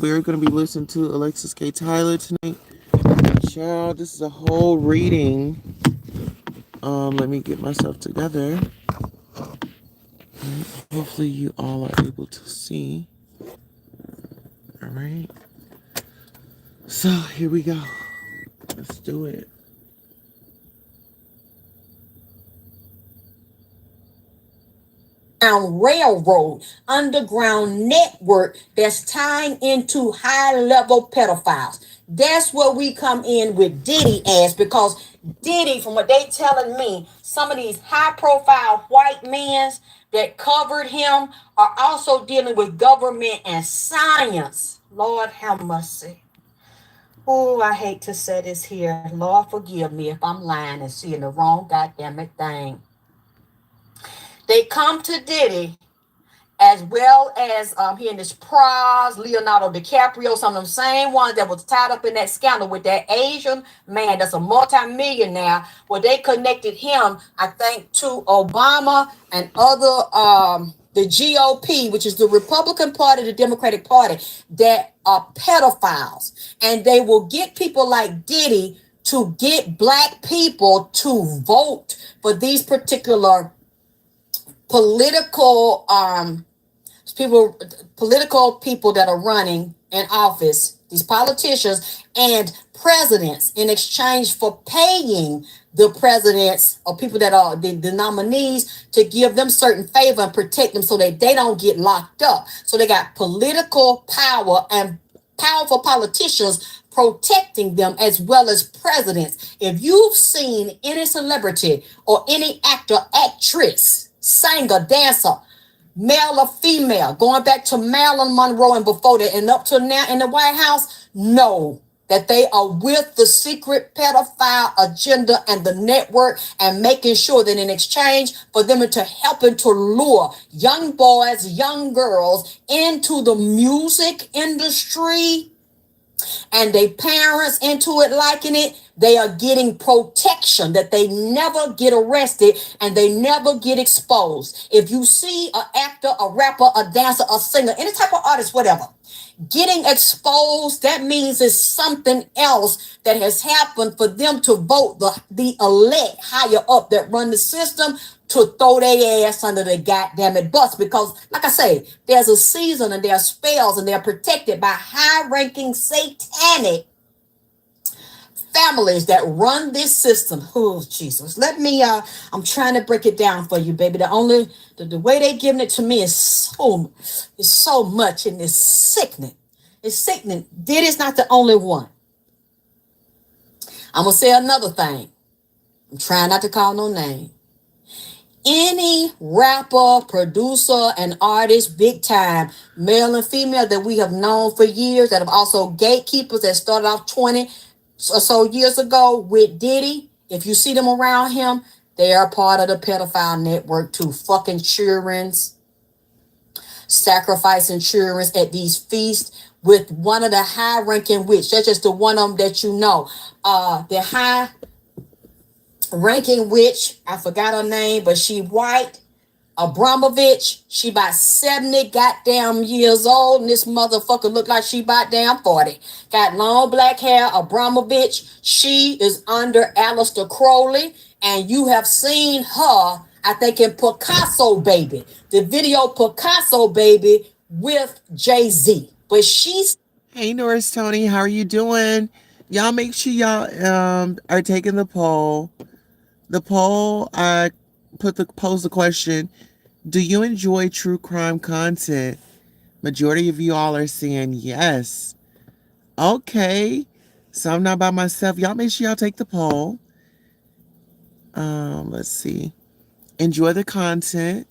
We're going to be listening to Alexyss K. Tylor tonight. Child, this is a whole reading. Let me get myself together. Hopefully you all are able to see. All right. So here we go. Let's do it. Railroad underground network that's tying into high-level pedophiles. That's where we come in with Diddy as, because Diddy, from what they telling me, some of these high-profile white men that covered him are also dealing with government and science. Lord have mercy. Oh, I hate to say this here. Lord, forgive me if I'm lying and seeing the wrong goddamn thing. They come to Diddy, as well as here in this Praz, Leonardo DiCaprio, some of them same ones that was tied up in that scandal with that Asian man that's a multi-millionaire, where they connected him, I think, to Obama and other the GOP, which is the Republican Party, the Democratic Party, that are pedophiles. And they will get people like Diddy to get black people to vote for these particular political people that are running in office, these politicians and presidents, in exchange for paying the presidents or people that are the nominees to give them certain favor and protect them so that they don't get locked up. So they got political power and powerful politicians protecting them, as well as presidents. If you've seen any celebrity or any actor, actress, singer, dancer, male or female, going back to Marilyn Monroe and before that and up to now in the White House, know that they are with the secret pedophile agenda and the network, and making sure that in exchange for them to helping to lure young boys, young girls into the music industry, and their parents into it, liking it, they are getting protection, that they never get arrested and they never get exposed. If you see an actor, a rapper, a dancer, a singer, any type of artist, whatever, getting exposed, that means it's something else that has happened for them to vote the elect higher up that run the system to throw their ass under the goddamn it bus. Because, like I say, there's a season and there are spells and they're protected by high-ranking satanic families that run this system. Oh, Jesus. Let me, I'm trying to break it down for you, baby. The way they giving it to me is so much, and it's sickening. It's sickening. Diddy's not the only one. I'm going to say another thing. I'm trying not to call no name. Any rapper, producer, and artist, big time, male and female, that we have known for years, that have also gatekeepers that started off 20 or so years ago with Diddy, if you see them around him, they are part of the pedophile network too. Fucking children's, sacrificing children at these feasts with one of the high-ranking witch. That's just the one of them that you know. The high-ranking witch, I forgot her name, but she white. Abramovich, she about 70 goddamn years old, and this motherfucker look like she about damn 40. Got long black hair. Abramovich, she is under Aleister Crowley, and you have seen her, I think, in Picasso Baby, the video Picasso Baby with Jay-Z. But she's... Hey, Norris Tony, how are you doing? Y'all make sure y'all are taking the poll. The poll, I posed the question, do you enjoy true crime content? Majority of you all are saying yes. Okay, so I'm not by myself. Y'all make sure y'all take the poll. Let's see. Enjoy the content.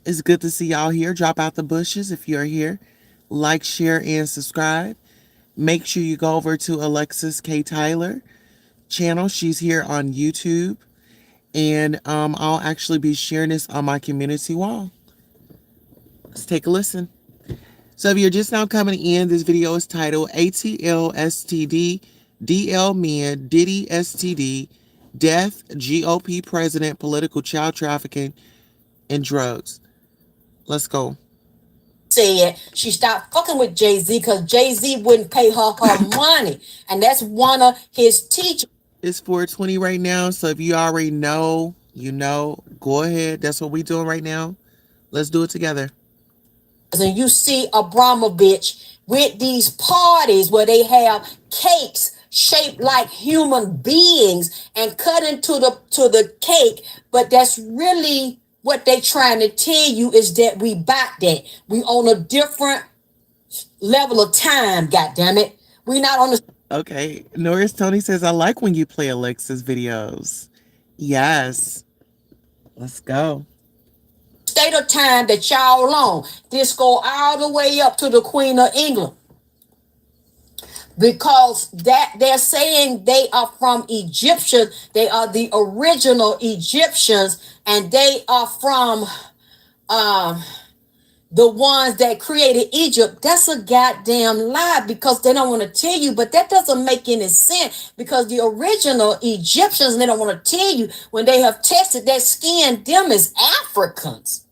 It's good to see y'all here. Drop out the bushes if you're here. Like, share, and subscribe. Make sure you go over to Alexyss K. Tylor channel. She's here on YouTube. And I'll actually be sharing this on my community wall. Let's take a listen. So if you're just now coming in, this video is titled ATL STD DL Men Diddy STD Death GOP President Political Child Trafficking and Drugs. Let's go. said she stopped fucking with Jay-Z because Jay-Z wouldn't pay her money. And that's one of his teachers. It's 4:20 right now, so if you already know, you know, go ahead. That's what we doing right now. Let's do it together. And you see Abramovich with these parties where they have cakes shaped like human beings and cut into the cake, but that's really what they trying to tell you is that we back that. We on a different level of time, goddamn it. We not on the Okay. Norris Tony says, I like when you play Alexyss videos. Yes. Let's go. state of time that y'all on. This go all the way up to the Queen of England. Because that they're saying they are from Egyptian, they are the original Egyptians, and they are from the ones that created Egypt. That's a goddamn lie because they don't want to tell you, but that doesn't make any sense because the original Egyptians, they don't want to tell you when they have tested that skin, them is Africans.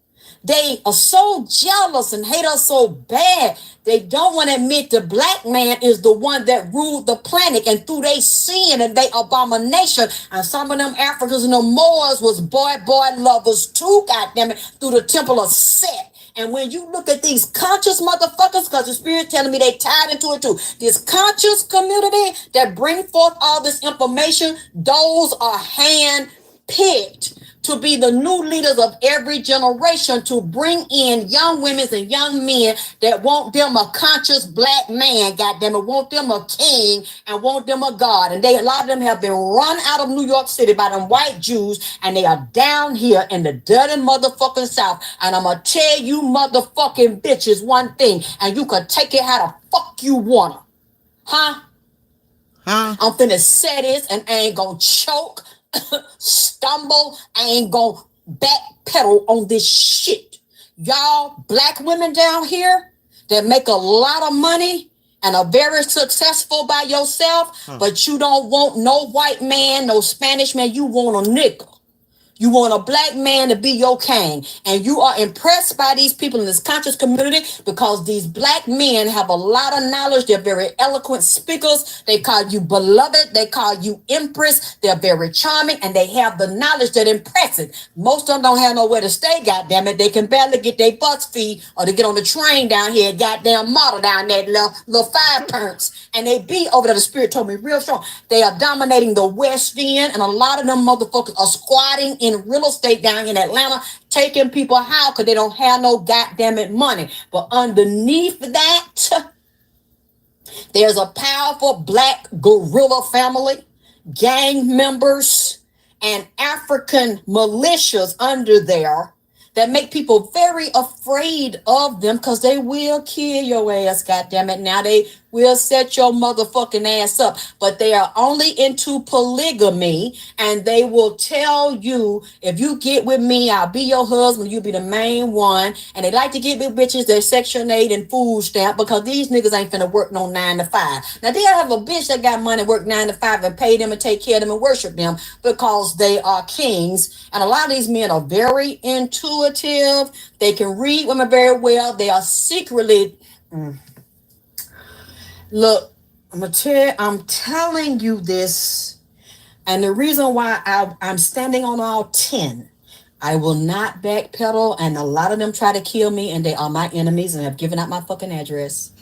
They are so jealous and hate us so bad. They don't want to admit the black man is the one that ruled the planet, and through they sin and they abomination. And some of them Africans and the Moors was boy lovers too, goddammit, through the temple of Set. And when you look at these conscious motherfuckers, because the spirit telling me they tied into it too, this conscious community that bring forth all this information, those are hand picked to be the new leaders of every generation, to bring in young women and young men that want them a conscious black man, goddamn, want them a king and want them a god. And a lot of them have been run out of New York City by them white Jews, and they are down here in the dirty motherfucking South. And I'm gonna tell you motherfucking bitches one thing, and you can take it how the fuck you wanna. Huh? I'm finna say this and I ain't gonna choke, stumble, I ain't gonna backpedal on this shit. Y'all black women down here that make a lot of money and are very successful by yourself, but you don't want no white man, no Spanish man, you want a nigga. You want a black man to be your king, and you are impressed by these people in this conscious community because these black men have a lot of knowledge. They're very eloquent speakers. They call you beloved. They call you empress. They're very charming, and they have the knowledge that impresses. Most of them don't have nowhere to stay, goddammit. They can barely get their butts feed or to get on the train down here, goddamn model down there, little 5 pence. And they be over there, the spirit told me real strong. They are dominating the West End, and a lot of them motherfuckers are squatting in real estate down in Atlanta, taking people out because they don't have no goddamn money. But underneath that, there's a powerful black guerrilla family, gang members, and African militias under there that make people very afraid of them because they will kill your ass, goddammit. Now they will set your motherfucking ass up, but they are only into polygamy, and they will tell you, if you get with me, I'll be your husband, you'll be the main one. And they like to get with bitches that Section 8 and food stamp because these niggas ain't finna work no 9 to 5. Now they'll have a bitch that got money, work 9 to 5 and pay them and take care of them and worship them because they are kings. And a lot of these men are very intuitive. They can read women very well. They are secretly look, I'm telling you this, and the reason why I'm standing on all 10, I will not backpedal, and a lot of them try to kill me, and they are my enemies and have given out my fucking address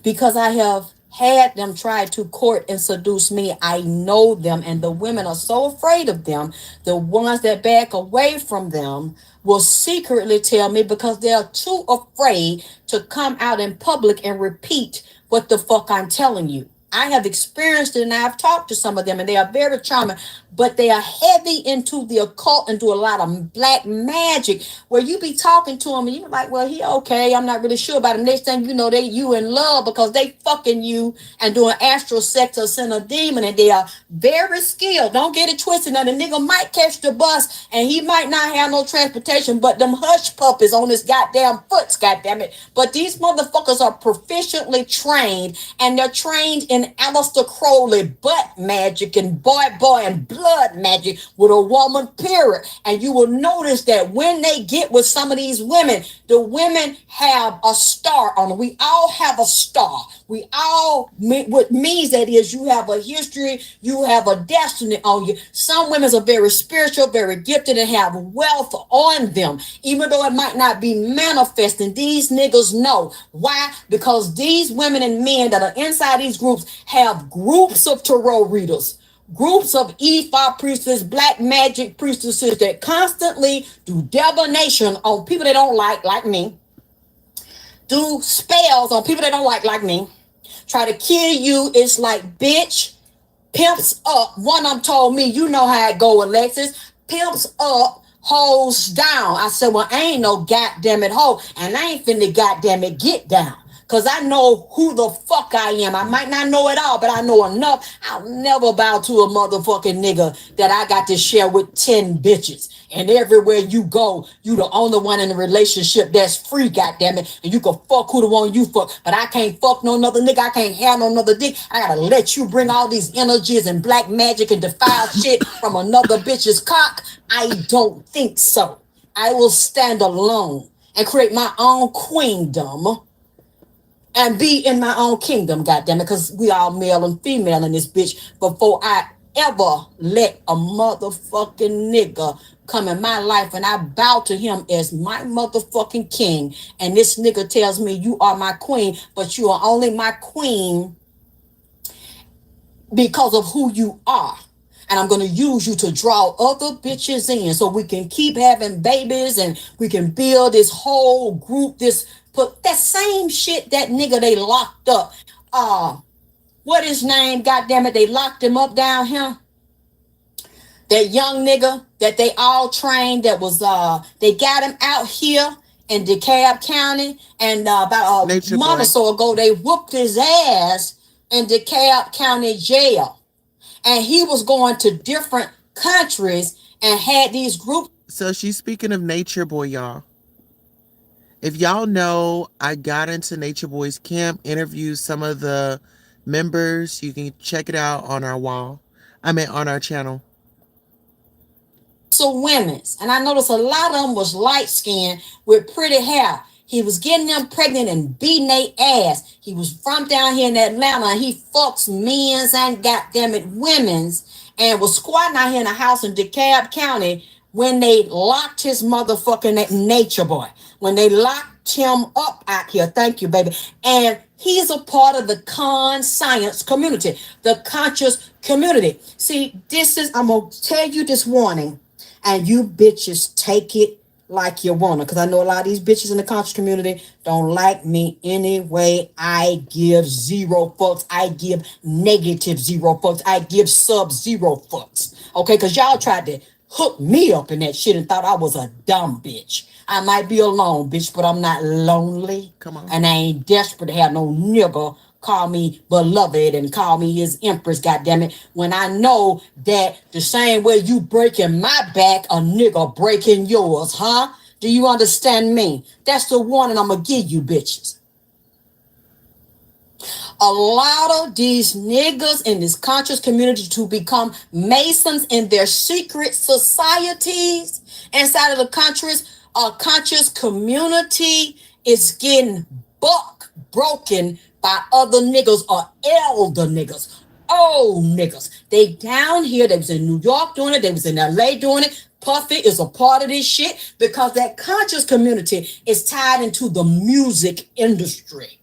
because I have had them try to court and seduce me. I know them, and the women are so afraid of them. The ones that back away from them will secretly tell me because they're too afraid to come out in public and repeat what the fuck I'm telling you. I have experienced it, and I've talked to some of them, and they are very charming, but they are heavy into the occult and do a lot of black magic where you be talking to them and you're like, well, he okay, I'm not really sure about him. Next thing you know, you in love because they fucking you and doing astral sex or send a demon, and they are very skilled. Don't get it twisted. Now the nigga might catch the bus and he might not have no transportation, but them hush puppies on his goddamn foots, goddammit. But these motherfuckers are proficiently trained, and they're trained in and Aleister Crowley butt magic and boy and blood magic with a woman, period. And you will notice that when they get with some of these women, the women have a star on them. We all have a star. We all, what means that is you have a history, you have a destiny on you. Some women are very spiritual, very gifted, and have wealth on them. Even though it might not be manifesting, these niggas know. Why? Because these women and men that are inside these groups have groups of tarot readers, groups of E5 priestesses, black magic priestesses that constantly do divination on people they don't like me, do spells on people they don't like me, try to kill you. It's like, bitch, pimps up. One of them told me, you know how it go, Alexyss. Pimps up, hoes down. I said, well, I ain't no goddamn it hoe, and I ain't finna goddamn it get down. Because I know who the fuck I am. I might not know it all, but I know enough. I'll never bow to a motherfucking nigga that I got to share with 10 bitches. And everywhere you go, you the only one in the relationship that's free, goddammit. And you can fuck who the one you fuck. But I can't fuck no another nigga. I can't have no another dick. I gotta let you bring all these energies and black magic and defile shit from another bitch's cock. I don't think so. I will stand alone and create my own queendom and be in my own kingdom, goddammit, because we all male and female in this bitch before I ever let a motherfucking nigga come in my life and I bow to him as my motherfucking king. And this nigga tells me, you are my queen, but you are only my queen because of who you are. And I'm going to use you to draw other bitches in so we can keep having babies and we can build this whole group, but that same shit, that nigga they locked up. What his name? Goddammit, they locked him up down here. That young nigga that they all trained, that was they got him out here in DeKalb County, and about a month or so ago they whooped his ass in DeKalb County jail, and he was going to different countries and had these groups. So she's speaking of Nature Boy, y'all. If y'all know, I got into Nature Boy's camp, interviewed some of the members. You can check it out on our wall. On our channel. So women's, and I noticed a lot of them was light skinned with pretty hair. He was getting them pregnant and beating their ass. He was from down here in Atlanta, and he fucks men's and goddammit women's, and was squatting out here in a house in DeKalb County when they locked his motherfucking Nature Boy. When they locked him up out here. Thank you, baby. And he's a part of the conscience community, the conscious community. See, I'm going to tell you this warning, and you bitches take it like you want to, because I know a lot of these bitches in the conscious community don't like me anyway. I give zero fucks. I give negative zero fucks. I give sub-zero fucks. Okay, because y'all tried to hook me up in that shit and thought I was a dumb bitch. I might be alone, bitch, but I'm not lonely. Come on. And I ain't desperate to have no nigga call me beloved and call me his empress, goddammit, when I know that the same way you breaking my back, a nigga breaking yours, huh? Do you understand me? That's the warning I'm gonna give you, bitches. A lot of these niggas in this conscious community to become masons in their secret societies inside of the conscious community is getting broken by other niggas or elder niggas, old niggas. They down here, they was in New York doing it, they was in LA doing it. Puffy is a part of this shit because that conscious community is tied into the music industry.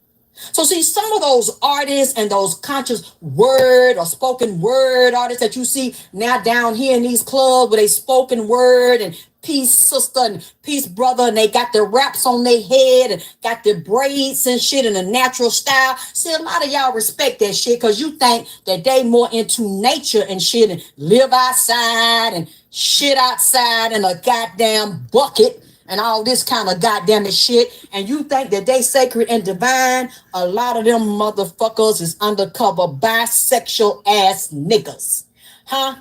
So see, some of those artists and those conscious word or spoken word artists that you see now down here in these clubs where they spoken word and peace sister and peace brother, and they got their wraps on their head and got their braids and shit in a natural style. See, a lot of y'all respect that shit because you think that they more into nature and shit and live outside and shit outside in a goddamn bucket and all this kind of goddamn shit, and you think that they sacred and divine. A lot of them motherfuckers is undercover bisexual ass niggas, huh?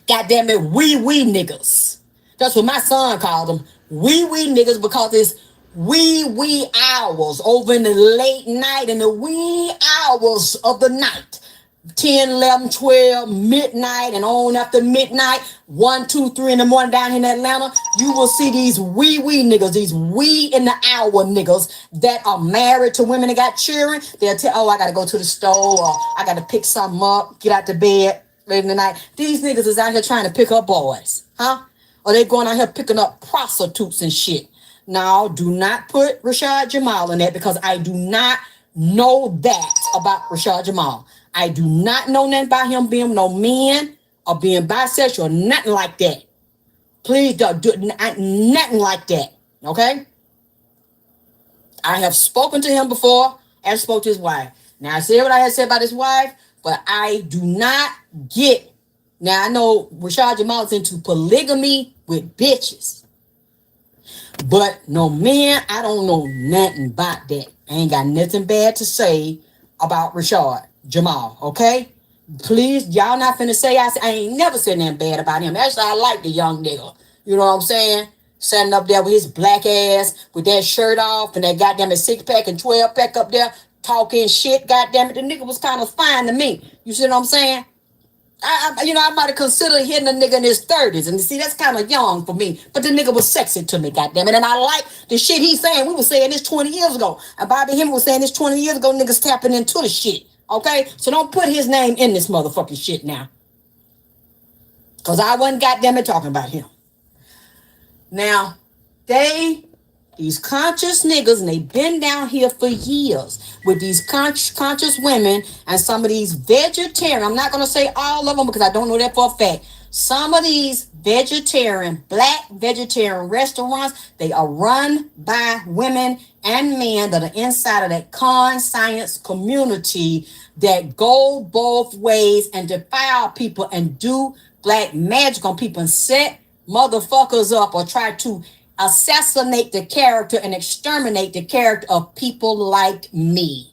Goddamn it, wee niggas. That's what my son called them, wee niggas, because it's wee hours over in the late night and the wee hours of the night, 10, 11, 12, midnight, and on after midnight, 1, 2, 3 in the morning down here in Atlanta, you will see these wee niggas, these wee in the hour niggas that are married to women that got children. They'll tell, oh, I got to go to the store, or I got to pick something up, get out to bed late in the night. These niggas is out here trying to pick up boys, huh? Or they going out here picking up prostitutes and shit. Now, do not put Rashad Jamal in that, because I do not know that about Rashad Jamal. I do not know nothing about him being no man or being bisexual, nothing like that. Please don't do nothing like that, okay? I have spoken to him before and spoke to his wife. Now, I said what I had said about his wife, but I do not get. Now, I know Rashad Jamal is into polygamy with bitches. But no, man, I don't know nothing about that. I ain't got nothing bad to say about Rashad Jamal, okay? Please, y'all not finna say I ain't never said nothing bad about him. Actually, I like the young nigga. You know what I'm saying? Sitting up there with his black ass, with that shirt off, and that goddamn 6-pack and 12-pack up there, talking shit, goddamn it. The nigga was kind of fine to me. You see what I'm saying? I might have considered hitting a nigga in his 30s. And see, that's kind of young for me. But the nigga was sexy to me, goddamn it. And I like the shit he's saying. We were saying this 20 years ago. And Bobby Hemming was saying this 20 years ago. Niggas tapping into the shit. Okay? So don't put his name in this motherfucking shit now. Because I wasn't goddamn it talking about him. Now, these conscious niggas, and they been down here for years with these conscious women and some of these vegetarian, I'm not going to say all of them because I don't know that for a fact. Some of these black vegetarian restaurants, they are run by women and men that are inside of that science community that go both ways and defile people and do black magic on people and set motherfuckers up or try to assassinate the character and exterminate the character of people like me.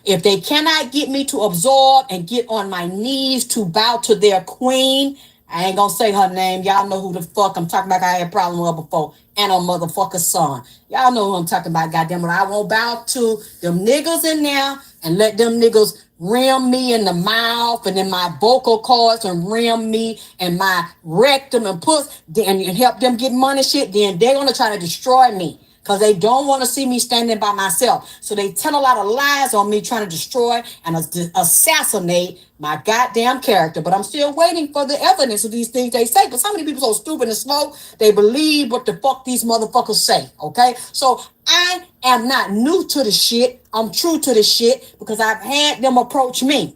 If they cannot get me to absorb and get on my knees to bow to their queen, I ain't gonna say her name. Y'all know who the fuck I'm talking about. I had a problem with her before. And her motherfucking son. Y'all know who I'm talking about. Goddamn it. I won't bow to them niggas in there and let them niggas rim me in the mouth and in my vocal cords and rim me and my rectum and puss and help them get money shit. Then they're gonna try to destroy me. Because they don't want to see me standing by myself. So they tell a lot of lies on me trying to destroy and assassinate my goddamn character. But I'm still waiting for the evidence of these things they say. But some of these people so stupid and slow, they believe what the fuck these motherfuckers say. Okay? So I am not new to the shit. I'm true to the shit because I've had them approach me.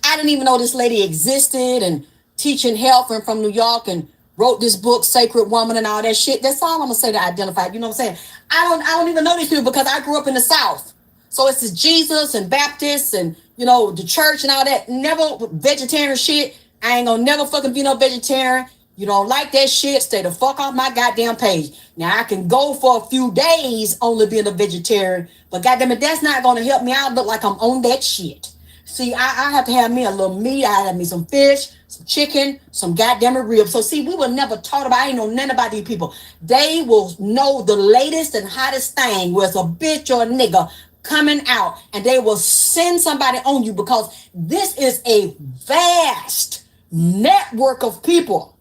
I didn't even know this lady existed and teaching health and from New York and wrote this book, Sacred Woman and all that shit. That's all I'm gonna say to identify. You know what I'm saying? I don't even know these people because I grew up in the South. So it's Jesus and Baptists and, you know, the church and all that. Never vegetarian shit. I ain't gonna never fucking be no vegetarian. You don't like that shit, stay the fuck off my goddamn page. Now, I can go for a few days only being a vegetarian, but goddamn it, that's not gonna help me out. Look like I'm on that shit. See, I have to have me a little meat. I have me some fish, some chicken, some goddamn ribs. So see, we were never taught about, I ain't know nothing about these people. They will know the latest and hottest thing, whether it's a bitch or a nigga coming out, and they will send somebody on you because this is a vast network of people,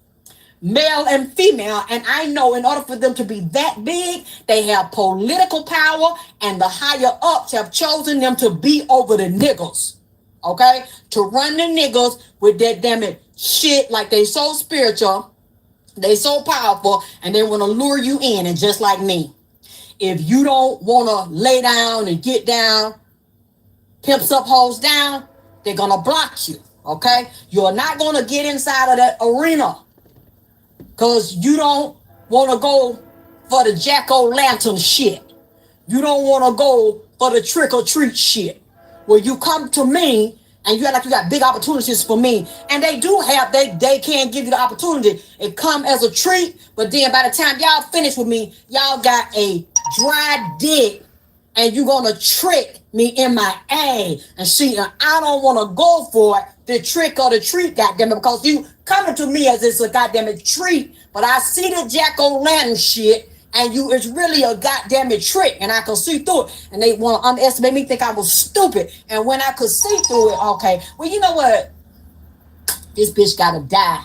male and female. And I know in order for them to be that big, they have political power, and the higher ups have chosen them to be over the niggas. Okay, to run the niggas with that damn it shit, like they so spiritual, they so powerful, and they want to lure you in. And just like me, if you don't want to lay down and get down, pimps up, hoes down, they're gonna block you. Okay, you're not gonna get inside of that arena because you don't want to go for the jack-o'-lantern shit. You don't want to go for the trick-or-treat shit. Where you come to me and you act like you got big opportunities for me. And they do have, they can give you the opportunity. It come as a treat, but then by the time y'all finish with me, y'all got a dry dick and you gonna trick me in my A. And see, I don't wanna go for it, the trick or the treat, goddamn it, because you coming to me as it's a goddamn treat, but I see the jack-o'-lantern shit And it's really a goddamn trick, and I could see through it. And they want to underestimate me, think I was stupid. And when I could see through it, okay, well, you know what? This bitch gotta die.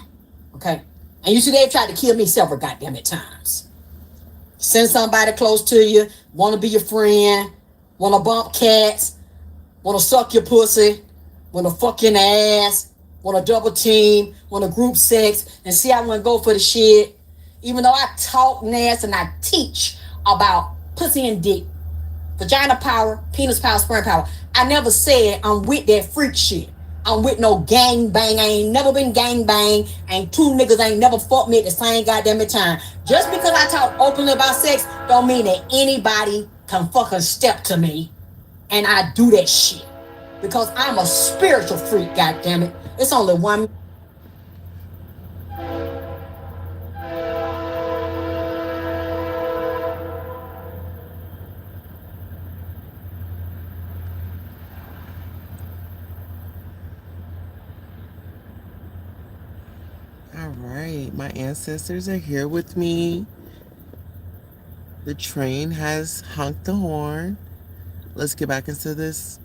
Okay. And you see, they've tried to kill me several goddamn times. Send somebody close to you, want to be your friend, want to bump cats, want to suck your pussy, want to fuck your ass, want to double team, want to group sex, and see I want to go for the shit. Even though I talk nasty and I teach about pussy and dick, vagina power, penis power, sperm power, I never said I'm with that freak shit. I'm with no gang bang. I ain't never been gang bang. And two niggas ain't never fucked me at the same goddamn time. Just because I talk openly about sex don't mean that anybody can fucking step to me and I do that shit. Because I'm a spiritual freak, goddammit. It's only one. All right, my ancestors are here with me. The train has honked the horn. Let's get back into this.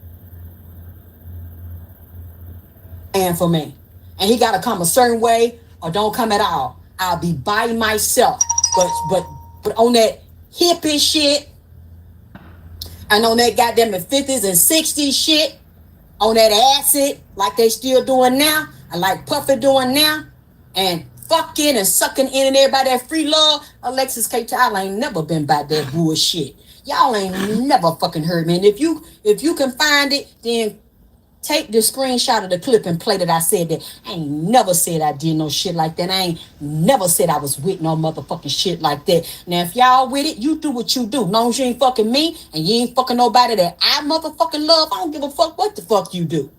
And for me. And he gotta come a certain way or don't come at all. I'll be by myself. But on that hippie shit and on that goddamn 50s and 60s shit, on that acid like they still doing now, and like Puffy doing now, and fucking and sucking in and everybody that free love, Alexyss K. Tylor ain't never been by that bullshit. Y'all ain't never fucking heard me. And if you can find it, then take the screenshot of the clip and play that I said that. I ain't never said I did no shit like that. I ain't never said I was with no motherfucking shit like that. Now, if y'all with it, you do what you do. As long as you ain't fucking me and you ain't fucking nobody that I motherfucking love, I don't give a fuck what the fuck you do.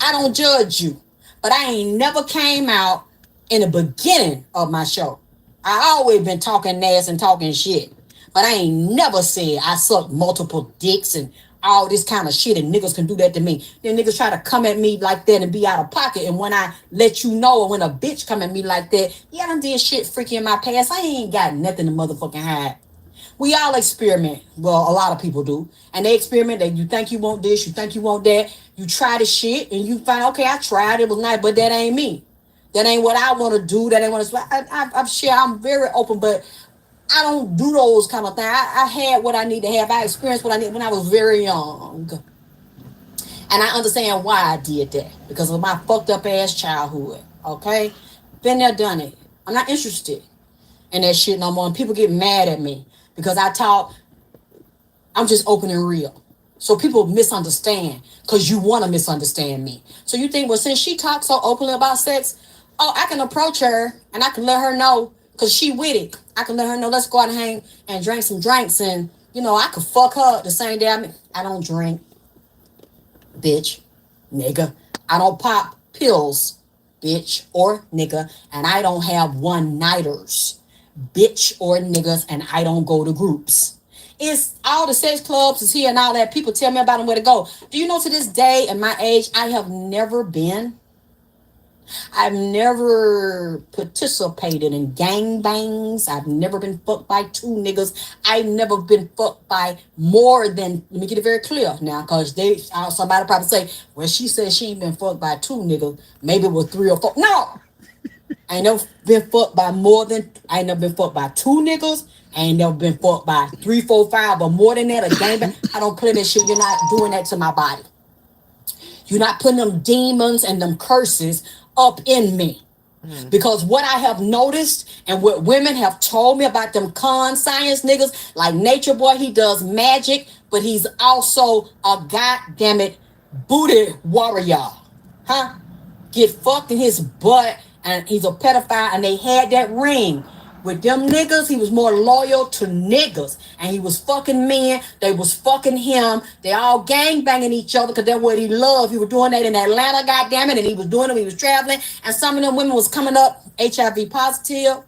I don't judge you. But I ain't never came out in the beginning of my show. I always been talking ass and talking shit. But I ain't never said I suck multiple dicks and all this kind of shit and niggas can do that to me. Then niggas try to come at me like that and be out of pocket. And when I let you know, or when a bitch come at me like that, yeah, I done did shit freaky in my past. I ain't got nothing to motherfucking hide. We all experiment. Well, a lot of people do. And they experiment that you think you want this, you think you want that. You try the shit and you find, okay, I tried, it was nice, but that ain't me. That ain't what I want to do. That ain't what I'm sure I'm very open, but I don't do those kind of things. I had what I need to have. I experienced what I need when I was very young. And I understand why I did that. Because of my fucked up ass childhood. Okay? Been there, done it. I'm not interested in that shit no more. And people get mad at me. Because I talk, I'm just open and real. So people misunderstand. Because you want to misunderstand me. So you think, well, since she talks so openly about sex, oh, I can approach her and I can let her know. Because she with it. I can let her know, let's go out and hang and drink some drinks. And, you know, I could fuck her the same day. I don't drink, bitch, nigga. I don't pop pills, bitch, or nigga. And I don't have one-nighters, bitch, or niggas. And I don't go to groups. It's all the sex clubs is here and all that. People tell me about them, where to go. Do you know, to this day, at my age, I have never been. I've never participated in gangbangs. I've never been fucked by two niggas. I've never been fucked by more than, let me get it very clear now, because somebody probably say, well, she said she ain't been fucked by two niggas. Maybe it was 3 or 4. No! I ain't never been fucked by I ain't never been fucked by two niggas. I ain't never been fucked by 3, 4, 5 or more than that, a gangbang. I don't play that shit. You're not doing that to my body. You're not putting them demons and them curses up in me. Because what I have noticed and what women have told me about them con science niggas, like Nature Boy, he does magic, but he's also a goddammit booty warrior. Huh? Get fucked in his butt, and he's a pedophile, and they had that ring. With them niggas, he was more loyal to niggas. And he was fucking men. They was fucking him. They all gang banging each other because that's what he loved. He was doing that in Atlanta, goddammit. And he was doing it when he was traveling. And some of them women was coming up HIV positive.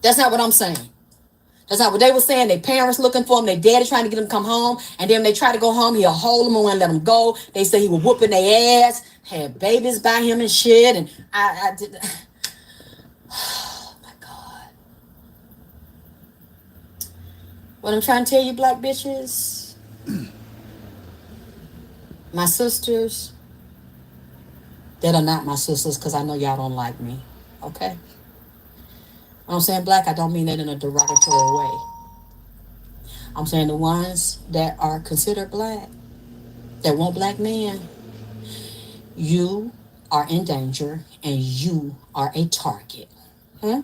That's not what I'm saying. That's not what they were saying. Their parents looking for him. Their daddy trying to get them to come home. And then they try to go home. He'll hold them and won't let them go. They say he was whooping their ass. Had babies by him and shit. And I did... Oh my God. What I'm trying to tell you, black bitches, my sisters that are not my sisters, because I know y'all don't like me. Okay? When I'm saying black, I don't mean that in a derogatory way. I'm saying the ones that are considered black, that want black men, you are in danger and you are a target. Hmm?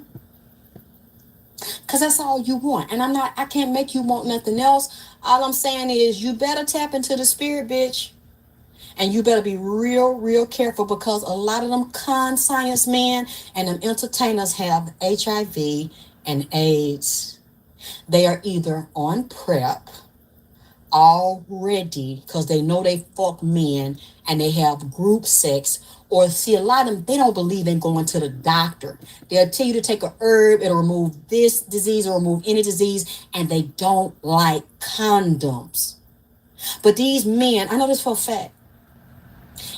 Because that's all you want. And I can't make you want nothing else. All I'm saying is you better tap into the spirit, bitch. And you better be real, real careful, because a lot of them con science men and them entertainers have HIV and AIDS. They are either on PrEP already because they know they fuck men and they have group sex, or see, a lot of them, they don't believe in going to the doctor. They'll tell you to take a herb, it'll remove this disease or remove any disease, and they don't like condoms. But these men, I know this for a fact,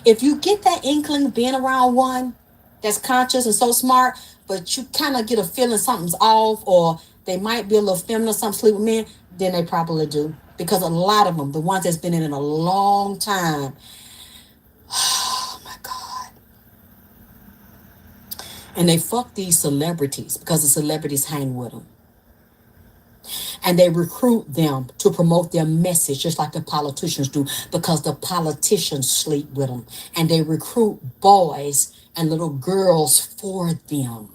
if you get that inkling being around one that's conscious and so smart, but you kind of get a feeling something's off, or they might be a little feminine, some sleep with men, then they probably do. Because a lot of them, the ones that's been in it a long time, oh my God, and they fuck these celebrities because the celebrities hang with them. And they recruit them to promote their message just like the politicians do, because the politicians sleep with them. And they recruit boys and little girls for them.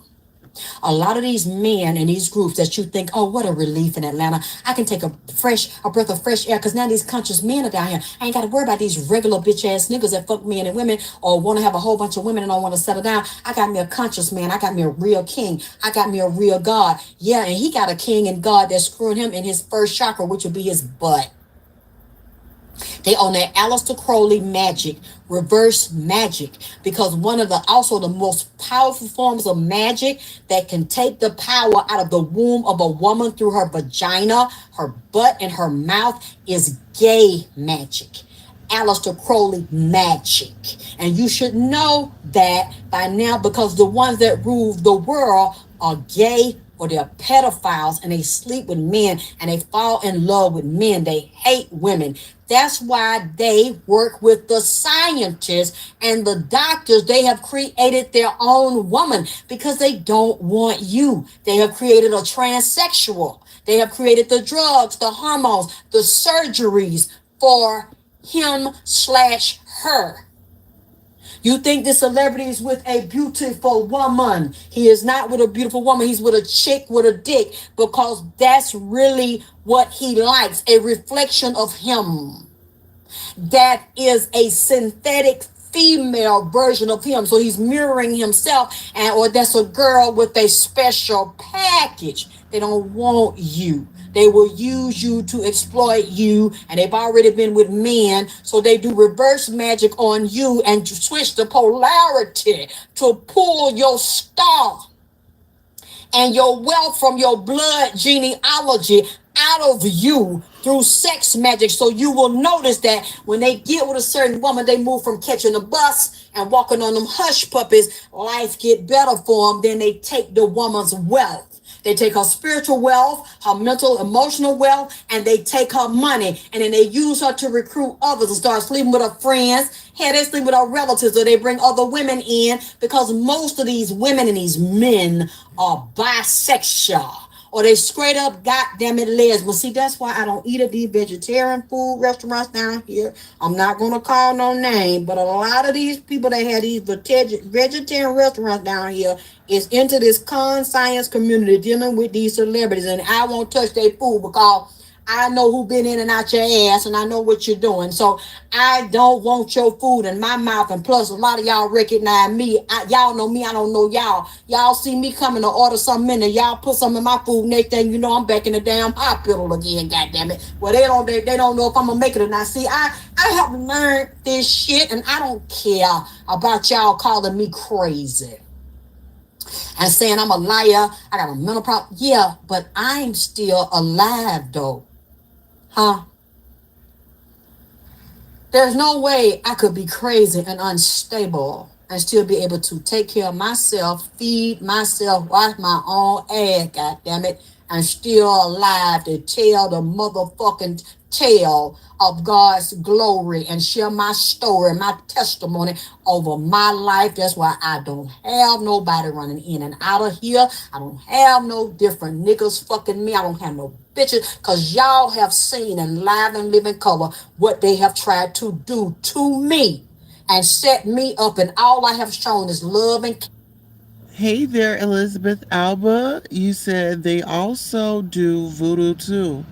A lot of these men and these groups that you think, oh, what a relief in Atlanta. I can take a breath of fresh air because now these conscious men are down here. I ain't got to worry about these regular bitch ass niggas that fuck men and women, or want to have a whole bunch of women and don't want to settle down. I got me a conscious man. I got me a real king. I got me a real God. Yeah, and he got a king and God that's screwing him in his first chakra, which would be his butt. They own that Aleister Crowley magic, reverse magic, because one of the also the most powerful forms of magic that can take the power out of the womb of a woman through her vagina, her butt, and her mouth is gay magic. Aleister Crowley magic. And you should know that by now, because the ones that rule the world are gay, or they're pedophiles, and they sleep with men and they fall in love with men. They hate women. That's why they work with the scientists and the doctors. They have created their own woman because they don't want you. They have created a transsexual. They have created the drugs, the hormones, the surgeries for him/her. You think the celebrity is with a beautiful woman. He is not with a beautiful woman. He's with a chick with a dick, because that's really what he likes, a reflection of him. That is a synthetic female version of him. So he's mirroring himself, and or that's a girl with a special package. They don't want you. They will use you to exploit you, and they've already been with men, so they do reverse magic on you and switch the polarity to pull your star and your wealth from your blood genealogy out of you through sex magic. So you will notice that when they get with a certain woman, they move from catching a bus and walking on them hush puppies. Life get better for them. Then they take the woman's wealth. They take her spiritual wealth, her mental, emotional wealth, and they take her money. And then they use her to recruit others and start sleeping with her friends. Hell, they sleep with her relatives, or they bring other women in, because most of these women and these men are bisexual, or they straight up goddamn it lesbian. See, that's why I don't eat at these vegetarian food restaurants down here. I'm not gonna call no name, but a lot of these people that have these vegetarian restaurants down here is into this con science community dealing with these celebrities, and I won't touch their food because I know who been in and out your ass, and I know what you're doing. So I don't want your food in my mouth. And plus, a lot of y'all recognize me. Y'all know me. I don't know y'all. Y'all see me coming to order something in there. Y'all put some in my food. Next thing you know, I'm back in the damn hospital again. God damn it. Well, they don't know if I'm gonna make it or not. See, I have learned this shit, and I don't care about y'all calling me crazy and saying I'm a liar. I got a mental problem. Yeah, but I'm still alive though. Huh? There's no way I could be crazy and unstable and still be able to take care of myself, feed myself, wash my own ass, God damn it, and still alive to tell the motherfucking tale of God's glory and share my story, my testimony over my life. That's why I don't have nobody running in and out of here. I don't have no different niggas fucking me. I don't have no bitches, because y'all have seen in live and living color what they have tried to do to me and set me up, and all I have shown is love and. Hey there, Elizabeth Alba. You said they also do voodoo too.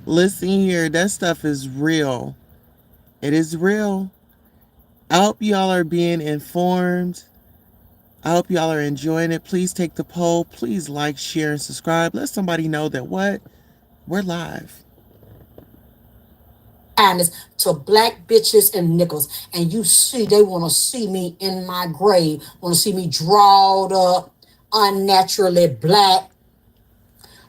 Listen here, that stuff is real. It is real. I hope y'all are being informed. I hope y'all are enjoying it. Please take the poll. Please like, share, and subscribe. Let somebody know that what? We're live. Kindness to black bitches and niggas. And you see, they want to see me in my grave, want to see me drawed up, unnaturally black,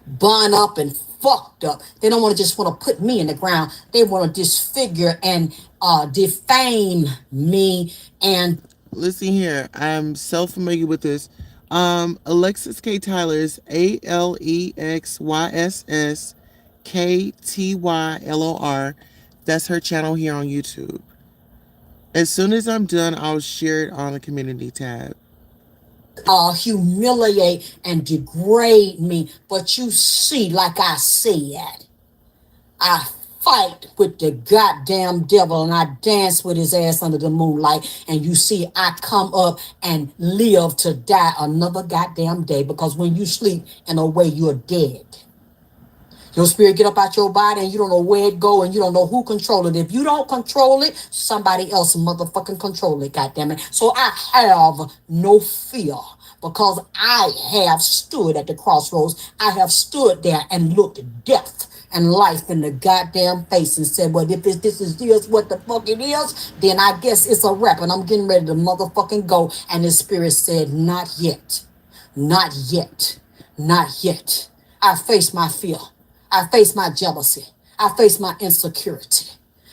bun up and fucked up. They don't want to just want to put me in the ground. They want to disfigure and defame me. And listen here, I'm so familiar with this. Alexyss K. Tylor is ALEXYSS KTYLOR. That's her channel here on YouTube. As soon as I'm done, I'll share it on the community tab. Humiliate and degrade me. But you see, like I said, I fight with the goddamn devil and I dance with his ass under the moonlight. And you see, I come up and live to die another goddamn day, because when you sleep in a way, you're dead. Your spirit get up out your body and you don't know where it go and you don't know who control it. If you don't control it, somebody else motherfucking control it, goddammit. So I have no fear, because I have stood at the crossroads. I have stood there and looked death and life in the goddamn face and said, well, if this is what the fuck it is, then I guess it's a wrap and I'm getting ready to motherfucking go. And the spirit said, not yet, not yet, not yet. I face my fear. I faced my jealousy. I faced my insecurity.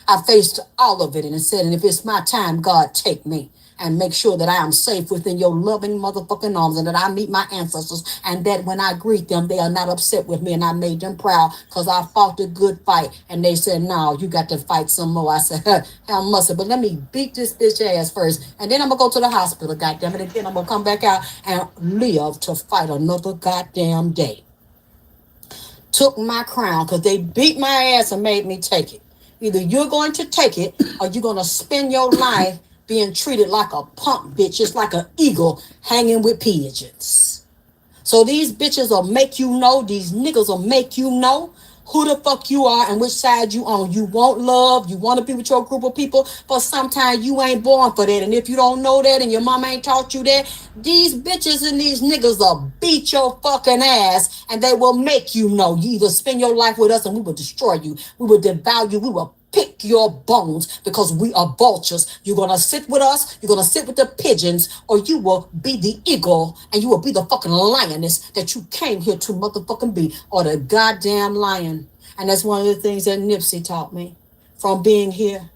I faced all of it and said, and if it's my time, God, take me and make sure that I am safe within your loving motherfucking arms and that I meet my ancestors and that when I greet them, they are not upset with me and I made them proud because I fought a good fight. And they said, no, you got to fight some more. I said, hell must have, but let me beat this bitch ass first. And then I'm going to go to the hospital, goddammit. And then I'm going to come back out and live to fight another goddamn day. Took my crown because they beat my ass and made me take it. Either you're going to take it or you're going to spend your life being treated like a punk bitch, just like an eagle hanging with pigeons. So these bitches will make you know, these niggas will make you know who the fuck you are and which side you on. You want love, you want to be with your group of people, but sometimes you ain't born for that. And if you don't know that and your mama ain't taught you that, these bitches and these niggas will beat your fucking ass and they will make you know. You either spend your life with us and we will destroy you. We will devour you. We will pick your bones because we are vultures. You're going to sit with us, you're going to sit with the pigeons, or you will be the eagle and you will be the fucking lioness that you came here to motherfucking be, or the goddamn lion. And that's one of the things that Nipsey taught me from being here.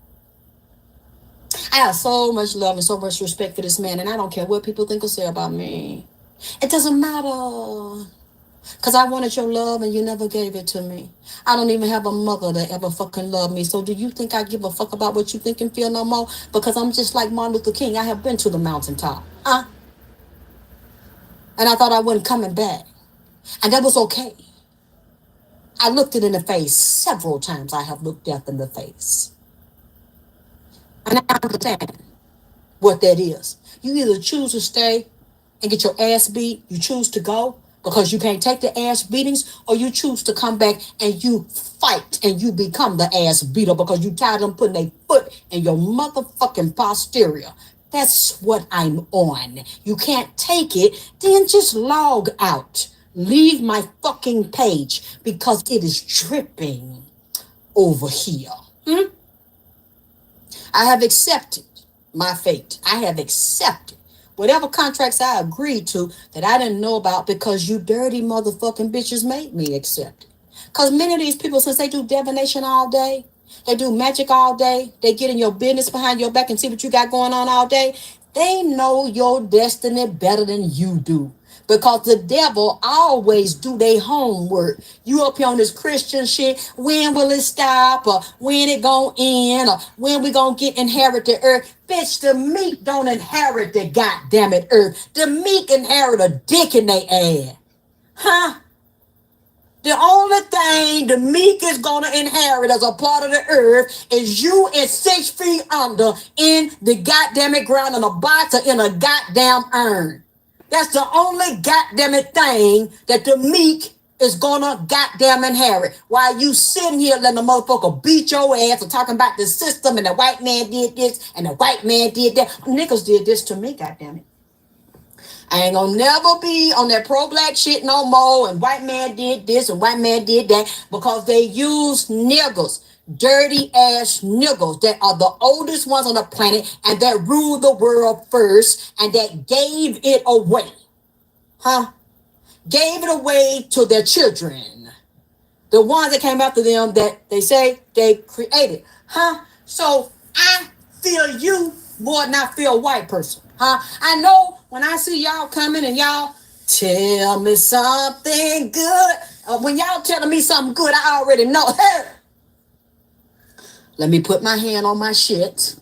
I have so much love and so much respect for this man, and I don't care what people think or say about me. It doesn't matter. Because I wanted your love and you never gave it to me. I don't even have a mother that ever fucking loved me. So do you think I give a fuck about what you think and feel no more? Because I'm just like Martin Luther King. I have been to the mountaintop. And I thought I wasn't coming back. And that was okay. I looked it in the face several times. I have looked death in the face. And I understand what that is. You either choose to stay and get your ass beat, you choose to go because you can't take the ass beatings, or you choose to come back and you fight and you become the ass beater because you tired of them putting a foot in your motherfucking posterior. That's what I'm on. You can't take it, then just log out. Leave my fucking page because it is dripping over here. I have accepted my fate. I have accepted whatever contracts I agreed to that I didn't know about because you dirty motherfucking bitches made me accept it. Because many of these people, since they do divination all day, they do magic all day, they get in your business behind your back and see what you got going on all day, they know your destiny better than you do. because the devil always do their homework. You up here on this Christian shit, when will it stop, or when it gonna end, or when we gonna get inherit the earth? Bitch, the meek don't inherit the goddamn it earth. The meek inherit a dick in their ass. Huh? The only thing the meek is gonna inherit as a part of the earth is you and 6 feet under in the goddamn it ground in a box or in a goddamn urn. That's the only goddamn it thing that the meek is gonna goddamn inherit. While you sitting here letting the motherfucker beat your ass or talking about the system and the white man did this and the white man did that. Niggas did this to me, goddamn it. I ain't gonna never be on that pro-black shit no more, and white man did this and white man did that, because they use niggas, dirty ass niggas that are the oldest ones on the planet and that ruled the world first and that gave it away. Huh? Gave it away to their children. The ones that came after them that they say they created. Huh? So I feel you more than I feel a white person. Huh? I know when I see y'all coming and y'all tell me something good. When y'all telling me something good, I already know. Let me put my hand on my shit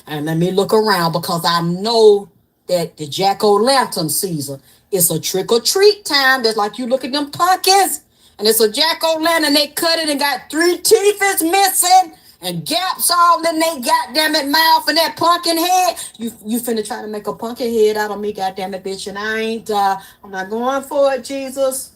and let me look around, because I know that the jack-o'-lantern season is a trick-or-treat time. That's like you look at them pumpkins and it's a jack-o'-lantern. They cut it and got 3 teeth is missing and gaps all in they goddamn it mouth and that pumpkin head. You finna try to make a pumpkin head out of me, goddamn it, bitch, and I ain't. I'm not going for it, Jesus.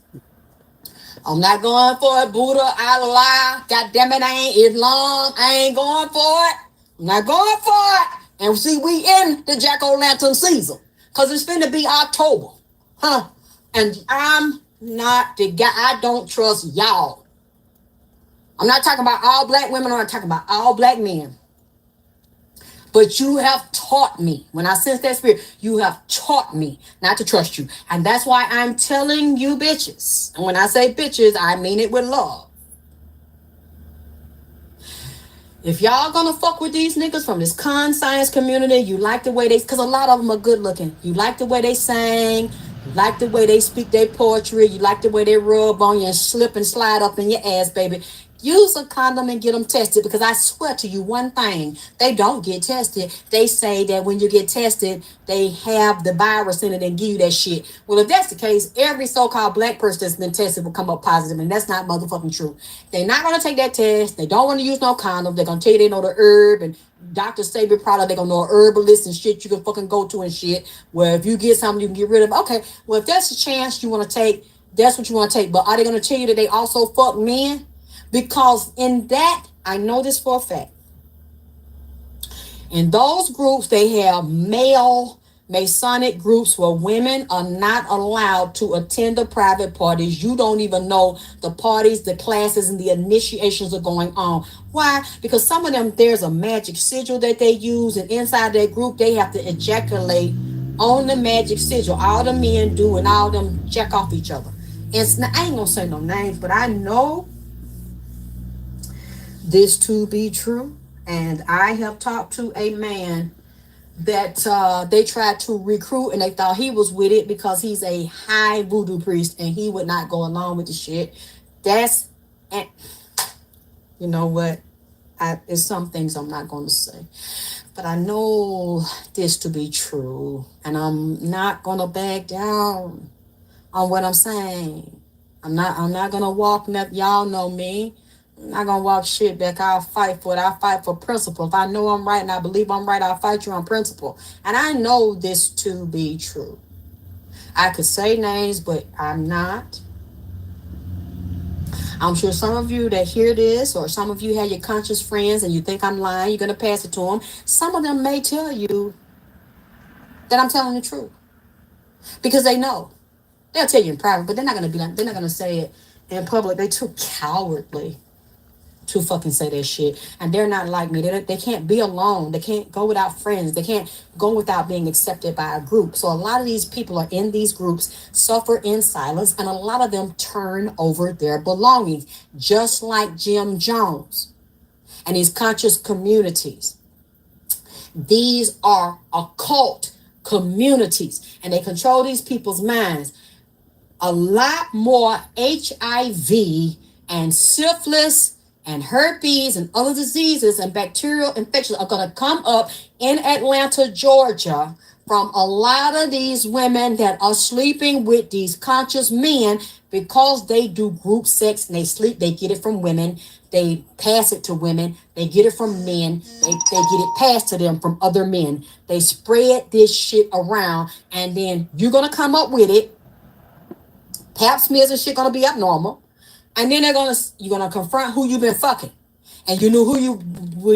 I'm not going for it, Buddha, Allah. Goddamn it, I ain't Islam. I ain't going for it. I'm not going for it. And see, we in the jack-o'-lantern season, cause it's finna be October, huh? And I'm not the guy. I don't trust y'all. I'm not talking about all black women. I'm not talking about all black men. But you have taught me, when I sense that spirit, you have taught me not to trust you. And that's why I'm telling you bitches. And when I say bitches, I mean it with love. If y'all gonna fuck with these niggas from this science community, you like the way they, because a lot of them are good looking. You like the way they sang. You like the way they speak their poetry. You like the way they rub on you and slip and slide up in your ass, baby. Use a condom and get them tested, because I swear to you one thing, they don't get tested. They say that when you get tested, they have the virus in it and give you that shit. Well, if that's the case, every so-called black person that's been tested will come up positive, and that's not motherfucking true. They're not going to take that test. They don't want to use no condom. They're going to tell you they know the herb and doctors say product. They're going to know a herbalist and shit you can fucking go to and shit, where if you get something, you can get rid of it. Okay, well, if that's a chance you want to take, that's what you want to take. But are they going to tell you that they also fuck men? Because in that, I know this for a fact. In those groups, they have male Masonic groups where women are not allowed to attend the private parties. You don't even know the parties, the classes, and the initiations are going on. Why? Because some of them, there's a magic sigil that they use, and inside that group, they have to ejaculate on the magic sigil. All the men do, and all of them check off each other. And I ain't gonna say no names, but I know this to be true, and I have talked to a man that they tried to recruit, and they thought he was with it because he's a high voodoo priest and he would not go along with the shit. That's, and you know what, there's some things I'm not going to say, but I know this to be true, and I'm not going to back down on what I'm saying. I'm not going to walk, y'all know me. I'm not gonna walk shit back. I'll fight for it. I'll fight for principle. If I know I'm right and I believe I'm right, I'll fight you on principle. And I know this to be true. I could say names, but I'm not. I'm sure some of you that hear this, or some of you have your conscious friends and you think I'm lying, you're gonna pass it to them. Some of them may tell you that I'm telling the truth, because they know. They'll tell you in private, but they're not gonna say it in public. They're too cowardly to fucking say that shit. And they're not like me. They can't be alone. They can't go without friends. They can't go without being accepted by a group. So a lot of these people are in these groups, suffer in silence, and a lot of them turn over their belongings, just like Jim Jones and these conscious communities. These are occult communities, and they control these people's minds. a lot more HIV and syphilis and herpes and other diseases and bacterial infections are going to come up in Atlanta, Georgia, from a lot of these women that are sleeping with these conscious men because they do group sex and they get it from women, they pass it to women, they get it from men, they get it passed to them from other men. They spread this shit around, and then you're going to come up with it. Pap smears and shit going to be abnormal. And then you're gonna confront who you've been fucking, and you knew who you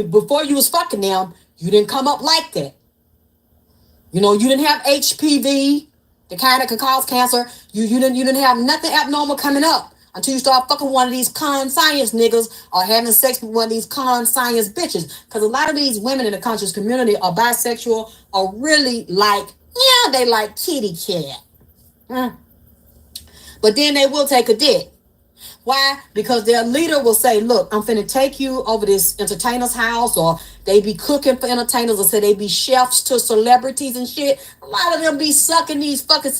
before you was fucking them. You didn't come up like that. You didn't have HPV, the kind that could cause cancer. You didn't have nothing abnormal coming up until you start fucking one of these con science niggas or having sex with one of these con science bitches. Because a lot of these women in the conscious community are bisexual or really they like kitty cat. But then they will take a dick. Why? Because their leader will say, look, I'm finna take you over this entertainer's house, or they be cooking for entertainers, or say they be chefs to celebrities and shit. A lot of them be sucking these fucking...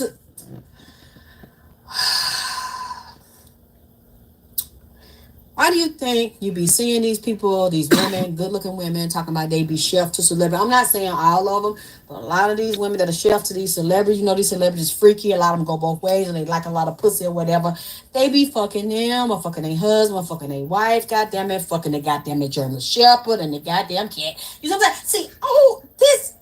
Why do you think you be seeing these people, these women, good-looking women, talking about they be chef to celebrity? I'm not saying all of them, but a lot of these women that are chef to these celebrities, these celebrities freaky. A lot of them go both ways, and they like a lot of pussy or whatever. They be fucking them, or fucking their husband, or fucking their wife, goddamn it, fucking the goddamn German Shepherd and the goddamn cat. You know what I'm saying? See, this...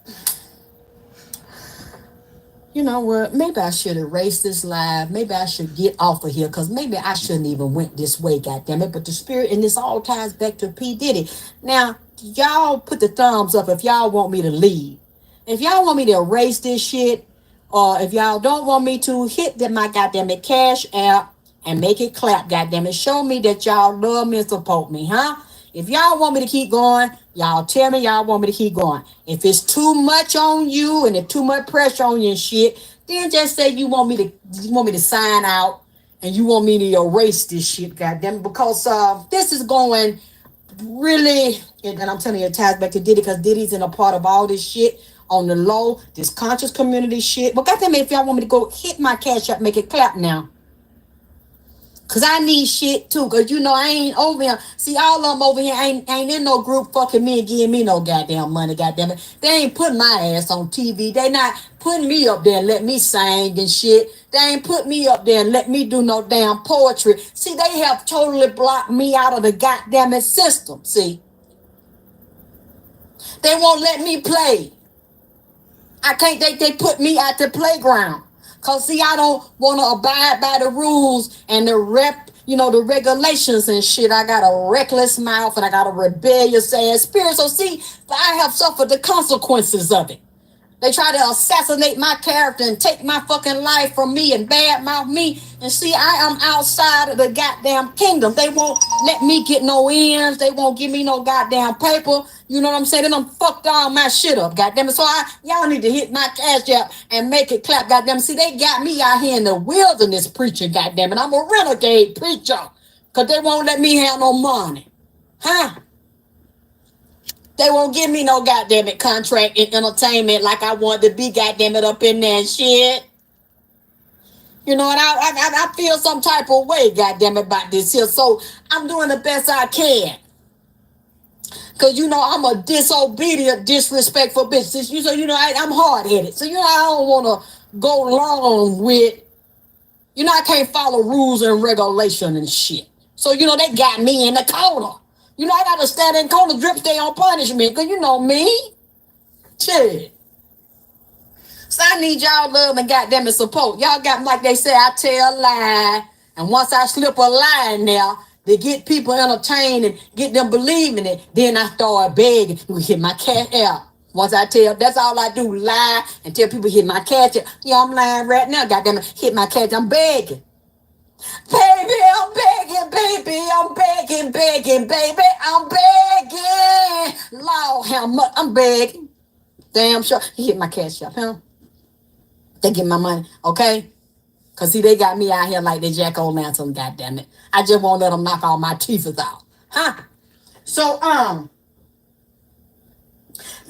You know what? Maybe I should erase this live. Maybe I should get off of here, because maybe I shouldn't even went this way, goddammit. But the spirit, and this all ties back to P. Diddy. Now, y'all put the thumbs up if y'all want me to leave. If y'all want me to erase this shit, or if y'all don't want me to, hit my goddammit Cash App and make it clap, goddammit. Show me that y'all love me and support me, huh? If y'all want me to keep going, y'all tell me y'all want me to keep going. If it's too much on you and it's too much pressure on you and shit, then just say you want me to sign out and you want me to erase this shit, goddamn, because this is going really, and I'm telling you, it ties back to Diddy, because Diddy's in a part of all this shit on the low, this conscious community shit. But goddamn it, if y'all want me to go hit my Cash App, make it clap now. Cause I need shit too. Cause I ain't over here. See, all of them over here ain't in no group fucking me and giving me no goddamn money, goddamn it. They ain't putting my ass on TV. They not putting me up there and let me sing and shit. They ain't put me up there and let me do no damn poetry. See, they have totally blocked me out of the goddamn system. See, they won't let me play. I can't. They put me at the playground. Cause see, I don't want to abide by the rules and the regulations and shit. I got a reckless mouth and I got a rebellious ass spirit. So see, I have suffered the consequences of it. They try to assassinate my character and take my fucking life from me and badmouth me. And see, I am outside of the goddamn kingdom. They won't let me get no ends. They won't give me no goddamn paper. You know what I'm saying? They done fucked all my shit up, goddamn it. So y'all need to hit my Cash App and make it clap, goddamn it. See, they got me out here in the wilderness preaching, goddamn it. I'm a renegade preacher. Because they won't let me have no money. Huh? They won't give me no goddamn it contract in entertainment like I want to be goddamn it up in there and shit. And I feel some type of way, goddamn it, about this here. So I'm doing the best I can. Cause I'm a disobedient, disrespectful bitch. I'm hard headed. So I don't want to go along with. I can't follow rules and regulation and shit. So they got me in the corner. I gotta stand in corner, drip stay on punishment, because me. Shit. So I need y'all love and goddamn it support. Y'all got me, like they say, I tell a lie. And once I slip a lie in there, to get people entertained and get them believing it, then I start begging. You hit my Cash App. Once I tell, that's all I do, lie and tell people hit my Cash App. Yeah, I'm lying right now, goddamn it, hit my Cash App. I'm begging. Baby, I'm begging, baby. I'm begging, baby. I'm begging. Lord, how much? I'm begging. Damn sure. He hit my Cash App, huh? They get my money, okay? Because, see, they got me out here like they jack-o'-lantern, goddammit. I just won't let them knock all my teeth out. Huh? So,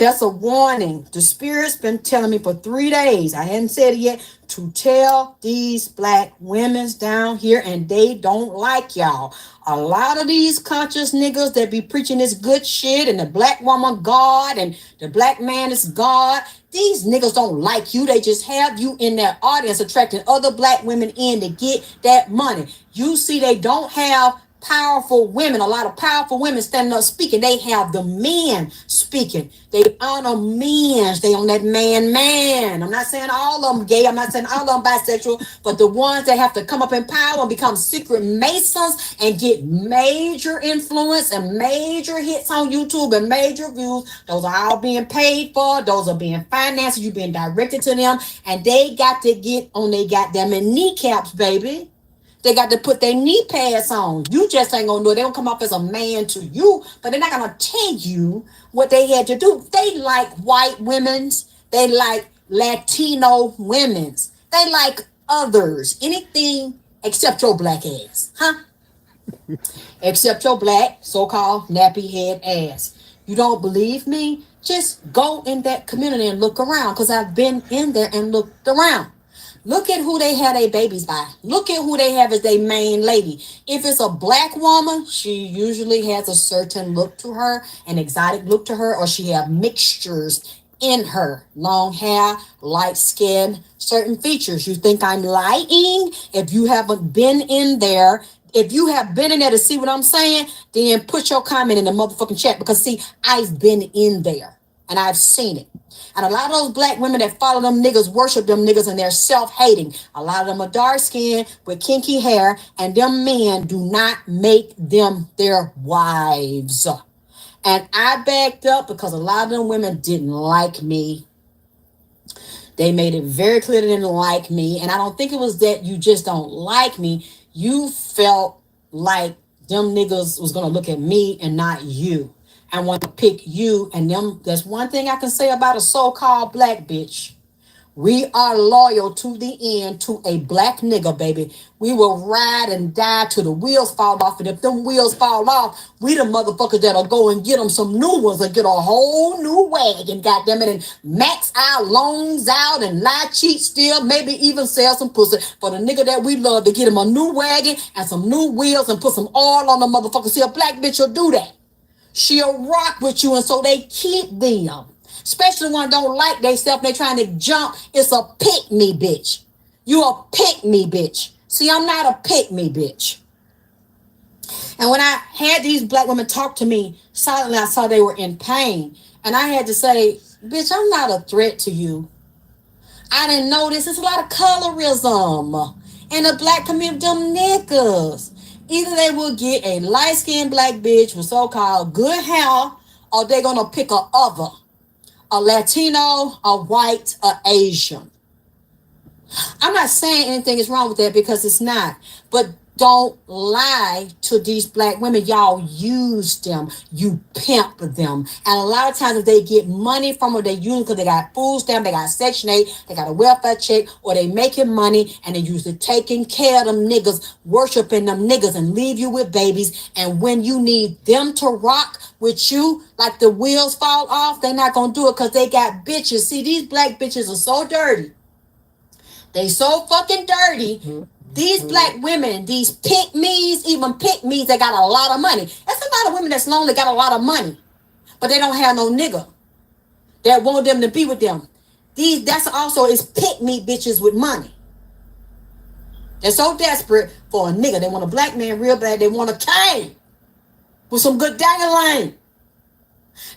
That's a warning. The spirit's been telling me for 3 days. I hadn't said it yet. To tell these black women's down here, and they don't like y'all. A lot of these conscious niggas that be preaching this good shit and the black woman God and the black man is God. These niggas don't like you. They just have you in their audience attracting other black women in to get that money. You see, they don't have powerful women, a lot of powerful women standing up speaking. They have the men speaking. They honor men. They on that man. I'm not saying all of them gay. I'm not saying all of them bisexual, but the ones that have to come up in power and become secret masons and get major influence and major hits on YouTube and major views. Those are all being paid for. Those are being financed. You being directed to them, and they got to get on their goddamn kneecaps, baby. They got to put their knee pads on. You just ain't gonna know. They don't come off as a man to you, but they're not gonna tell you what they had to do. They like white women's. They like Latino women's. They like others. Anything except your black ass, huh? Except your black so-called nappy head ass. You don't believe me? Just go in that community and look around, because I've been in there and looked around. Look at who they had their babies by. Look at who they have as their main lady. If it's a black woman, she usually has a certain look to her, an exotic look to her, or she have mixtures in her. Long hair, light skin, certain features. You think I'm lying? If you haven't been in there, if you have been in there to see what I'm saying, then put your comment in the motherfucking chat, because see, I've been in there and I've seen it. And a lot of those black women that follow them niggas worship them niggas, and they're self-hating. A lot of them are dark skinned with kinky hair, and them men do not make them their wives. And I backed up because a lot of them women didn't like me. They made it very clear they didn't like me. And I don't think it was that you just don't like me. You felt like them niggas was going to look at me and not you. I want to pick you and them. That's one thing I can say about a so-called black bitch. We are loyal to the end to a black nigga, baby. We will ride and die till the wheels fall off. And if them wheels fall off, we the motherfuckers that'll go and get them some new ones and get a whole new wagon, goddamn it, and max our loans out and lie, cheat, steal, maybe even sell some pussy for the nigga that we love, to get him a new wagon and some new wheels and put some oil on the motherfucker. See, a black bitch will do that. She'll rock with you, and so they keep them. Especially when don't like themselves, they trying to jump. It's a pick me bitch. You a pick me bitch. See, I'm not a pick me bitch. And when I had these black women talk to me silently, I saw they were in pain. And I had to say, bitch, I'm not a threat to you. I didn't know this. There's a lot of colorism in the black community, them niggas. Either they will get a light-skinned black bitch with so-called good hair, or they're going to pick a other. A Latino, a white, a Asian. I'm not saying anything is wrong with that, because it's not. But don't lie to these black women. Y'all use them. You pimp them. And a lot of times if they get money from them, they use them because they got food stamp, they got Section 8, they got a welfare check, or they making money, and they usually taking care of them niggas, worshiping them niggas, and leave you with babies. And when you need them to rock with you, like the wheels fall off, they're not going to do it because they got bitches. See, these black bitches are so dirty. They so fucking dirty. These black women, these pick-me's, even pick-me's, they got a lot of money. That's a lot of women that's lonely, got a lot of money, but they don't have no nigga that want them to be with them. That's also is pick-me bitches with money. They're so desperate for a nigga. They want a black man real bad. They want a king with some good dangling.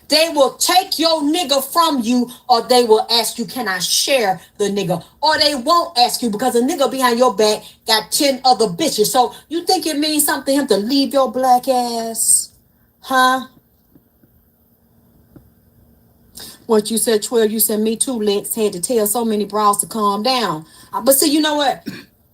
They will take your nigga from you, or they will ask you, can I share the nigga? Or they won't ask you, because a nigga behind your back got 10 other bitches. So you think it means something to him to leave your black ass? Huh? Once you said 12, you said me too, Lex. Had to tell so many bras to calm down. But see, you know what?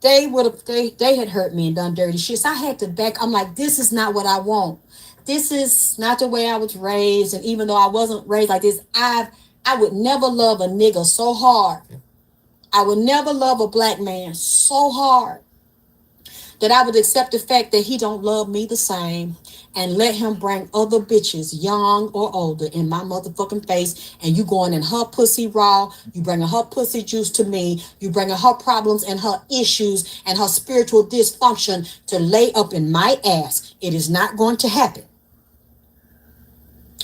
They had hurt me and done dirty shit. So I had to back. I'm like, this is not what I want. This is not the way I was raised. And even though I wasn't raised like this, I would never love a nigga so hard. I would never love a black man so hard that I would accept the fact that he don't love me the same and let him bring other bitches, young or older, in my motherfucking face, and you going in her pussy raw, you bringing her pussy juice to me, you bringing her problems and her issues and her spiritual dysfunction to lay up in my ass. It is not going to happen.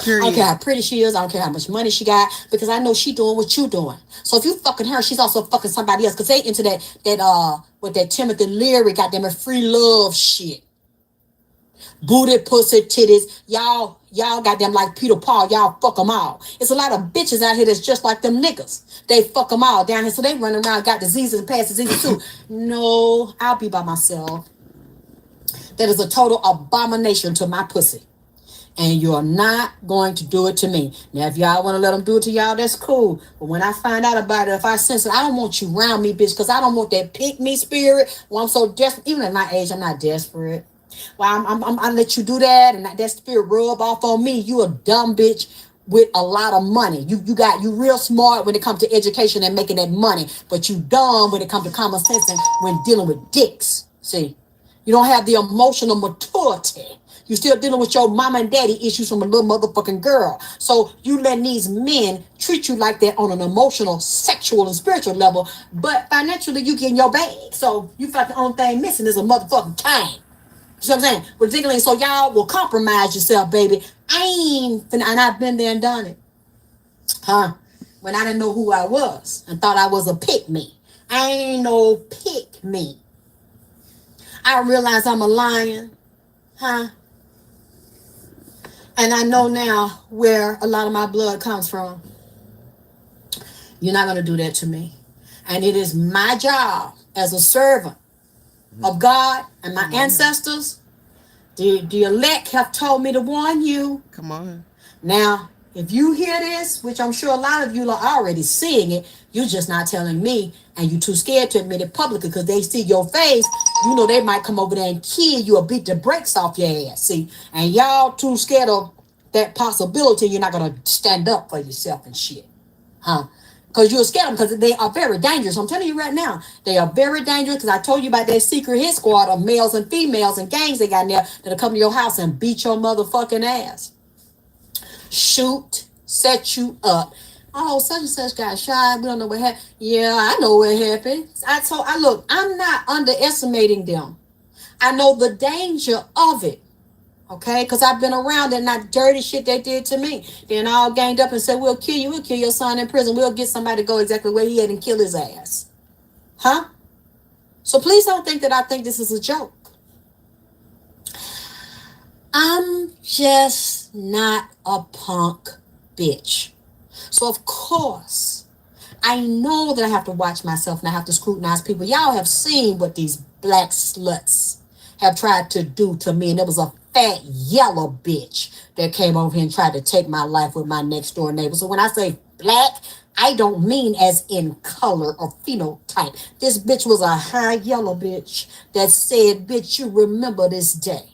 Period. I don't care how pretty she is. I don't care how much money she got, because I know she doing what you doing. So if you fucking her, she's also fucking somebody else, because they into that with that Timothy Leary goddamn it free love shit. Booty, pussy, titties, y'all goddamn like Peter Paul, y'all fuck them all. It's a lot of bitches out here that's just like them niggas. They fuck them all down here, so they running around got diseases and pass diseases too. No, I'll be by myself. That is a total abomination to my pussy. And you're not going to do it to me. Now, if y'all want to let them do it to y'all, that's cool. But when I find out about it, if I sense it, I don't want you around me, bitch, because I don't want that pick me spirit. Well, I'm so desperate. Even at my age, I'm not desperate. Well, I let you do that, and that spirit rub off on me. You a dumb bitch with a lot of money. You real smart when it comes to education and making that money, but you dumb when it comes to common sense and when dealing with dicks. See, you don't have the emotional maturity. You still dealing with your mama and daddy issues from a little motherfucking girl. So you letting these men treat you like that on an emotional, sexual, and spiritual level, but financially you getting your bag. So you feel like the only thing missing is a motherfucking cane. You know what I'm saying? Ridiculous. So y'all will compromise yourself, baby. And I've been there and done it. Huh? When I didn't know who I was and thought I was a pick me. I ain't no pick me. I realize I'm a lion. Huh? And I know now where a lot of my blood comes from. You're not going to do that to me. And it is my job as a servant of God and my ancestors. The elect have told me to warn you. Come on. Now, if you hear this, which I'm sure a lot of you are already seeing it, you're just not telling me, and you're too scared to admit it publicly because they see your face. You know they might come over there and kill you or beat the brakes off your ass. See, and y'all too scared of that possibility. You're not gonna stand up for yourself and shit, huh? Because you're scared of them, because they are very dangerous. I'm telling you right now, they are very dangerous. Because I told you about that secret hit squad of males and females and gangs they got in there that'll come to your house and beat your motherfucking ass. Shoot, set you up. Oh, such and such got shot. We don't know what happened. Yeah, I know what happened. Look, I'm not underestimating them. I know the danger of it. Okay, because I've been around and that dirty shit they did to me. Then all ganged up and said, we'll kill you. We'll kill your son in prison. We'll get somebody to go exactly where he had and kill his ass. Huh? So please don't think that I think this is a joke. I'm just not a punk bitch. So of course, I know that I have to watch myself and I have to scrutinize people. Y'all have seen what these black sluts have tried to do to me. And it was a fat yellow bitch that came over here and tried to take my life with my next door neighbor. So when I say black, I don't mean as in color or phenotype. This bitch was a high yellow bitch that said, bitch, you remember this day.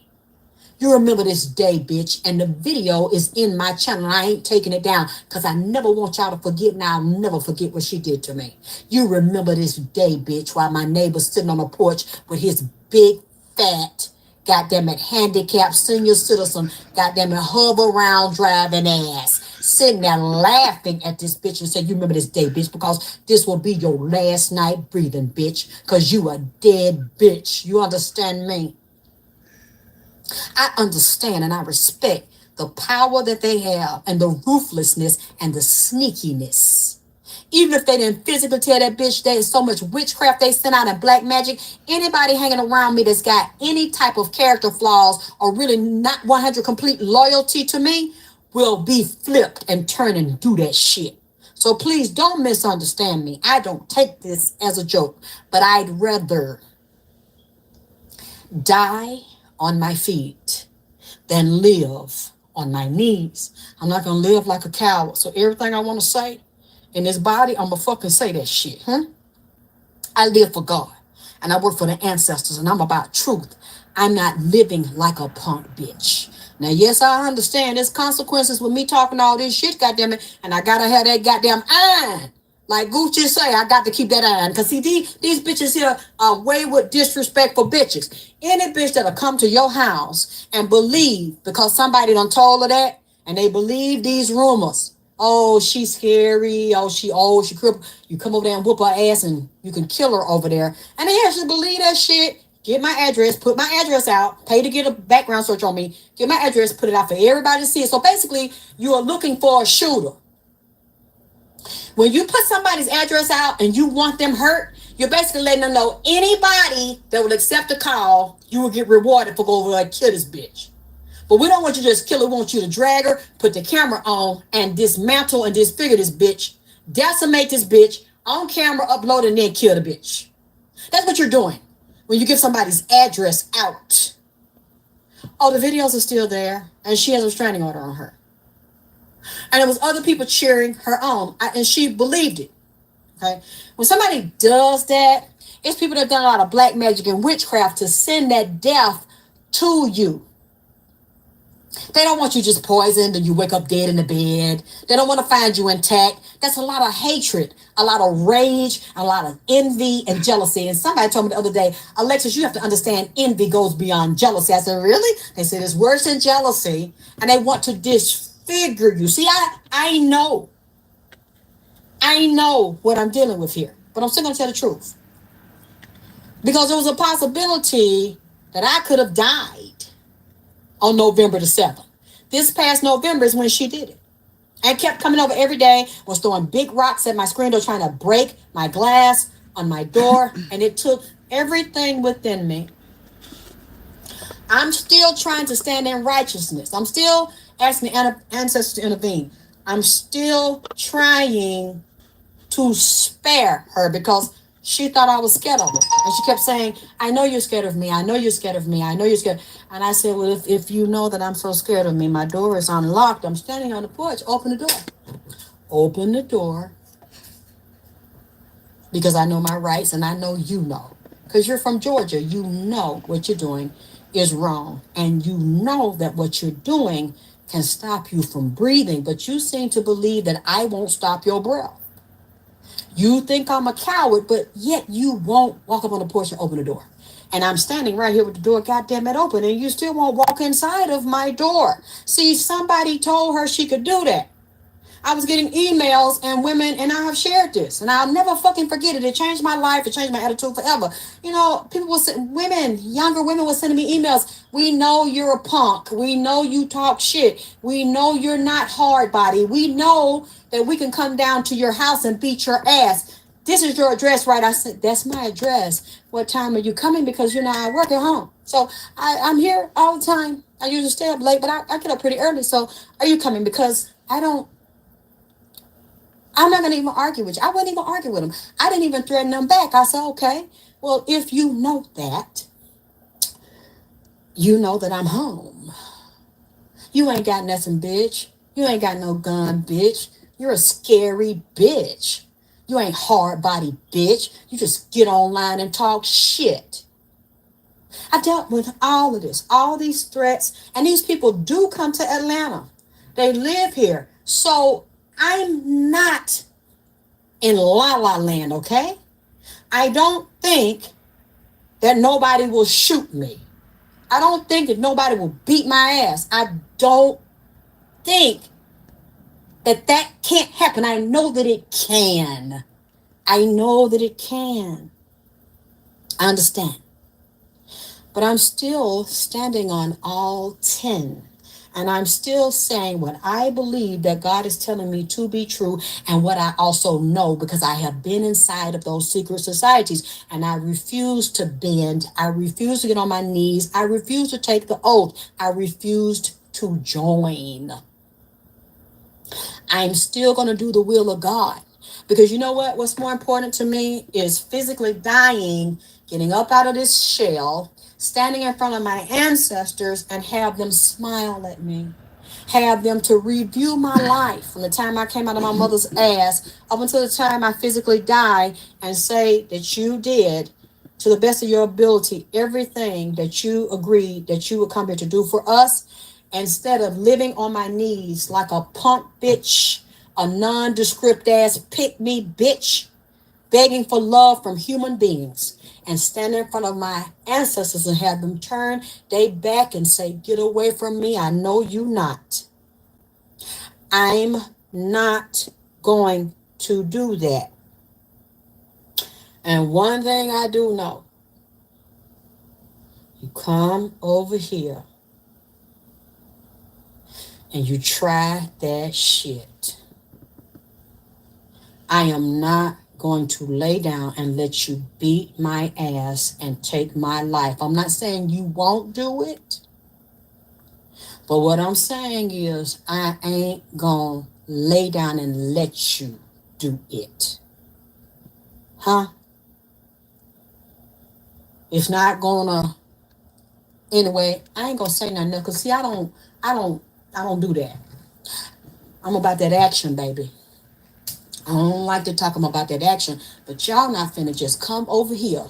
You remember this day, bitch. And the video is in my channel. I ain't taking it down because I never want y'all to forget, and I'll never forget what she did to me. You remember this day, bitch, while my neighbor's sitting on the porch with his big, fat, goddamn it, handicapped senior citizen, goddamn it, hover around driving ass, sitting there laughing at this bitch and said, you remember this day, bitch, because this will be your last night breathing, bitch, because you a dead bitch. You understand me? I understand and I respect the power that they have and the ruthlessness and the sneakiness. Even if they didn't physically tell that bitch there's so much witchcraft they sent out in black magic, anybody hanging around me that's got any type of character flaws or really not 100 complete loyalty to me will be flipped and turn and do that shit. So please don't misunderstand me. I don't take this as a joke, but I'd rather die on my feet than live on my knees. I'm not going to live like a coward. So everything I want to say in this body, I'm going to fucking say that shit. I live for God and I work for the ancestors and I'm about truth. I'm not living like a punk bitch. Now, yes, I understand there's consequences with me talking all this shit, goddamn it. And I got to have that goddamn iron Like Gucci say, I got to keep that on. Because see, these bitches here are wayward, disrespectful bitches. Any bitch that'll come to your house and believe, because somebody done told her that, and they believe these rumors. Oh, she's scary. Oh, she crippled. You come over there and whoop her ass and you can kill her over there. And they actually believe that shit. Get my address, put my address out, pay to get a background search on me, get my address, put it out for everybody to see it. So basically, you are looking for a shooter. When you put somebody's address out and you want them hurt, you're basically letting them know anybody that will accept a call, you will get rewarded for going over and kill this bitch. But we don't want you to just kill her. We want you to drag her, put the camera on, and dismantle and disfigure this bitch, decimate this bitch on camera, upload, and then kill the bitch. That's what you're doing when you give somebody's address out. Oh, the videos are still there, and she has a restraining order on her. And there was other people cheering her on, and she believed it. Okay, when somebody does that, it's people that have done a lot of black magic and witchcraft to send that death to you. They don't want you just poisoned and you wake up dead in the bed. They don't want to find you intact. That's a lot of hatred, a lot of rage, a lot of envy and jealousy. And somebody told me the other day, Alexyss, you have to understand envy goes beyond jealousy. I said, really? They said it's worse than jealousy, and they want to disfigure you. See, I know what I'm dealing with here, but I'm still going to tell the truth. Because there was a possibility that I could have died on November the 7th. This past November is when she did it. And kept coming over every day, was throwing big rocks at my screen door, trying to break my glass on my door. And it took everything within me. I'm still trying to stand in righteousness. I'm still asking the ancestors to intervene. I'm still trying to spare her because she thought I was scared of her. And she kept saying, I know you're scared of me. I know you're scared of me. I know you're scared. And I said, well, if you know that I'm so scared of me, my door is unlocked. I'm standing on the porch. Open the door. Open the door. Because I know my rights and I know you know. Because you're from Georgia. You know what you're doing is wrong. And you know that what you're doing can stop you from breathing. But you seem to believe that I won't stop your breath. You think I'm a coward, but yet you won't walk up on the porch and open the door. And I'm standing right here with the door goddamn it open, and you still won't walk inside of my door. See, somebody told her she could do that. I was getting emails and women, and I have shared this, and I'll never fucking forget it. It changed my life. It changed my attitude forever. You know, people will say, younger women were sending me emails. We know you're a punk. We know you talk shit. We know you're not hard body. We know that we can come down to your house and beat your ass. This is your address, right? I said, that's my address. What time are you coming? Because, I work at home. So I'm here all the time. I usually stay up late, but I get up pretty early. So are you coming? Because I'm not going to even argue with you. I wouldn't even argue with them. I didn't even threaten them back. I said, okay, well, if you know that, you know that I'm home. You ain't got nothing, bitch. You ain't got no gun, bitch. You're a scary bitch. You ain't hard body, bitch. You just get online and talk shit. I dealt with all of this, all these threats, and these people do come to Atlanta. They live here. So I'm not in La La Land, okay? I don't think that nobody will shoot me. I don't think that nobody will beat my ass. I don't think that can't happen. I know that it can. I know that it can. I understand. But I'm still standing on all 10. And I'm still saying what I believe that God is telling me to be true, and what I also know because I have been inside of those secret societies, and I refuse to bend. I refuse to get on my knees. I refuse to take the oath. I refused to join. I'm still going to do the will of God, because you know what? What's more important to me is physically dying, getting up out of this shell, standing in front of my ancestors and have them smile at me. Have them to review my life from the time I came out of my mother's ass up until the time I physically die, and say that you did, to the best of your ability, everything that you agreed that you would come here to do for us, instead of living on my knees like a punk bitch, a nondescript ass pick me bitch, begging for love from human beings, and stand in front of my ancestors and have them turn their back and say, "Get away from me, I know you not." I'm not going to do that. And one thing I do know, you come over here and you try that shit, I am not going to lay down and let you beat my ass and take my life. I'm not saying you won't do it, but what I'm saying is I ain't gonna lay down and let you do it. Huh? It's not gonna. Anyway, I ain't gonna say nothing because see, I don't do that. I'm about that action, baby. I don't like to talk about that action, but y'all not finna just come over here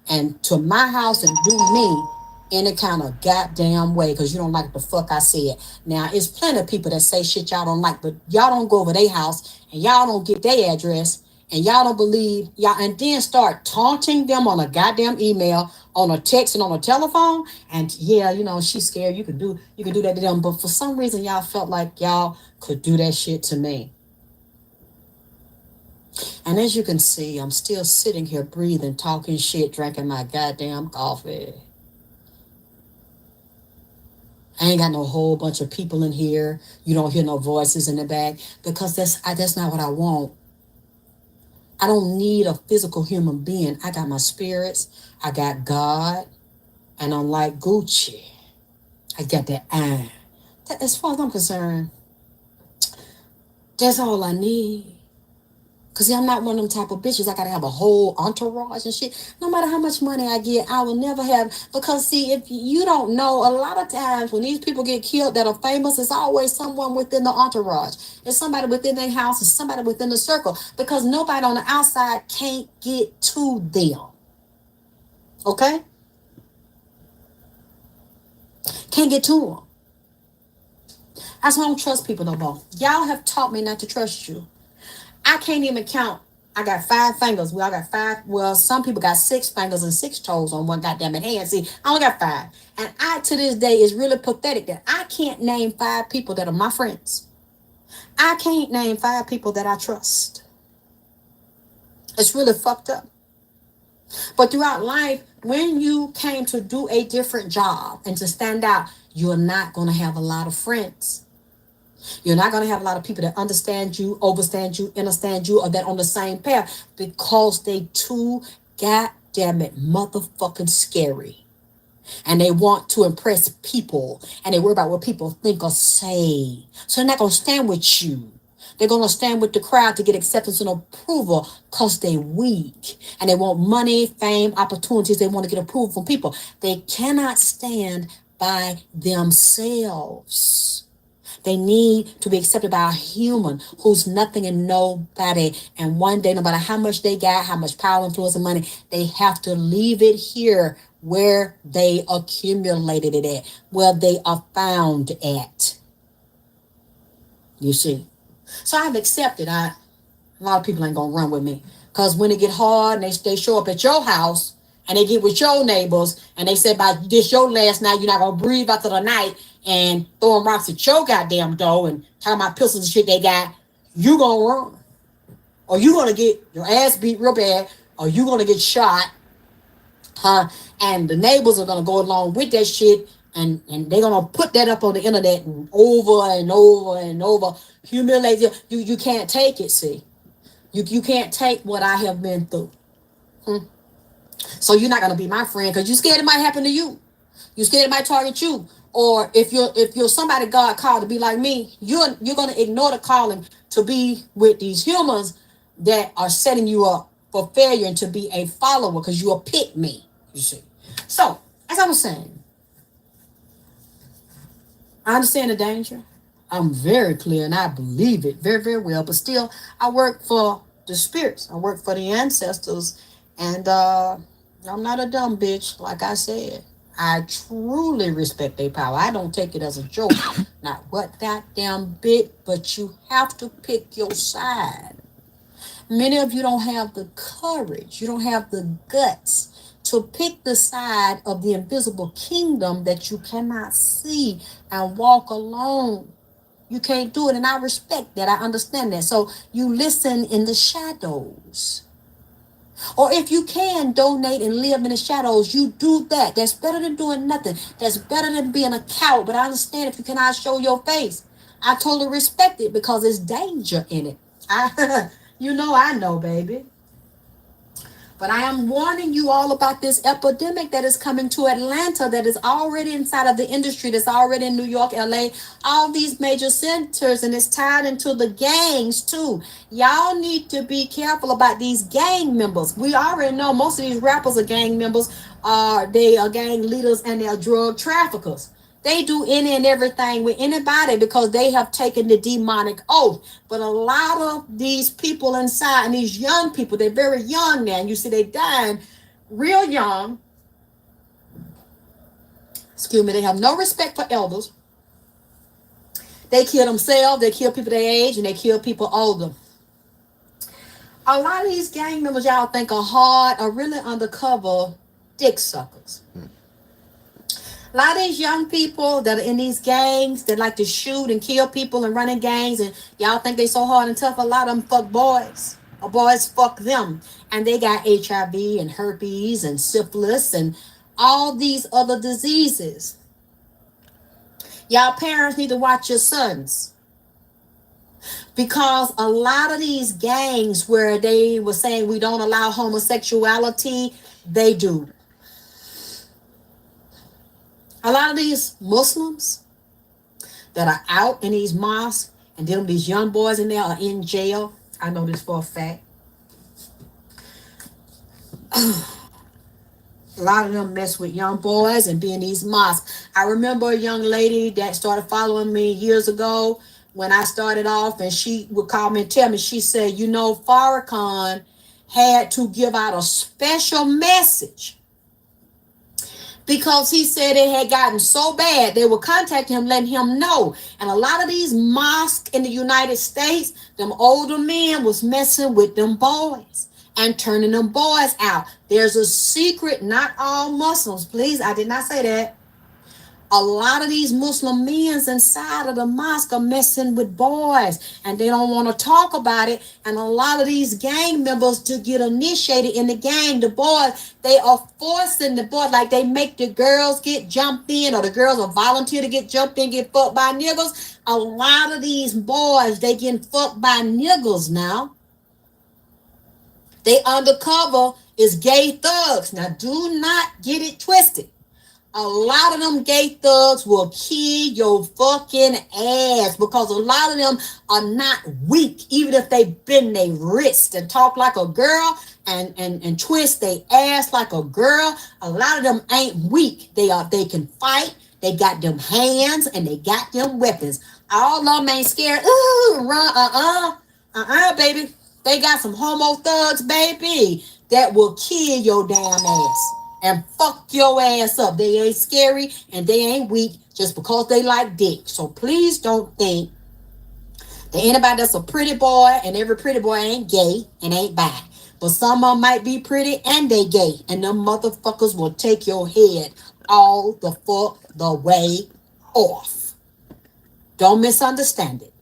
and to my house and do me any kind of goddamn way because you don't like the fuck I said. Now, it's plenty of people that say shit y'all don't like, but y'all don't go over their house and y'all don't get their address and y'all don't believe y'all, and then start taunting them on a goddamn email, on a text, and on a telephone. And yeah, she's scared. You could do that to them, but for some reason y'all felt like y'all could do that shit to me. And as you can see, I'm still sitting here breathing, talking shit, drinking my goddamn coffee. I ain't got no whole bunch of people in here. You don't hear no voices in the back because that's not what I want. I don't need a physical human being. I got my spirits. I got God. And I'm like Gucci. I got that. As far as I'm concerned, that's all I need. Because see, I'm not one of them type of bitches. I got to have a whole entourage and shit. No matter how much money I get, I will never have. Because see, if you don't know, a lot of times when these people get killed that are famous, it's always someone within the entourage. It's somebody within their house. It's somebody within the circle. Because nobody on the outside can't get to them. Okay? Can't get to them. That's why I don't trust people no more. Y'all have taught me not to trust you. I can't even count. I got 5 fingers. Well, I got 5. Well, some people got 6 fingers and 6 toes on one goddamn hand. See, I only got 5. And I, to this day, is really pathetic that I can't name 5 people that are my friends. I can't name 5 people that I trust. It's really fucked up. But throughout life, when you came to do a different job and to stand out, you're not going to have a lot of friends. You're not going to have a lot of people that understand you, overstand you, understand you, or that on the same path because they too goddamn it motherfucking scary. And they want to impress people and they worry about what people think or say. So they're not going to stand with you. They're going to stand with the crowd to get acceptance and approval because they're weak. And they want money, fame, opportunities. They want to get approval from people. They cannot stand by themselves. They need to be accepted by a human who's nothing and nobody. And one day, no matter how much they got, how much power, influence, and money, they have to leave it here where they accumulated it at, where they are found at. You see? So I've accepted. A lot of people ain't going to run with me. Because when it get hard and they show up at your house and they get with your neighbors and they say about this your last night, you're not going to breathe after the night, and throwing rocks at your goddamn door and talking about pistols and shit they got, you gonna run. Or you gonna get your ass beat real bad, or you gonna get shot. And the neighbors are gonna go along with that shit, and they're gonna put that up on the internet and over and over and over. Humiliate you. You can't take it, see. You can't take what I have been through. So you're not gonna be my friend because you're scared it might happen to you. You're scared it might target you. Or if you're somebody God called to be like me, you're gonna ignore the calling to be with these humans that are setting you up for failure and to be a follower because you'll pick me. You see. So as I was saying, I understand the danger. I'm very clear and I believe it very, very well. But still, I work for the spirits. I work for the ancestors, and I'm not a dumb bitch, like I said. I truly respect their power. I don't take it as a joke. Not what that damn bit, but you have to pick your side. Many of you don't have the courage, you don't have the guts to pick the side of the invisible kingdom that you cannot see and walk alone. You can't do it, and I respect that. I understand that. So you listen in the shadows. Or if you can donate and live in the shadows, you do that. That's better than doing nothing. That's better than being a coward. But I understand if you cannot show your face. I totally respect it because there's danger in it. I know, baby. But I am warning you all about this epidemic that is coming to Atlanta, that is already inside of the industry, that's already in New York, LA, all these major centers, and it's tied into the gangs too. Y'all need to be careful about these gang members. We already know most of these rappers are gang members. They are gang leaders and they're drug traffickers. They do any and everything with anybody because they have taken the demonic oath. But a lot of these people inside, and these young people, they're very young now. And you see they dying real young. Excuse me, they have no respect for elders. They kill themselves, they kill people their age, and they kill people older. A lot of these gang members y'all think are hard are really undercover dick suckers. A lot of these young people that are in these gangs that like to shoot and kill people and run in gangs, and y'all think they so hard and tough. A lot of them fuck boys, or boys fuck them, and they got HIV and herpes and syphilis and all these other diseases. Y'all parents need to watch your sons, because a lot of these gangs where they were saying we don't allow homosexuality, they do. A lot of these Muslims that are out in these mosques, and then these young boys in there are in jail. I know this for a fact. A lot of them mess with young boys and be in these mosques. I remember a young lady that started following me years ago when I started off, and she would call me and tell me, she said, Farrakhan had to give out a special message because he said it had gotten so bad. They would contact him, letting him know. And a lot of these mosques in the United States, them older men was messing with them boys and turning them boys out. There's a secret, not all Muslims, please, I did not say that. A lot of these Muslim men inside of the mosque are messing with boys, and they don't want to talk about it. And a lot of these gang members, to get initiated in the gang, the boys, they are forcing the boys, like they make the girls get jumped in, or the girls are volunteer to get jumped in, get fucked by niggas. A lot of these boys, they getting fucked by niggas now. They undercover is gay thugs. Now, do not get it twisted. A lot of them gay thugs will kill your fucking ass, because a lot of them are not weak, even if they bend their wrist and talk like a girl and twist their ass like a girl. A lot of them ain't weak. They can fight. They got them hands and they got them weapons. All of them ain't scared. Ooh, run, baby. They got some homo thugs, baby, that will kill your damn ass and fuck your ass up. They ain't scary and they ain't weak just because they like dick. So please don't think that anybody that's a pretty boy, and every pretty boy ain't gay and ain't bi. But some of them might be pretty and they gay, and them motherfuckers will take your head all the fuck the way off. Don't misunderstand it.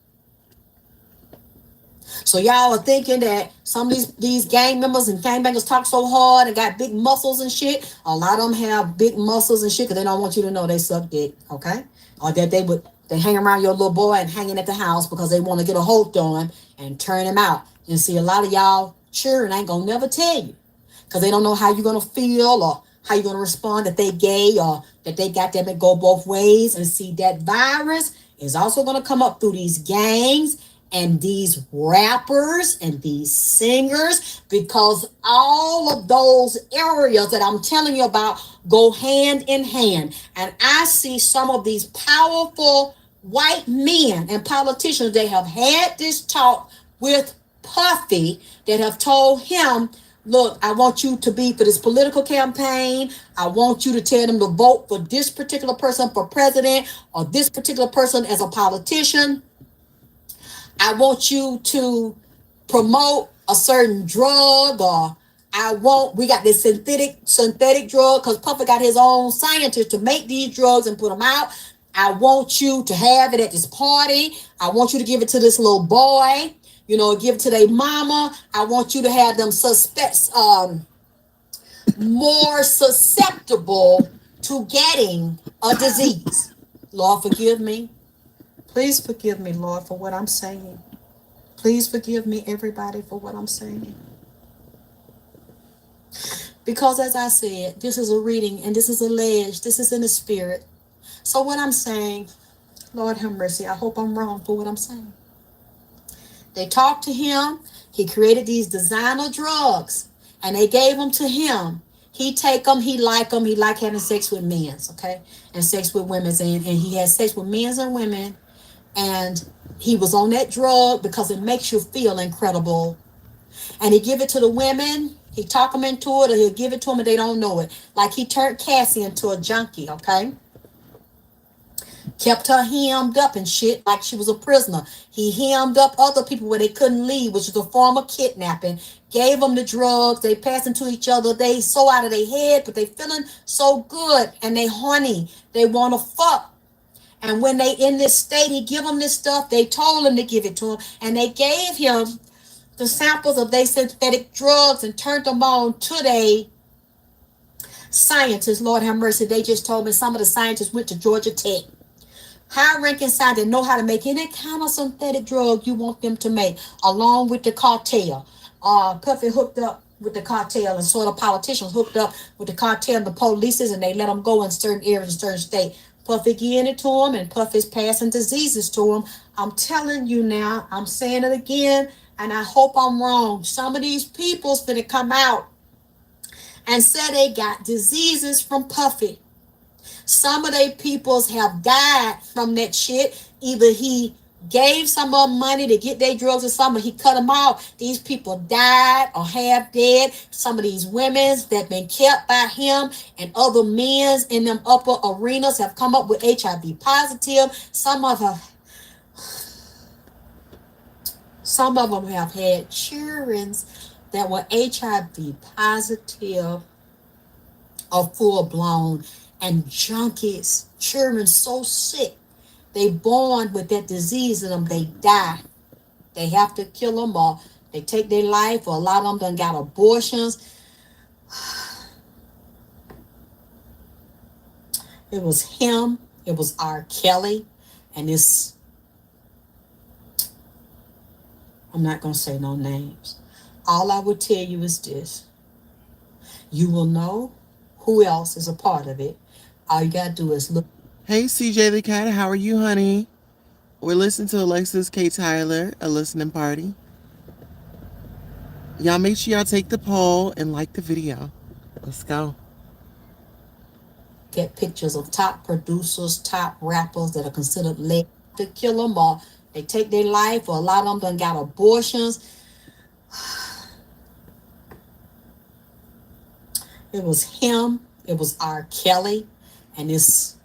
So y'all are thinking that some of these gang members and gangbangers talk so hard and got big muscles and shit. A lot of them have big muscles and shit because they don't want you to know they suck dick, okay? Or that they hang around your little boy and hanging at the house because they want to get a hold on and turn him out. And see, a lot of y'all children ain't gonna never tell you because they don't know how you're gonna feel or how you're gonna respond that they gay or that they got them to go both ways. And see, that virus is also gonna come up through these gangs and these rappers and these singers, because all of those areas that I'm telling you about go hand in hand. And I see some of these powerful white men and politicians, they have had this talk with Puffy, that have told him, look, I want you to be for this political campaign. I want you to tell them to vote for this particular person for president or this particular person as a politician. I want you to promote a certain drug, or we got this synthetic drug because Puffer got his own scientists to make these drugs and put them out. I want you to have it at this party. I want you to give it to this little boy, give it to their mama. I want you to have them suspects more susceptible to getting a disease. Lord, forgive me. Please forgive me, Lord, for what I'm saying. Please forgive me, everybody, for what I'm saying. Because as I said, this is a reading and this is alleged. This is in the spirit. So what I'm saying, Lord have mercy, I hope I'm wrong for what I'm saying. They talked to him. He created these designer drugs and they gave them to him. He take them. He like having sex with men, okay? And sex with women. And he had sex with men and women. And he was on that drug because it makes you feel incredible. And he give it to the women. He talk them into it, or he'll give it to them and they don't know it. Like he turned Cassie into a junkie, okay? Kept her hemmed up and shit like she was a prisoner. He hemmed up other people where they couldn't leave, which was a form of kidnapping. Gave them the drugs. They passing to each other. They so out of their head, but they feeling so good and they horny. They want to fuck. And when they in this state, he give them this stuff. They told him to give it to him. And they gave him the samples of their synthetic drugs and turned them on to their scientists. Lord have mercy. They just told me some of the scientists went to Georgia Tech. High-ranking scientists know how to make any kind of synthetic drug you want them to make, along with the cartel. Puffy hooked up with the cartel, and sort of politicians hooked up with the cartel and the polices, and they let them go in certain areas, in certain states. Puffy getting it to him, and Puffy's passing diseases to him. I'm telling you now, I'm saying it again, and I hope I'm wrong. Some of these people's gonna come out and say they got diseases from Puffy. Some of their peoples have died from that shit. Either he gave some of them money to get their drugs or something, he cut them off. These people died or have dead. Some of these women that been kept by him and other men in them upper arenas have come up with HIV positive. Some of them have had children that were HIV positive or full blown, and junkies, children so sick, they born with that disease in them, they die. They have to kill them, or they take their life, or a lot of them done got abortions. It was him, it was R. Kelly, and this, I'm not going to say no names. All I would tell you is this. You will know who else is a part of it. All you got to do is look. Hey, CJ the Cat, how are you, honey? We're listening to Alexyss K. Tyler, a listening party. Y'all make sure y'all take the poll and like the video. Let's go. Get pictures of top producers, top rappers that are considered late to kill them, or they take their life, or a lot of them done got abortions. It was him, it was R. Kelly, and this,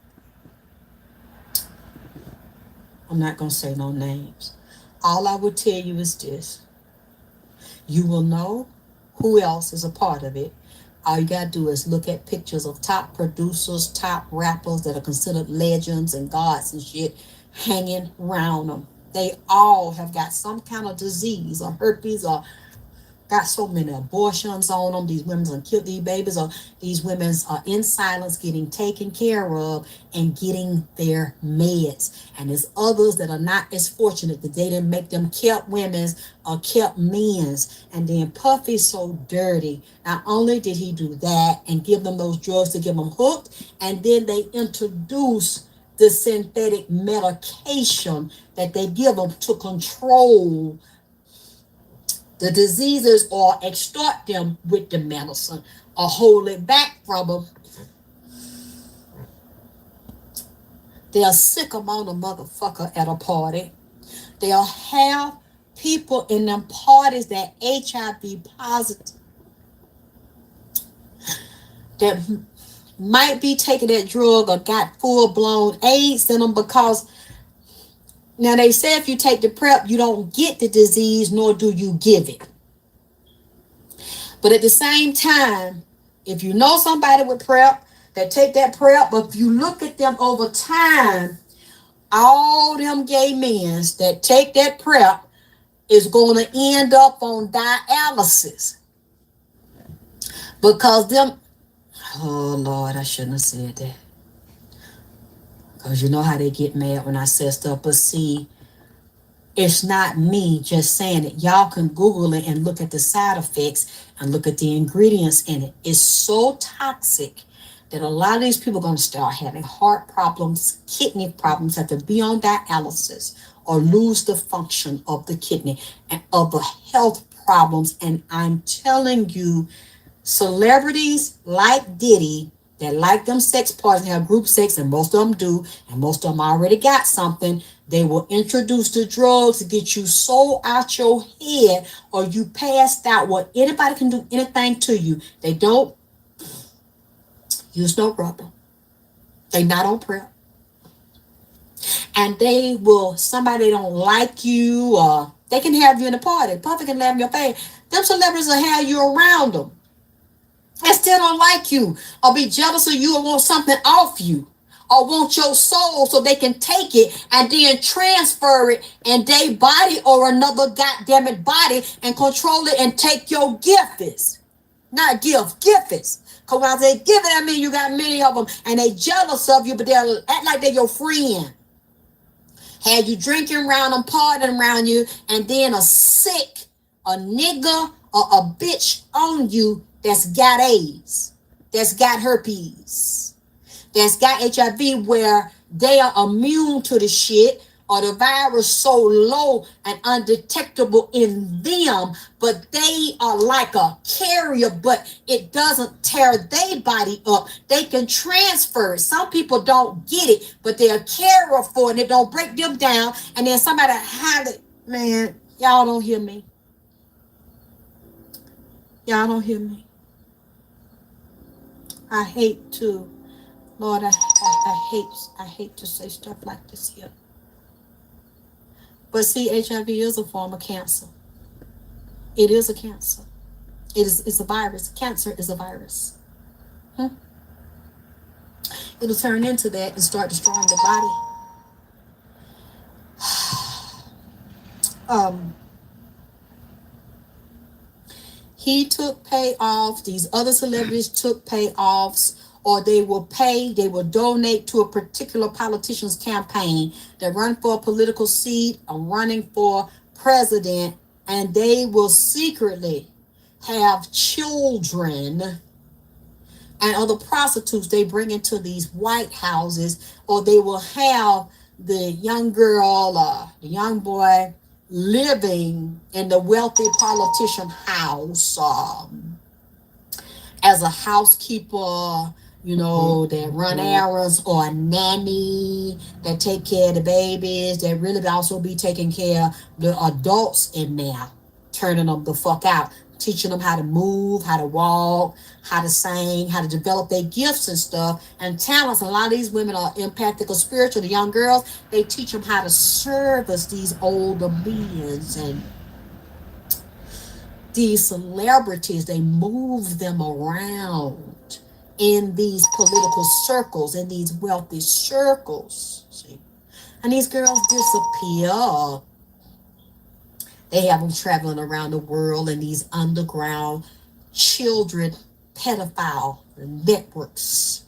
I'm not going to say no names. All I would tell you is this. You will know who else is a part of it. All you got to do is look at pictures of top producers, top rappers that are considered legends and gods and shit hanging around them. They all have got some kind of disease or herpes, or got so many abortions on them. These women have killed these babies, or these women are in silence getting taken care of and getting their meds. And there's others that are not as fortunate that they didn't make them kept women's or kept men's. And then Puffy's so dirty. Not only did he do that and give them those drugs to get them hooked, and then they introduce the synthetic medication that they give them to control the diseases, or extort them with the medicine, or hold it back from them. They'll sick them on a motherfucker at a party. They'll have people in them parties that HIV positive. that might be taking that drug or got full-blown AIDS in them, because now they say if you take the PrEP, you don't get the disease, nor do you give it. But at the same time, if you know somebody with PrEP that take that PrEP, but if you look at them over time, all them gay men that take that PrEP is going to end up on dialysis, because them, oh Lord, I shouldn't have said that, because you know how they get mad when I say stuff. But see, it's not me just saying it. Y'all can Google it and look at the side effects and look at the ingredients in it. It's so toxic that a lot of these people are going to start having heart problems, kidney problems, have to be on dialysis, or lose the function of the kidney and other health problems. And I'm telling you, celebrities like Diddy that like them sex parties and have group sex, and most of them do, and most of them already got something, they will introduce the drugs to get you so out your head or you passed out where anybody can do anything to you. They don't use no rubber. They not on PrEP. And they will, somebody don't like you, or they can have you in a party. Puffy can laugh in your face. Them celebrities will have you around them and still don't like you, or be jealous of you, or want something off you, or want your soul so they can take it and then transfer it in their body or another goddamn it body and control it and take your gifts. Not gifts. Because when I say give it, I mean you got many of them and they jealous of you, but they'll act like they're your friend. Had you drinking around them, partying around you, and then a nigga or a bitch on you that's got AIDS, that's got herpes, that's got HIV, where they are immune to the shit, or the virus so low and undetectable in them, but they are like a carrier, but it doesn't tear their body up. They can transfer it. Some people don't get it, but they're a carrier for it, and it don't break them down, and then somebody have it. Man, y'all don't hear me. Y'all don't hear me. I hate to, Lord, I hate to say stuff like this here. But see, HIV is a form of cancer. It is a cancer. It's a virus. Cancer is a virus. It'll turn into that and start destroying the body. He took payoffs. These other celebrities took payoffs, or they will donate to a particular politician's campaign. They run for a political seat or running for president, and they will secretly have children and other prostitutes they bring into these White Houses, or they will have the young girl or the young boy living in the wealthy politician house as a housekeeper, that run errands, or a nanny that take care of the babies, that really also be taking care of the adults in there, turning them the fuck out, teaching them how to move, how to walk, how to sing, how to develop their gifts and stuff and talents. A lot of these women are empathic or spiritual. The young girls, they teach them how to service these older men. And these celebrities, they move them around in these political circles, in these wealthy circles. See? And these girls disappear. They have them traveling around the world in these underground children pedophile networks.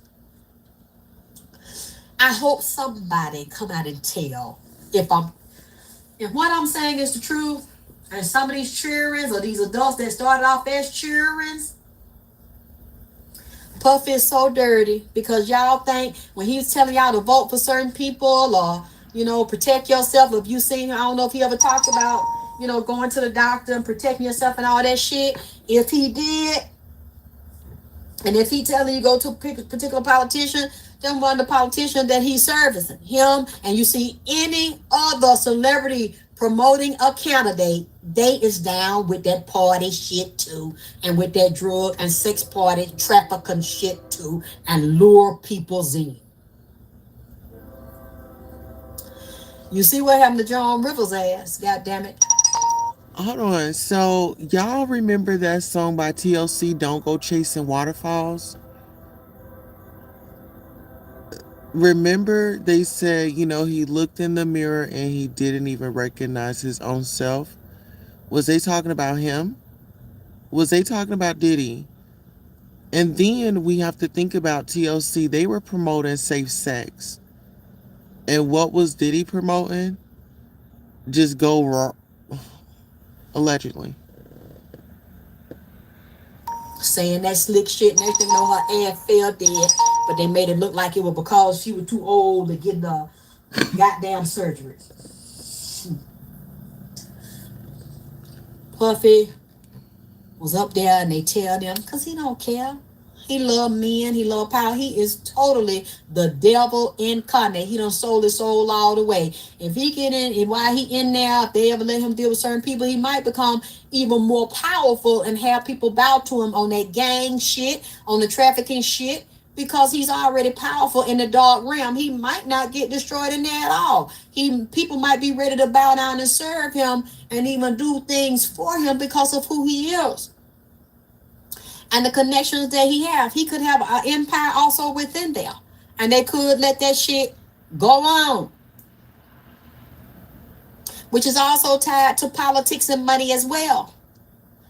I hope somebody come out and tell if what I'm saying is the truth. And some of these children, or these adults that started off as children, Puff is so dirty, because y'all think when he's telling y'all to vote for certain people, or protect yourself. If you seen, I don't know if he ever talked about going to the doctor and protecting yourself and all that shit. If he did, and if he telling you go to a particular politician, then one of the politicians that he's servicing him, and you see any other celebrity promoting a candidate, they is down with that party shit too, and with that drug and sex party trafficking shit too, and lure people's in. You see what happened to John Rivers' ass? God damn it! Hold on. So, y'all remember that song by TLC, Don't Go Chasing Waterfalls? Remember they said, he looked in the mirror and he didn't even recognize his own self? Was they talking about him? Was they talking about Diddy? And then we have to think about TLC. They were promoting safe sex. And what was Diddy promoting? Just go raw. Allegedly. Saying that slick shit and everything on her ass fell dead, but they made it look like it was because she was too old to get the goddamn surgery. Puffy was up there and they tell them, because he don't care. He love men, he love power. He is totally the devil incarnate. He done sold his soul all the way. If he get in, and while he in there, if they ever let him deal with certain people, he might become even more powerful and have people bow to him on that gang shit, on the trafficking shit, because he's already powerful in the dark realm. He might not get destroyed in there at all. People might be ready to bow down and serve him and even do things for him because of who he is and the connections that he have. He could have an empire also within there, and they could let that shit go on, which is also tied to politics and money as well.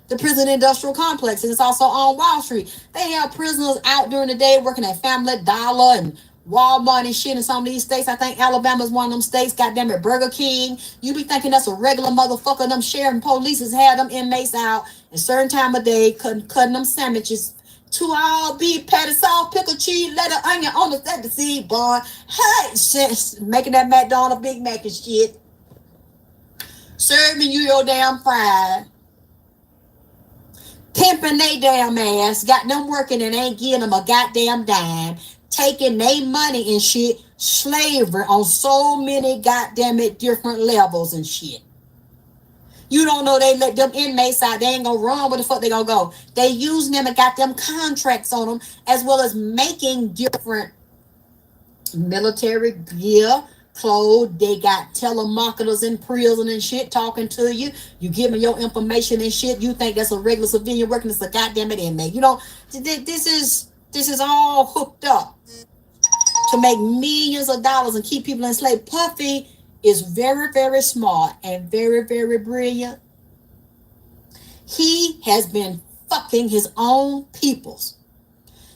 The prison industrial complex, and it's also on Wall Street. They have prisoners out during the day working at Family Dollar and Walmart and shit in some of these states. I think Alabama's one of them states. Goddamn it, Burger King. You be thinking that's a regular motherfucker. Them sheriff and police has had them inmates out at a certain time of day cutting them sandwiches to all beef patty, salt, pickle, cheese, letter, onion on the set the seed bar. Hey, shit, making that McDonald's Big Mac and shit. Serving you your damn fries. Pimping they damn ass, got them working and ain't giving them a goddamn dime, taking they money and shit, slavery on so many goddamn it different levels and shit. You don't know they let them inmates out, they ain't gonna run where the fuck they gonna go. They using them and got them contracts on them, as well as making different military gear, clothes. They got telemarketers in prison and shit talking to you. You give me your information and shit. You think that's a regular civilian working as a goddamn it inmate. This is all hooked up to make millions of dollars and keep people enslaved. Puffy is very, very smart and very, very brilliant. He has been fucking his own peoples,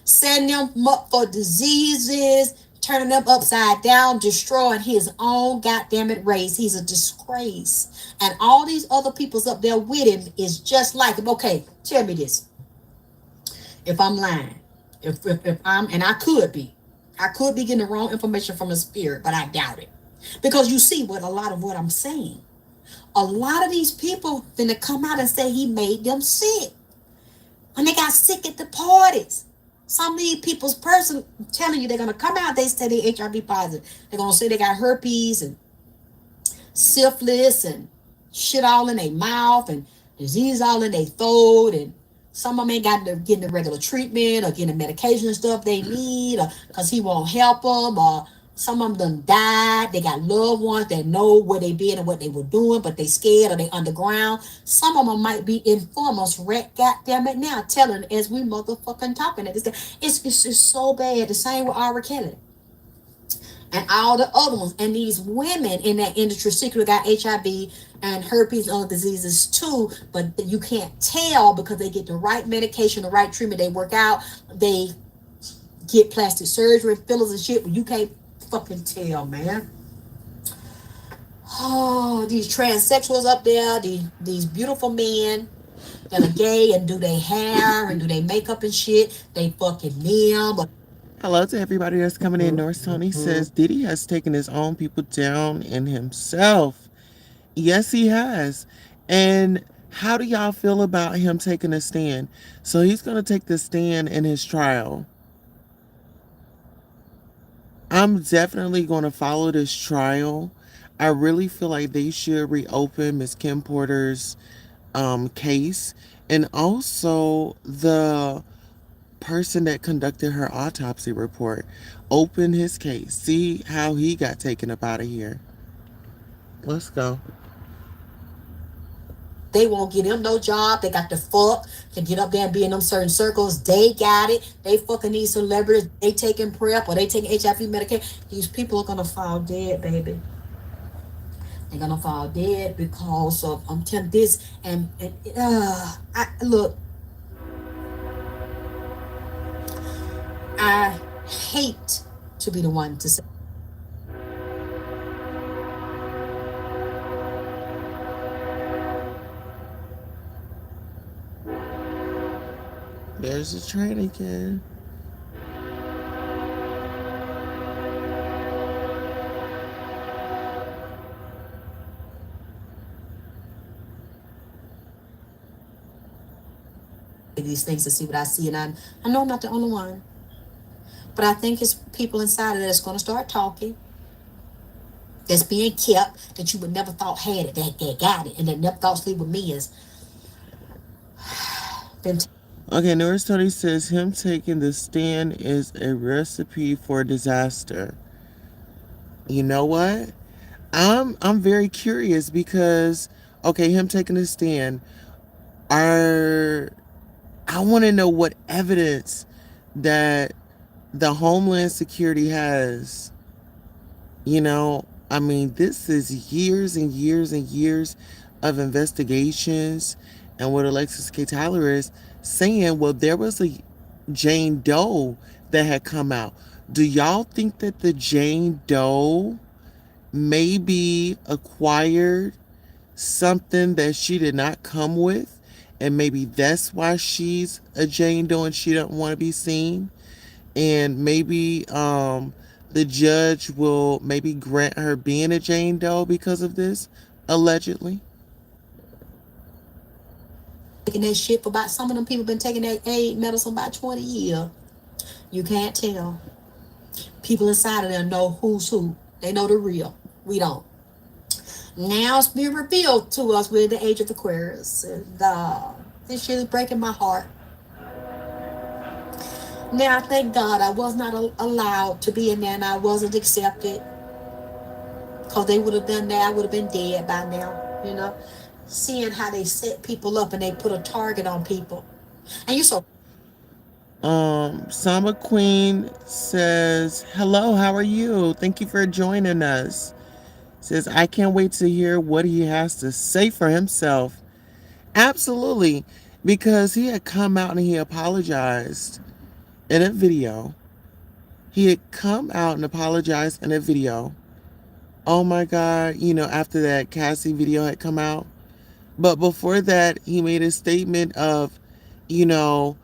setting them up for diseases, turning them upside down, destroying his own goddamn it race. He's a disgrace. And all these other peoples up there with him is just like him. Okay, tell me this. If I'm lying, if I'm, and I could be getting the wrong information from the spirit, but I doubt it. Because you see what a lot of what I'm saying. A lot of these people finna come out and say he made them sick. When they got sick at the parties. Some of these people's person telling you they're gonna come out, they say they HIV positive. They're gonna say they got herpes and syphilis and shit all in their mouth and disease all in their throat, and some of them ain't got to getting the regular treatment or getting the medication and stuff they need, or because he won't help them, or some of them died. They got loved ones that know where they been and what they were doing, but they scared or they underground. Some of them might be informers, right? Goddamn it now, telling as we motherfucking talking at this. It's so bad. The same with R. Kelly and all the other ones. And these women in that industry secretly got HIV and herpes and other diseases too, but you can't tell because they get the right medication, the right treatment. They work out, they get plastic surgery, fillers and shit, but you can't fucking tell, man. Oh, these transsexuals up there, these beautiful men that are gay and do their hair and do their makeup and shit, they fucking them. But Hello to everybody that's coming in. North Tony says Diddy has taken his own people down in himself. Yes, he has. And how do y'all feel about him taking a stand? So he's going to take the stand in his trial. I'm definitely going to follow this trial. I really feel like they should reopen Miss Kim Porter's case, and also the person that conducted her autopsy report. Open his case. See how he got taken up out of here. Let's go. They won't get them no job. They got the fuck to get up there and be in them certain circles. They got it. They fucking need celebrities. They taking PrEP or they taking HIV medication. These people are gonna fall dead, baby. They're gonna fall dead because of I'm telling this and I look. I hate to be the one to say. There's the train again. These things to see what I see, and I know I'm not the only one, but I think it's people inside of that's going to start talking. That's being kept that you would never thought had it, that got it, and that never thought sleep with me is been. Okay, Norris Tony says him taking the stand is a recipe for disaster. You know what? I'm very curious because okay, him taking the stand are I want to know what evidence that the Homeland Security has. You know, I mean, this is years and years and years of investigations. And what Alexyss K. Tylor is saying, well, there was a Jane Doe that had come out. Do y'all think that the Jane Doe maybe acquired something that she did not come with? And maybe that's why she's a Jane Doe and she doesn't want to be seen? And maybe the judge will maybe grant her being a Jane Doe because of this, allegedly. Taking that shit for about some of them people been taking that aid medicine about 20 years. You can't tell. People inside of there know who's who. They know the real. We don't. Now it's being revealed to us. We're in the age of Aquarius. And this shit is breaking my heart. Now, thank God I was not allowed to be in there and I wasn't accepted. Because they would have done that. I would have been dead by now. You know? Seeing how they set people up and they put a target on people. And you so. Summer Queen says, hello, how are you? Thank you for joining us. Says, I can't wait to hear what he has to say for himself. Absolutely. Because he had come out and he apologized in a video. He had come out and apologized in a video. Oh my God, you know, after that Cassie video had come out. But before that, he made a statement of, you know,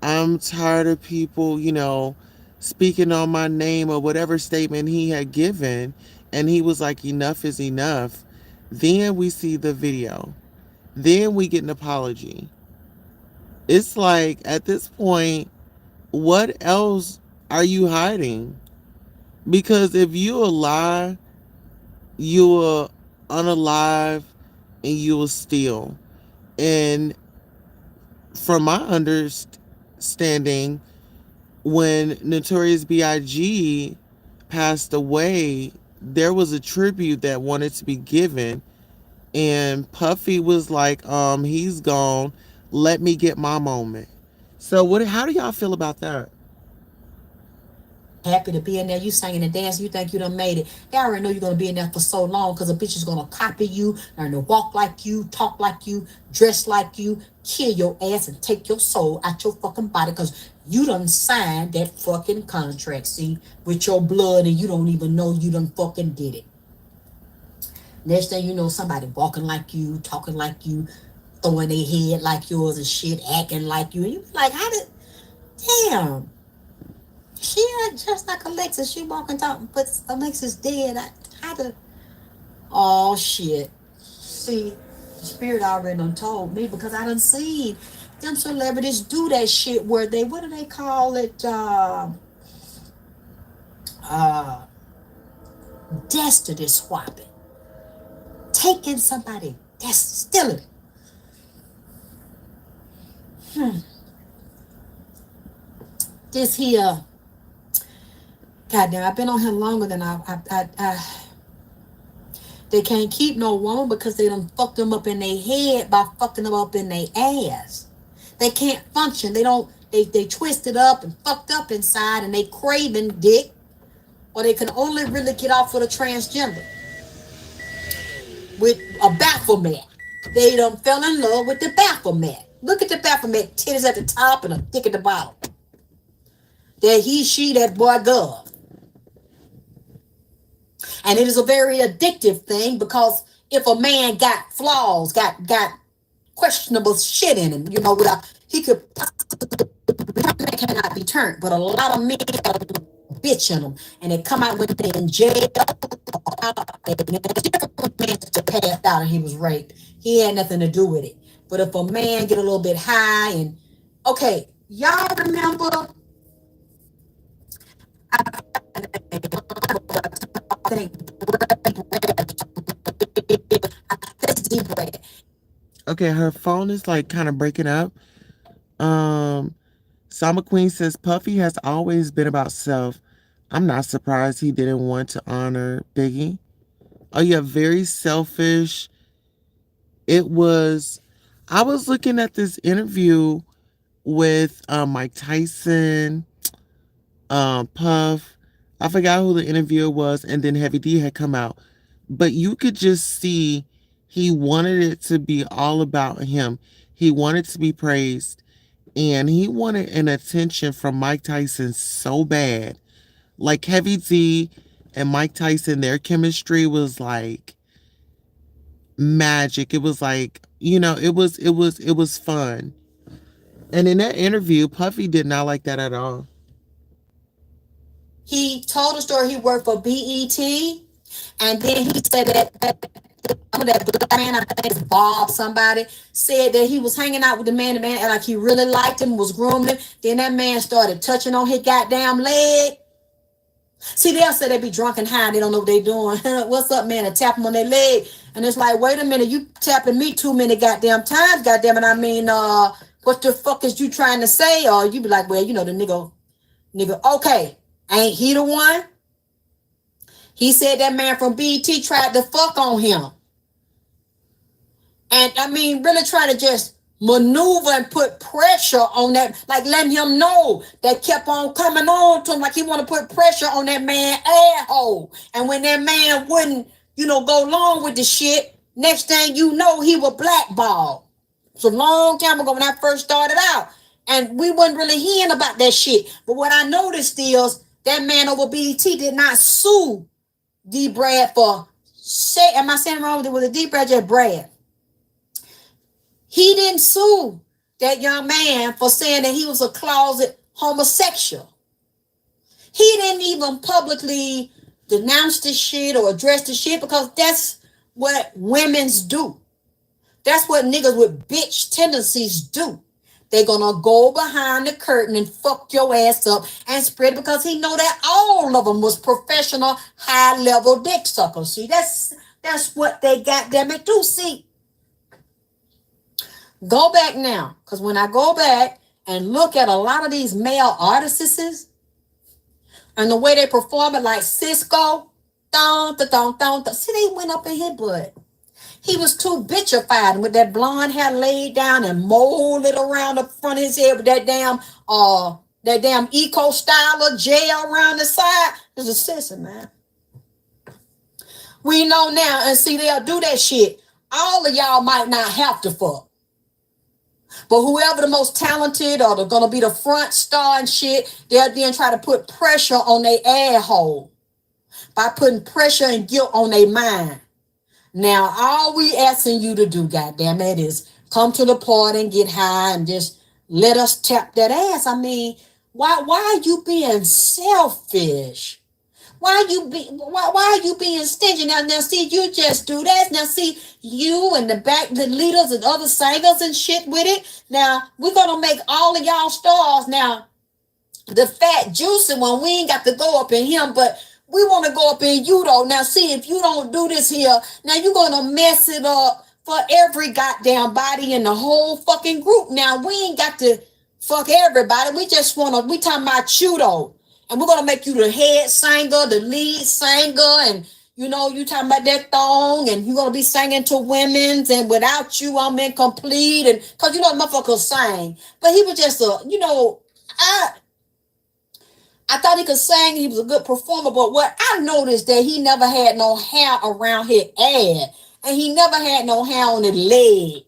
I'm tired of people, you know, speaking on my name or whatever statement he had given. And he was like, enough is enough. Then we see the video. Then we get an apology. It's like, at this point, what else are you hiding? Because if you a lie, you will unalive and you will steal. And from my understanding, when Notorious B.I.G. passed away, there was a tribute that wanted to be given, and Puffy was like, he's gone. Let me get my moment. So what how do y'all feel about that? Happy to be in there. You singing and dancing. You think you done made it. They already know you're going to be in there for so long because a bitch is going to copy you, learn to walk like you, talk like you, dress like you, kill your ass and take your soul out your fucking body because you done signed that fucking contract, see, with your blood and you don't even know you done fucking did it. Next thing you know, somebody walking like you, talking like you, throwing their head like yours and shit, acting like you. And you be like, how did, damn. She just like Alexyss. She walking talking, but Alexyss dead. How to? Oh shit! See, the spirit already done told me because I done seen them celebrities do that shit where they what do they call it? Uh, destiny swapping. taking somebody. That's stealing. This here, goddamn, I've been on here longer than they can't keep no woman because they done fucked them up in their head by fucking them up in their ass. They can't function. They twisted up and fucked up inside, and they craving dick, or they can only really get off with a transgender. With a Baphomet. They done fell in love with the Baphomet. Look at the Baphomet, titties at the top and a dick at the bottom. That he, she, that boy, gov. And it is a very addictive thing, because if a man got flaws, got questionable shit in him, you know, he could cannot be turned. But a lot of men got a bitch in them, and they come out when they're in jail. Man just passed out and he was raped. He had nothing to do with it. But if a man get a little bit high and okay, y'all remember? Okay, her phone is like kind of breaking up. Summer Queen says Puffy has always been about self. I'm not surprised he didn't want to honor Biggie. Oh yeah, very selfish. I was looking at this interview with Mike Tyson, Puff. I forgot who the interviewer was, and then Heavy D had come out. But you could just see he wanted it to be all about him. He wanted to be praised, and he wanted an attention from Mike Tyson so bad. Like Heavy D and Mike Tyson, their chemistry was like magic. It was like, you know, it was fun. And in that interview, Puffy did not like that at all. He told a story. He worked for BET, and then he said that black man, I think it's Bob, somebody said that he was hanging out with the man, and like he really liked him, was grooming him. Then that man started touching on his goddamn leg. See, they'll say they be drunk and high and they don't know what they doing. What's up, man? And tap them on their leg. And it's like, wait a minute, you tapping me too many goddamn times, goddamn it. I mean, what the fuck is you trying to say? Or you be like, well, you know, the nigga, okay, ain't he the one? He said that man from BT tried to fuck on him. And I mean, really trying to just maneuver and put pressure on that, like letting him know that kept on coming on to him, like he want to put pressure on that man asshole. And when that man wouldn't, you know, go along with the shit, next thing you know, he was blackballed. It's a long time ago when I first started out, and we wasn't really hearing about that shit. But what I noticed is that man over BET did not sue D. Brad for say. Am I saying wrong? With the D. Brad, just Brad. He didn't sue that young man for saying that he was a closet homosexual. He didn't even publicly denounce this shit or address the shit, because that's what women's do. That's what niggas with bitch tendencies do. They're gonna go behind the curtain and fuck your ass up and spread it, because he know that all of them was professional high-level dick suckers. See, that's what they goddamn it do. See, go back now, because when I go back and look at a lot of these male artists and the way they perform it, like Cisco, see, they went up in his butt. He was too bitchified with that blonde hair laid down and molded around the front of his head with that damn eco styler gel around the side. It's a sissy, man. We know now, and see, they'll do that shit. All of y'all might not have to fuck. But whoever the most talented or they're going to be the front star and shit, they'll then try to put pressure on their asshole by putting pressure and guilt on their mind. Now, all we asking you to do, goddamn it, is come to the party and get high and just let us tap that ass. I mean, why are you being selfish? Why are you being stingy? Now see, you just do that. Now see, you and the leaders and other singers and shit with it. Now we're gonna make all of y'all stars. Now the fat juicy one, we ain't got to go up in him, but we want to go up in you though. Now see, if you don't do this here, now you're gonna mess it up for every goddamn body in the whole fucking group. Now we ain't got to fuck everybody. We just wanna, we talking about you though. And we're gonna make you the head singer, the lead singer, and you know, you talking about that thong, and you're gonna be singing to women's, and without you, I'm incomplete. And cause you know the motherfucker sang. But he was just a, you know, I thought he could sing, he was a good performer, but what I noticed that he never had no hair around his ass. And he never had no hair on his leg.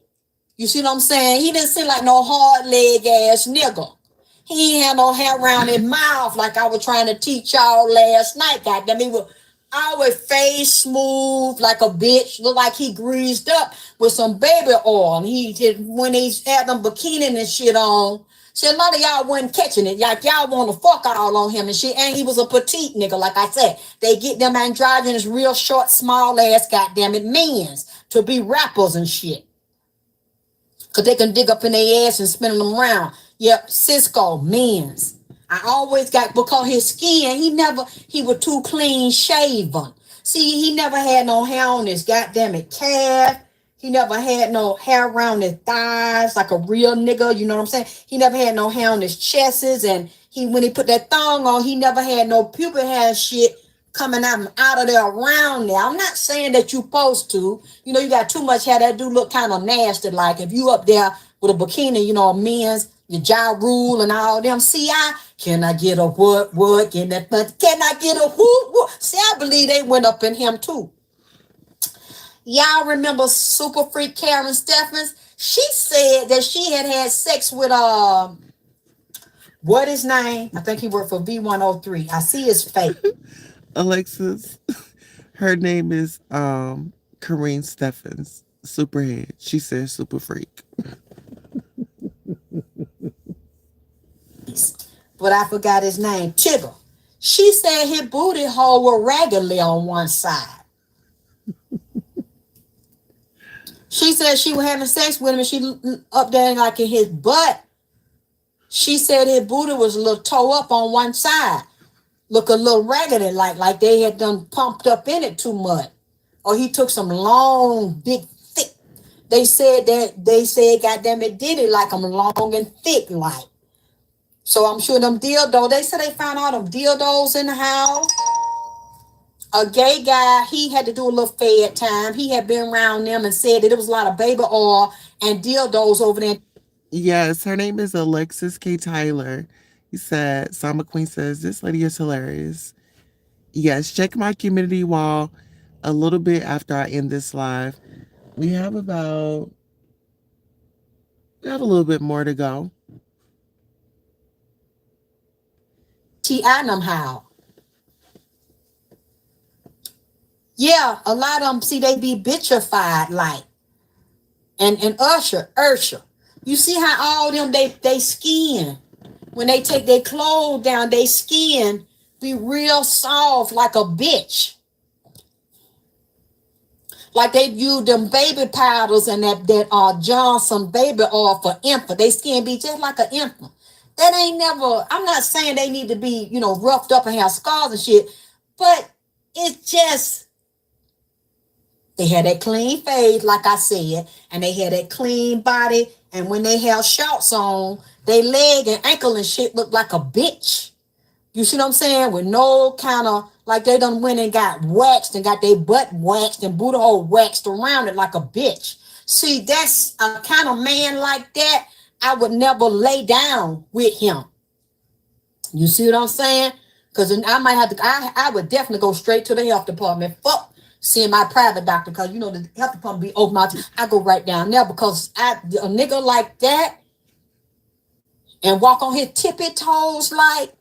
You see what I'm saying? He didn't seem like no hard leg ass nigga. He ain't had no hair around his mouth like I was trying to teach y'all last night. Goddamn, he was always face smooth like a bitch. Look like he greased up with some baby oil. And he did when he had them bikini and shit on. See, a lot of y'all wasn't catching it. Like y'all want to fuck all on him and shit. And he was a petite nigga, like I said. They get them androgynous, real short, small ass, goddamn it, men's to be rappers and shit. Cause they can dig up in their ass and spin them around. Yep, Cisco, men's. I always got, because his skin, he was too clean shaven. See, he never had no hair on his goddamn it calf. He never had no hair around his thighs like a real nigga, you know what I'm saying? He never had no hair on his chests, and when he put that thong on, he never had no pubic hair shit coming out of there around there. I'm not saying that you supposed to. You know, you got too much hair, that do look kind of nasty. Like if you up there with a bikini, you know, men's, your Ja Rule and all them. See, can I get a what, can I get a whoop? See, I believe they went up in him too. Y'all remember Super Freak Karen Steffens? She said that she had sex with what his name? I think he worked for V103. I see his face. Alexyss, her name is Kareen Steffens, Superhead. She says Super Freak. But I forgot his name. Tigger. She said his booty hole was raggedly on one side. She said she was having sex with him and she up there like in his butt. She said his booty was a little toe up on one side. Look a little raggedy, like they had done pumped up in it too much. Or he took some long, big, thick. They said, goddamn it, did it like I'm long and thick like. So I'm sure them dildos, they said they found all them dildos in the house. A gay guy, he had to do a little fed time. He had been around them and said that there was a lot of baby oil and dildos over there. Yes, her name is Alexyss K. Tylor. He said, Summer Queen says, this lady is hilarious. Yes, check my community wall a little bit after I end this live. We have a little bit more to go. I know how. Yeah, a lot of them, see, they be bitchified like. And Usher. You see how all them, they skin, when they take their clothes down, they skin be real soft like a bitch. Like they use them baby powders and that Johnson baby oil for infant. They skin be just like an infant. That ain't never, I'm not saying they need to be, you know, roughed up and have scars and shit, but it's just, they had that clean face, like I said, and they had that clean body, and when they have shorts on, they leg and ankle and shit look like a bitch. You see what I'm saying? With no kind of, like they done went and got waxed and got their butt waxed and booty hole waxed around it like a bitch. See, that's a kind of man like that. I would never lay down with him. You see what I'm saying? Because I might have to, I would definitely go straight to the health department. Fuck seeing my private doctor, because you know the health department be open out. I go right down there because a nigga like that and walk on his tippy toes like,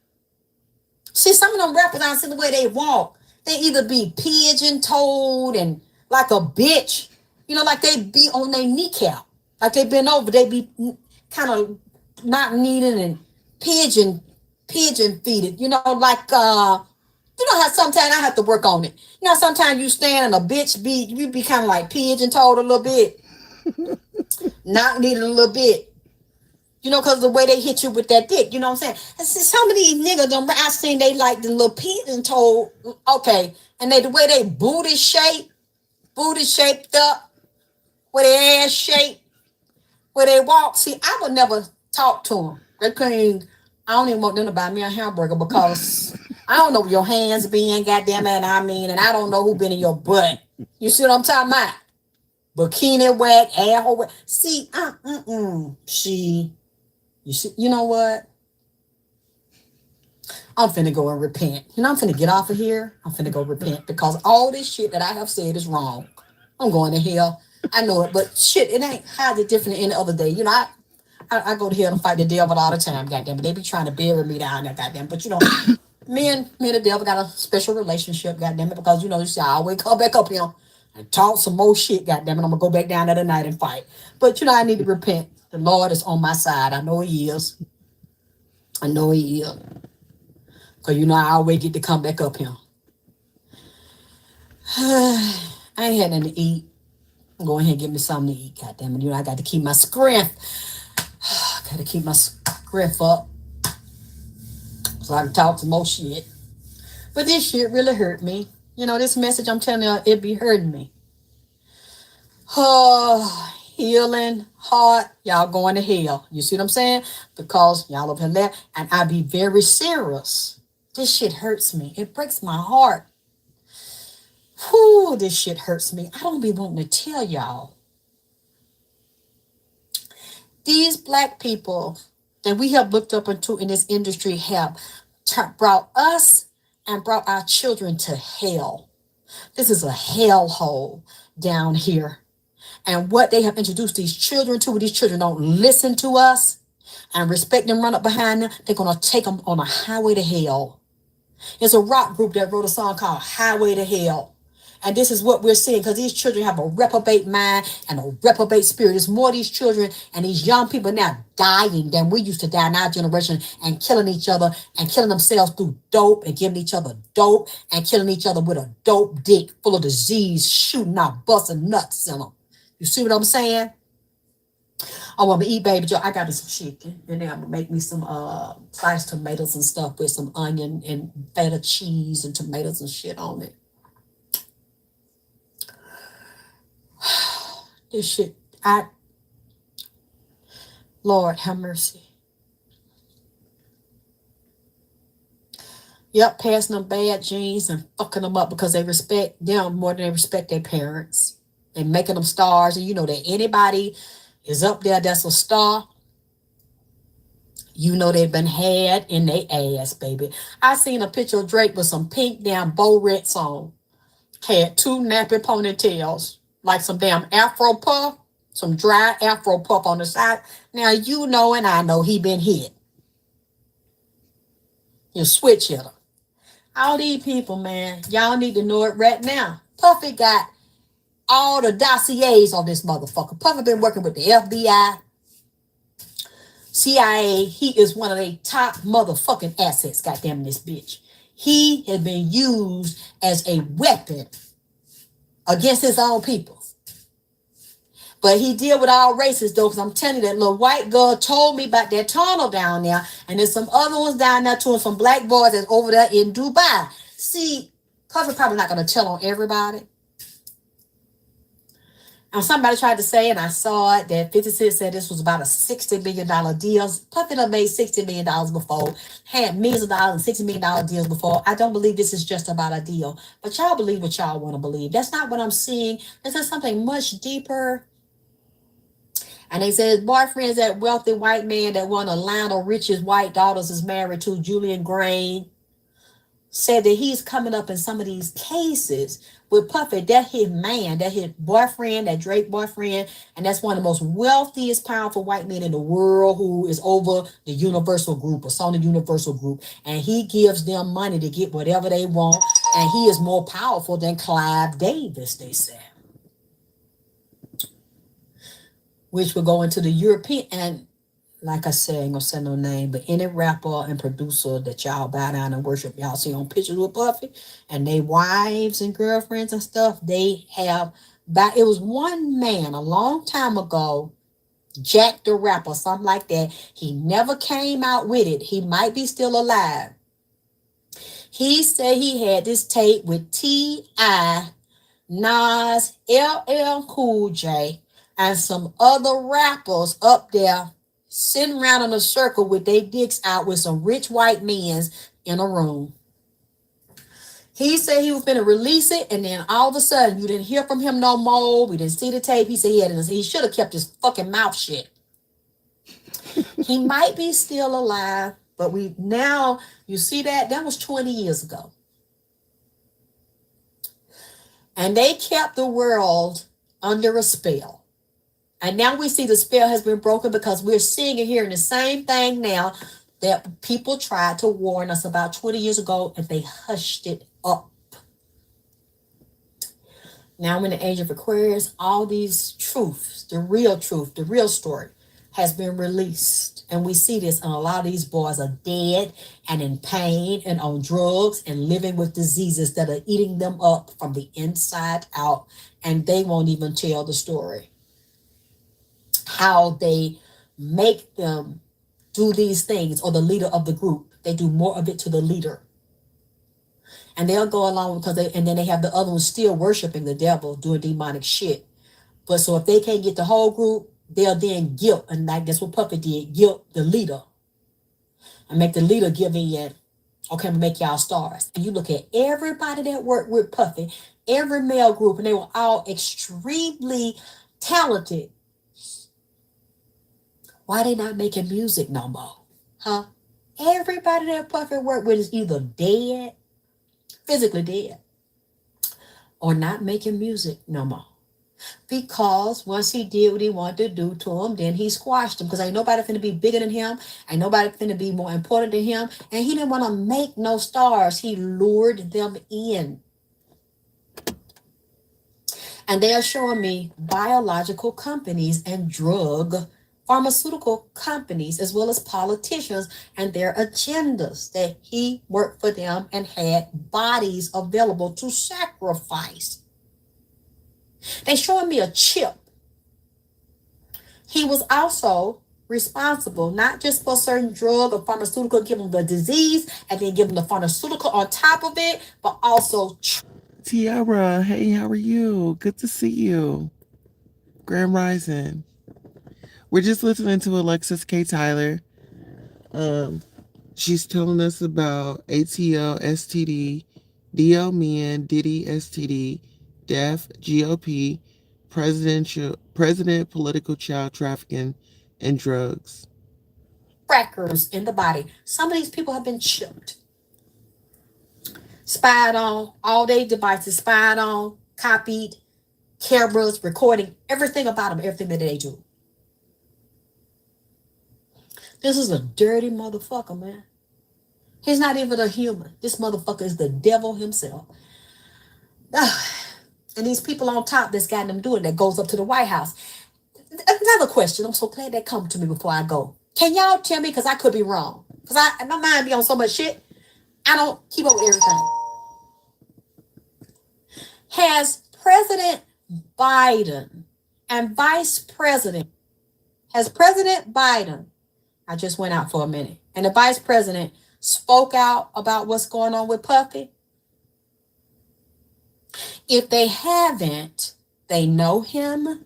see, some of them rappers, I see the way they walk. They either be pigeon-toed and like a bitch, you know, like they be on their kneecap. Like they been over, they be kind of not needing and pigeon feeded, you know, like you know how sometimes I have to work on it. You know, sometimes you stand and a bitch you be kind of like pigeon-toed a little bit, not needing a little bit. You know, because the way they hit you with that dick, you know what I'm saying? I see some of these niggas, I seen they like the little peasant toe, okay, and they the way they booty shaped up, with their ass shaped, where they walk. See, I would never talk to them. They couldn't. I don't even want them to buy me a hamburger because I don't know where your hands been, goddamn it. I mean, and I don't know who been in your butt. You see what I'm talking about? Bikini wet, asshole wet. See, you see, you know what? I'm finna go and repent. You know, I'm finna get off of here. I'm finna go repent because all this shit that I have said is wrong. I'm going to hell. I know it, but shit, it ain't hardly different than any other day. You know, I go to hell and fight the devil all the time, goddamn it. They be trying to bury me down there, goddamn. But you know, me and the devil got a special relationship, goddamn it, because you know, I always come back up here and talk some more shit, goddamn it. I'm gonna go back down there tonight and fight. But you know, I need to repent. The Lord is on my side. I know He is. I know He is. Cause you know I always get to come back up here. I ain't had nothing to eat. Go ahead and get me something to eat, goddamn it. You know, I got to keep my strength. Got to keep my strength up so I can talk some more shit. But this shit really hurt me. You know, this message I'm telling you, it be hurting me. Oh, healing heart, y'all going to hell. You see what I'm saying? Because y'all up in there, and I be very serious. This shit hurts me. It breaks my heart. Whew, this shit hurts me. I don't be wanting to tell y'all. These black people that we have looked up into in this industry have brought us and brought our children to hell. This is a hellhole down here. And what they have introduced these children to, these children don't listen to us and respect them, run up behind them, they're going to take them on a highway to hell. It's a rock group that wrote a song called Highway to Hell. And this is what we're seeing because these children have a reprobate mind and a reprobate spirit. There's more of these children and these young people now dying than we used to die in our generation and killing each other and killing themselves through dope and giving each other dope and killing each other with a dope dick full of disease, shooting out, busting nuts in them. You see what I'm saying? I want to eat baby Joe. I got me some chicken. And then I'm going to make me some sliced tomatoes and stuff with some onion and feta cheese and tomatoes and shit on it. This shit, Lord have mercy. Yep, passing them bad genes and fucking them up because they respect them more than they respect their parents. And making them stars. And you know that anybody is up there that's a star, you know they've been had in their ass, baby. I seen a picture of Drake with some pink damn bow reds on. Had two nappy ponytails. Like some damn afro puff, some dry afro puff on the side. Now you know and I know he been hit. You switch hitter. All these people, man, y'all need to know it right now. Puffy got all the dossiers on this motherfucker. Puffy been working with the FBI, CIA. He is one of the top motherfucking assets, goddamn this bitch. He has been used as a weapon against his own people. But he deal with all races, though, because I'm telling you, that little white girl told me about that tunnel down there, and there's some other ones down there, too, and some black boys that's over there in Dubai. See, Puffy probably not going to tell on everybody. And somebody tried to say, and I saw it, that 50 Cent said this was about a $60 million deal. Puffy done made $60 million before, had millions of dollars and $60 million deals before. I don't believe this is just about a deal. But y'all believe what y'all want to believe. That's not what I'm seeing. This is something much deeper. And they said his boyfriend's that wealthy white man that one of Lionel Richie's white daughters is married to, Julian Grain. Said that he's coming up in some of these cases with Puffy. That his man, that his boyfriend, that Drake boyfriend, and that's one of the most wealthiest, powerful white men in the world who is over the Universal Group or Sony Universal Group. And he gives them money to get whatever they want. And he is more powerful than Clive Davis, they said. Which will go into the European, and like I said, I ain't gonna say no name, but any rapper and producer that y'all bow down and worship, y'all see on pictures with Puffy, and they wives and girlfriends and stuff, they have, it was one man a long time ago Jack the Rapper, something like that. He never came out with it. He might be still alive. He said he had this tape with T.I., Nas, LL Cool J, and some other rappers up there sitting around in a circle with their dicks out with some rich white men in a room. He said he was going to release it, and then all of a sudden, you didn't hear from him no more. We didn't see the tape. He said he should have kept his fucking mouth shut. He might be still alive, but you see that was 20 years ago. And they kept the world under a spell. And now we see the spell has been broken because we're seeing and hearing the same thing now that people tried to warn us about 20 years ago, and they hushed it up. Now in the age of Aquarius, all these truths, the real story, has been released. And we see this, and a lot of these boys are dead and in pain and on drugs and living with diseases that are eating them up from the inside out. And they won't even tell the story. How they make them do these things, or the leader of the group. They do more of it to the leader. And they'll go along and then they have the other ones still worshiping the devil, doing demonic shit. But so if they can't get the whole group, they'll then guilt, and like that's what Puppet did, guilt the leader. And make the leader give in, okay, I'm gonna make y'all stars. And you look at everybody that worked with Puffy, every male group, and they were all extremely talented. Why they not making music no more? Huh? Everybody that Puffy worked with is either dead, physically dead, or not making music no more. Because once he did what he wanted to do to him, then he squashed him. Because ain't nobody finna be bigger than him. Ain't nobody finna be more important than him. And he didn't want to make no stars. He lured them in. And they are showing me biological companies and pharmaceutical companies, as well as politicians and their agendas, that he worked for them and had bodies available to sacrifice. They showing me a chip. He was also responsible, not just for a certain drug or pharmaceutical, give him the disease and then give him the pharmaceutical on top of it, but also... Tiara, hey, how are you? Good to see you. Grand Rising. We're just listening to Alexyss K. Tylor. She's telling us about ATL, STD, DL Men, Diddy, STD, Deaf, GOP, president, political child trafficking, and drugs. Crackers in the body. Some of these people have been chipped, spied on, all their devices spied on, copied, cameras recording everything about them, everything that they do. This is a dirty motherfucker, man. He's not even a human. This motherfucker is the devil himself. And these people on top that's got them doing that goes up to the White House. Another question. I'm so glad that come to me before I go. Can y'all tell me, because I could be wrong, because my mind be on so much shit, I don't keep up with everything. Has President Biden and Vice President, has President Biden, I just went out for a minute, and the Vice President spoke out about what's going on with Puffy? If they haven't, they know him.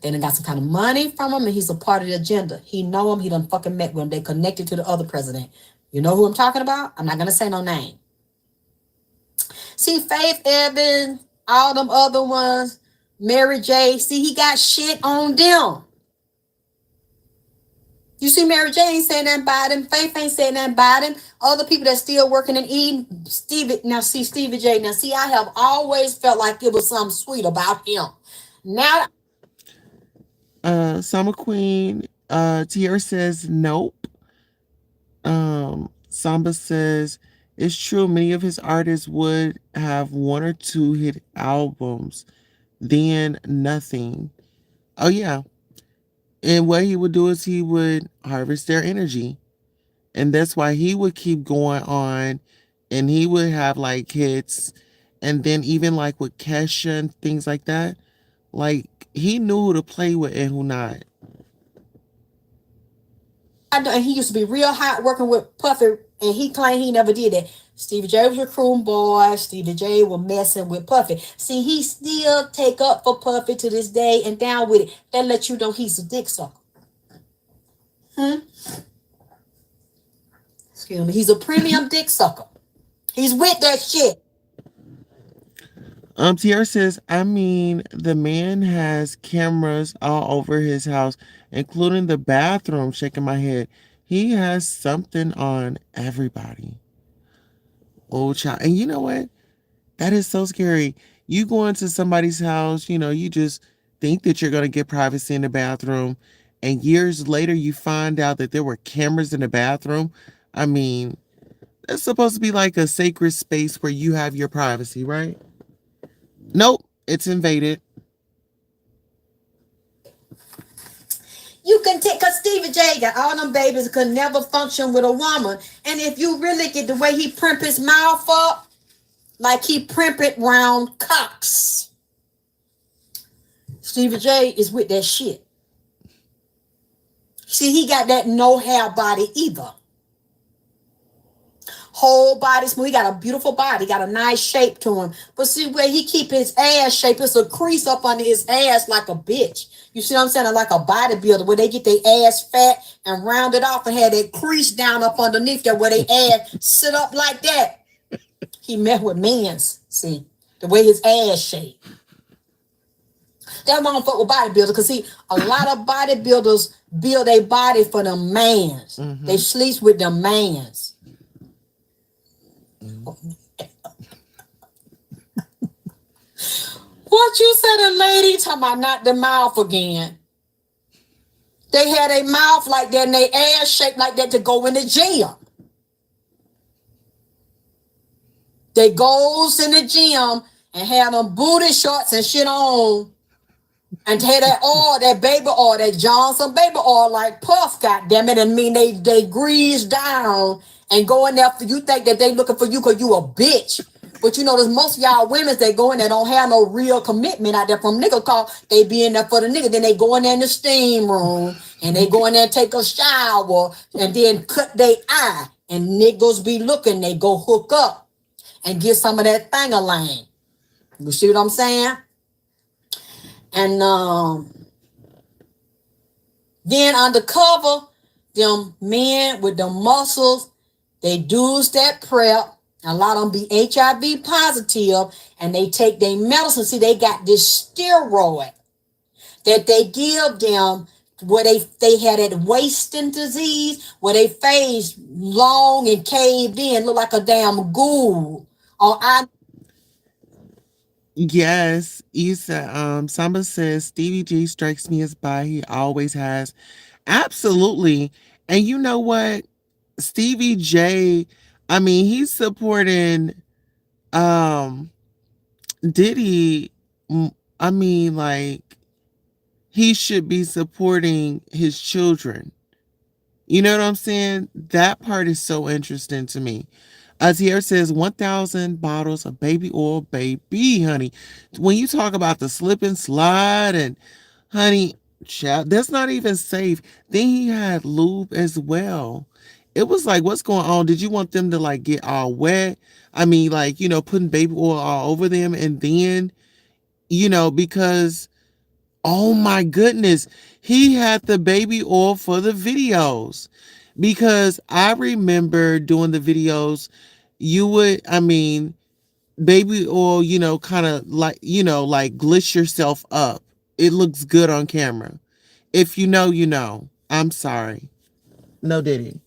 They done got some kind of money from him, and he's a part of the agenda. He know him. He done fucking met with him. They connected to the other president. You know who I'm talking about? I'm not going to say no name. See, Faith Evans, all them other ones, Mary J. See, he got shit on them. You see, Mary J ain't saying nothing about him. Faith ain't saying nothing about him. Other people that's still working and eating. Stevie J. Now, see, I have always felt like it was something sweet about him. Now, Summer Queen, Tierra says nope. Samba says it's true. Many of his artists would have one or two hit albums, then nothing. Oh yeah. And what he would do is he would harvest their energy. And that's why he would keep going on, and he would have like hits. And then even like with Kesha and things like that, like he knew who to play with and who not. And he used to be real hot working with Puffy, and he claimed he never did that. Stevie J was recruiting boys. Stevie J was messing with Puffy. See, he still take up for Puffy to this day and down with it. That let you know he's a dick sucker. Excuse me. He's a premium dick sucker. He's with that shit. Tierra says, I mean, the man has cameras all over his house, including the bathroom. Shaking my head. He has something on everybody. Oh, child. And you know what? That is so scary. You go into somebody's house, you just think that you're going to get privacy in the bathroom. And years later, you find out that there were cameras in the bathroom. I mean, that's supposed to be like a sacred space where you have your privacy, right? Nope, it's invaded. You can take, because Stevie J got all them babies could never function with a woman. And if you really get the way he primp his mouth up, like he primp it round cocks. Stevie J is with that shit. See, he got that no hair body either. Whole body smooth. He got a beautiful body. Got a nice shape to him. But see where he keep his ass shape. It's a crease up under his ass like a bitch. You see what I'm saying? Like a bodybuilder where they get their ass fat and round it off and have that crease down up underneath there where they ass sit up like that. He met with men's. See, the way his ass shape. That why I don't fuck with bodybuilders. Because see, a lot of bodybuilders build a body for them mans. Mm-hmm. They sleep with them mans. What you said, a lady talking about not the mouth again? They had a mouth like that and they ass shaped like that to go in the gym. They goes in the gym and have them booty shorts and shit on and had that oil, that baby oil, that Johnson baby oil like Puff, goddammit. And mean they grease down and go in there for you think that they looking for you because you a bitch. But you know, there's most of y'all women that go in there don't have no real commitment out there from nigga call. They be in there for the nigga. Then they go in there in the steam room and they go in there and take a shower and then cut their eye. And niggas be looking, they go hook up and get some of that thing a lane. You see what I'm saying? And then undercover, them men with the muscles, they do that prep. A lot of them be HIV positive and they take their medicine. See, they got this steroid that they give them where they had that wasting disease, where they face long and caved in, look like a damn ghoul. Yes, Issa, Samba says Stevie G strikes me as bi. He always has. Absolutely. And you know what? Stevie J, I mean, he's supporting Diddy. I mean, like, he should be supporting his children. You know what I'm saying? That part is so interesting to me. Here says 1,000 bottles of baby oil, baby, honey. When you talk about the slip and slide and honey, child, that's not even safe. Then he had lube as well. It was like, what's going on? Did you want them to like get all wet? I mean, like, putting baby oil all over them and then, because, oh my goodness, he had the baby oil for the videos. Because I remember doing the videos, baby oil, kind of like, like gliss yourself up. It looks good on camera. If you know, you know. I'm sorry. No Diddy.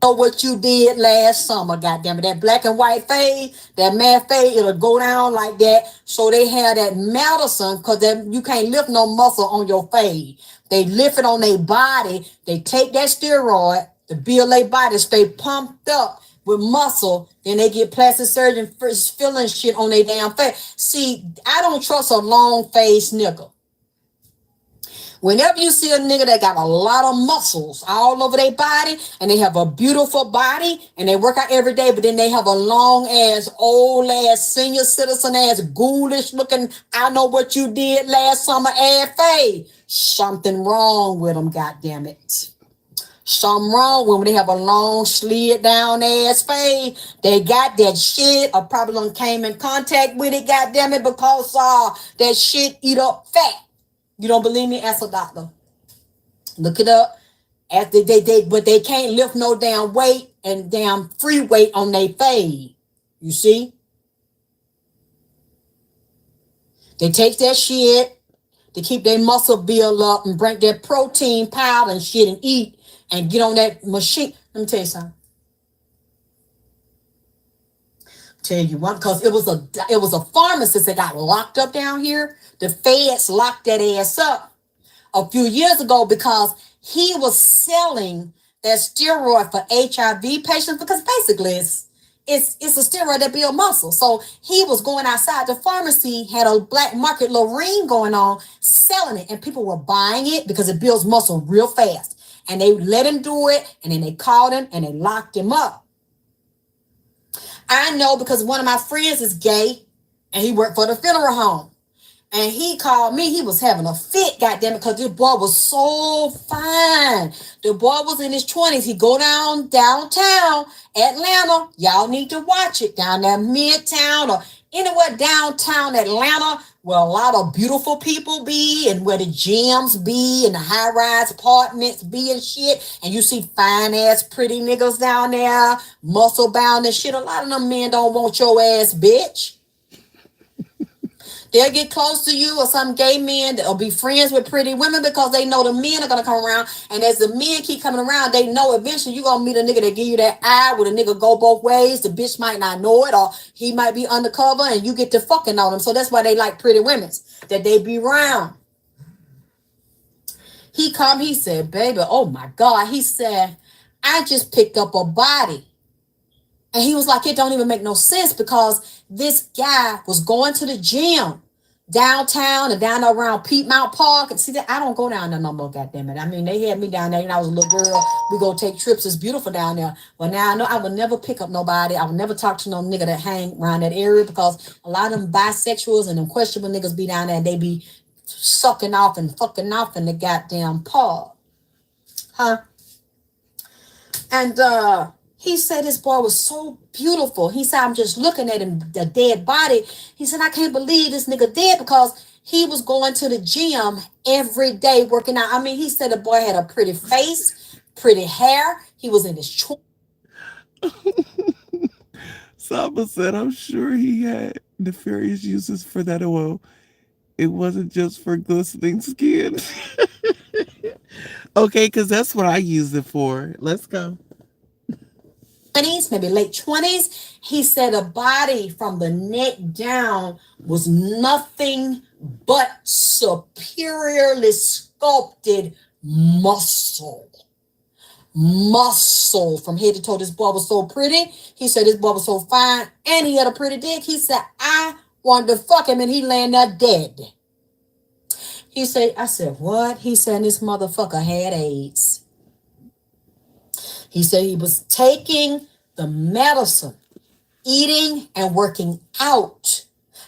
Know what you did last summer, goddammit. That black and white fade, that matte fade, it'll go down like that. So they have that medicine because you can't lift no muscle on your fade. They lift it on their body. They take that steroid to build their body, stay pumped up with muscle. Then they get plastic surgeon filling shit on their damn face. See, I don't trust a long-faced nigga. Whenever you see a nigga that got a lot of muscles all over their body and they have a beautiful body and they work out every day, but then they have a long ass, old ass, senior citizen ass, ghoulish looking, I know what you did last summer ass fade. Something wrong with them, goddammit. Something wrong when they have a long slid down ass fade. They got that shit or probably done came in contact with it, goddamn it, because that shit eat up fat. You don't believe me? Ask a doctor. Look it up. After but they can't lift no damn weight and damn free weight on their fade. You see? They take that shit to keep their muscle build up and bring that protein powder and shit and eat and get on that machine. Let me tell you something. Tell you what, because it was a pharmacist that got locked up down here. The feds locked that ass up a few years ago because he was selling that steroid for HIV patients, because basically it's a steroid that builds muscle. So he was going outside the pharmacy, had a black market little ring going on, selling it, and people were buying it because it builds muscle real fast. And they let him do it, and then they called him and they locked him up. I know because one of my friends is gay and he worked for the funeral home. And he called me. He was having a fit, goddamn it, because this boy was so fine. The boy was in his 20s. He go downtown Atlanta. Y'all need to watch it. Down there Midtown or anywhere downtown Atlanta where a lot of beautiful people be and where the gyms be and the high-rise apartments be and shit. And you see fine-ass pretty niggas down there, muscle-bound and shit. A lot of them men don't want your ass, bitch. They'll get close to you, or some gay men that'll be friends with pretty women because they know the men are going to come around. And as the men keep coming around, they know eventually you're going to meet a nigga that give you that eye where the nigga go both ways. The bitch might not know it, or he might be undercover and you get to fucking on him. So that's why they like pretty women, that they be around. He come, he said, baby, oh my God. He said, I just picked up a body. And he was like, it don't even make no sense because this guy was going to the gym downtown and down around Piedmont Park. And see, that I don't go down there no more, goddammit. I mean, they had me down there when I was a little girl. We go take trips. It's beautiful down there. But now I know I would never pick up nobody. I would never talk to no nigga that hang around that area because a lot of them bisexuals and them questionable niggas be down there and they be sucking off and fucking off in the goddamn park. Huh? And, he said this boy was so beautiful. He said, I'm just looking at him, the dead body. He said, I can't believe this nigga dead because he was going to the gym every day working out. I mean, he said the boy had a pretty face, pretty hair. He was in his 20s. Saba said, I'm sure he had nefarious uses for that oil. It wasn't just for glistening skin. Okay, because that's what I use it for. Let's go. 20s, maybe late 20s. He said a body from the neck down was nothing but superiorly sculpted muscle. Muscle from head to toe. This boy was so pretty. He said this boy was so fine and he had a pretty dick. He said, I wanted to fuck him and he laying there dead. He said, I said, what? He said this motherfucker had AIDS. He said he was taking the medicine, eating and working out.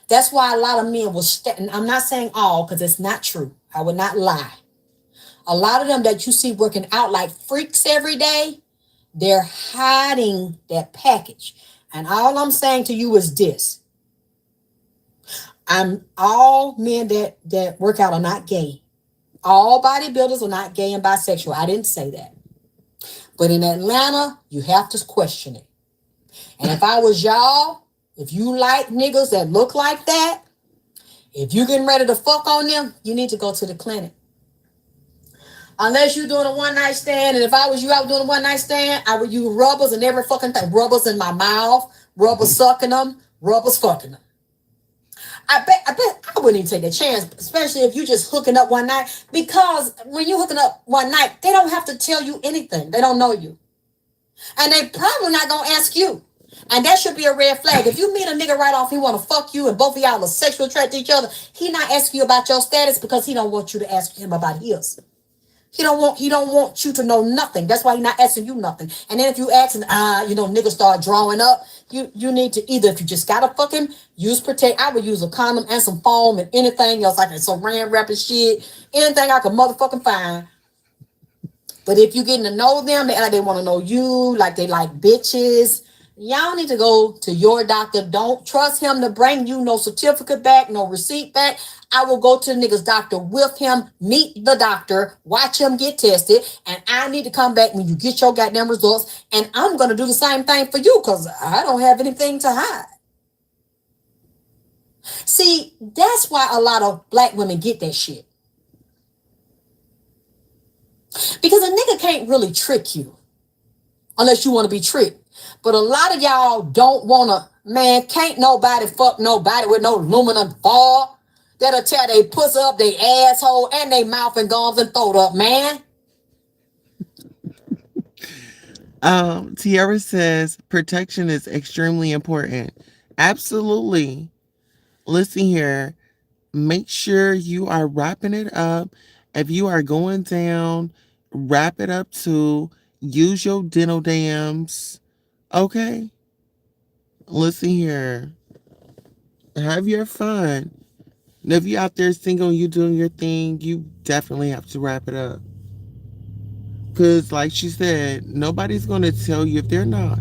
That's why a lot of men was, and I'm not saying all because it's not true. I would not lie. A lot of them that you see working out like freaks every day, they're hiding that package. And all I'm saying to you is this. All men that work out are not gay. All bodybuilders are not gay and bisexual. I didn't say that. But in Atlanta, you have to question it. And if I was y'all, if you like niggas that look like that, if you getting ready to fuck on them, you need to go to the clinic. Unless you're doing a one-night stand, and if I was you, I was doing a one-night stand, I would use rubbers and every fucking thing. Rubbers in my mouth, rubbers sucking them, rubbers fucking them. I bet I wouldn't even take that chance, especially if you just hooking up one night. Because when you hooking up one night, they don't have to tell you anything. They don't know you. And they probably not going to ask you. And that should be a red flag. If you meet a nigga right off, he want to fuck you and both of y'all are sexual attracted to each other, he not asking you about your status because he don't want you to ask him about his. He don't want you to know nothing. That's why he's not asking you nothing. And then if you ask and niggas start drawing up, you need to either, if you just gotta fucking use protect. I would use a condom and some foam and anything else like some saran wrap and shit. Anything I could motherfucking find. But if you getting to know them, they want to know you, like they like bitches. Y'all need to go to your doctor. Don't trust him to bring you no certificate back, no receipt back. I will go to the nigga's doctor with him, meet the doctor, watch him get tested, and I need to come back when you get your goddamn results. And I'm gonna do the same thing for you because I don't have anything to hide. See, that's why a lot of black women get that shit. Because a nigga can't really trick you unless you want to be tricked. But a lot of y'all don't want to, man, can't nobody fuck nobody with no aluminum foil that'll tear they pussy up, they asshole, and they mouth and gums and throat up, man. Tiara says protection is extremely important. Absolutely. Listen here. Make sure you are wrapping it up. If you are going down, wrap it up too. Use your dental dams. Okay? Listen here. Have your fun. And if you out there single and you doing your thing, you definitely have to wrap it up. Because, like she said, nobody's going to tell you if they're not.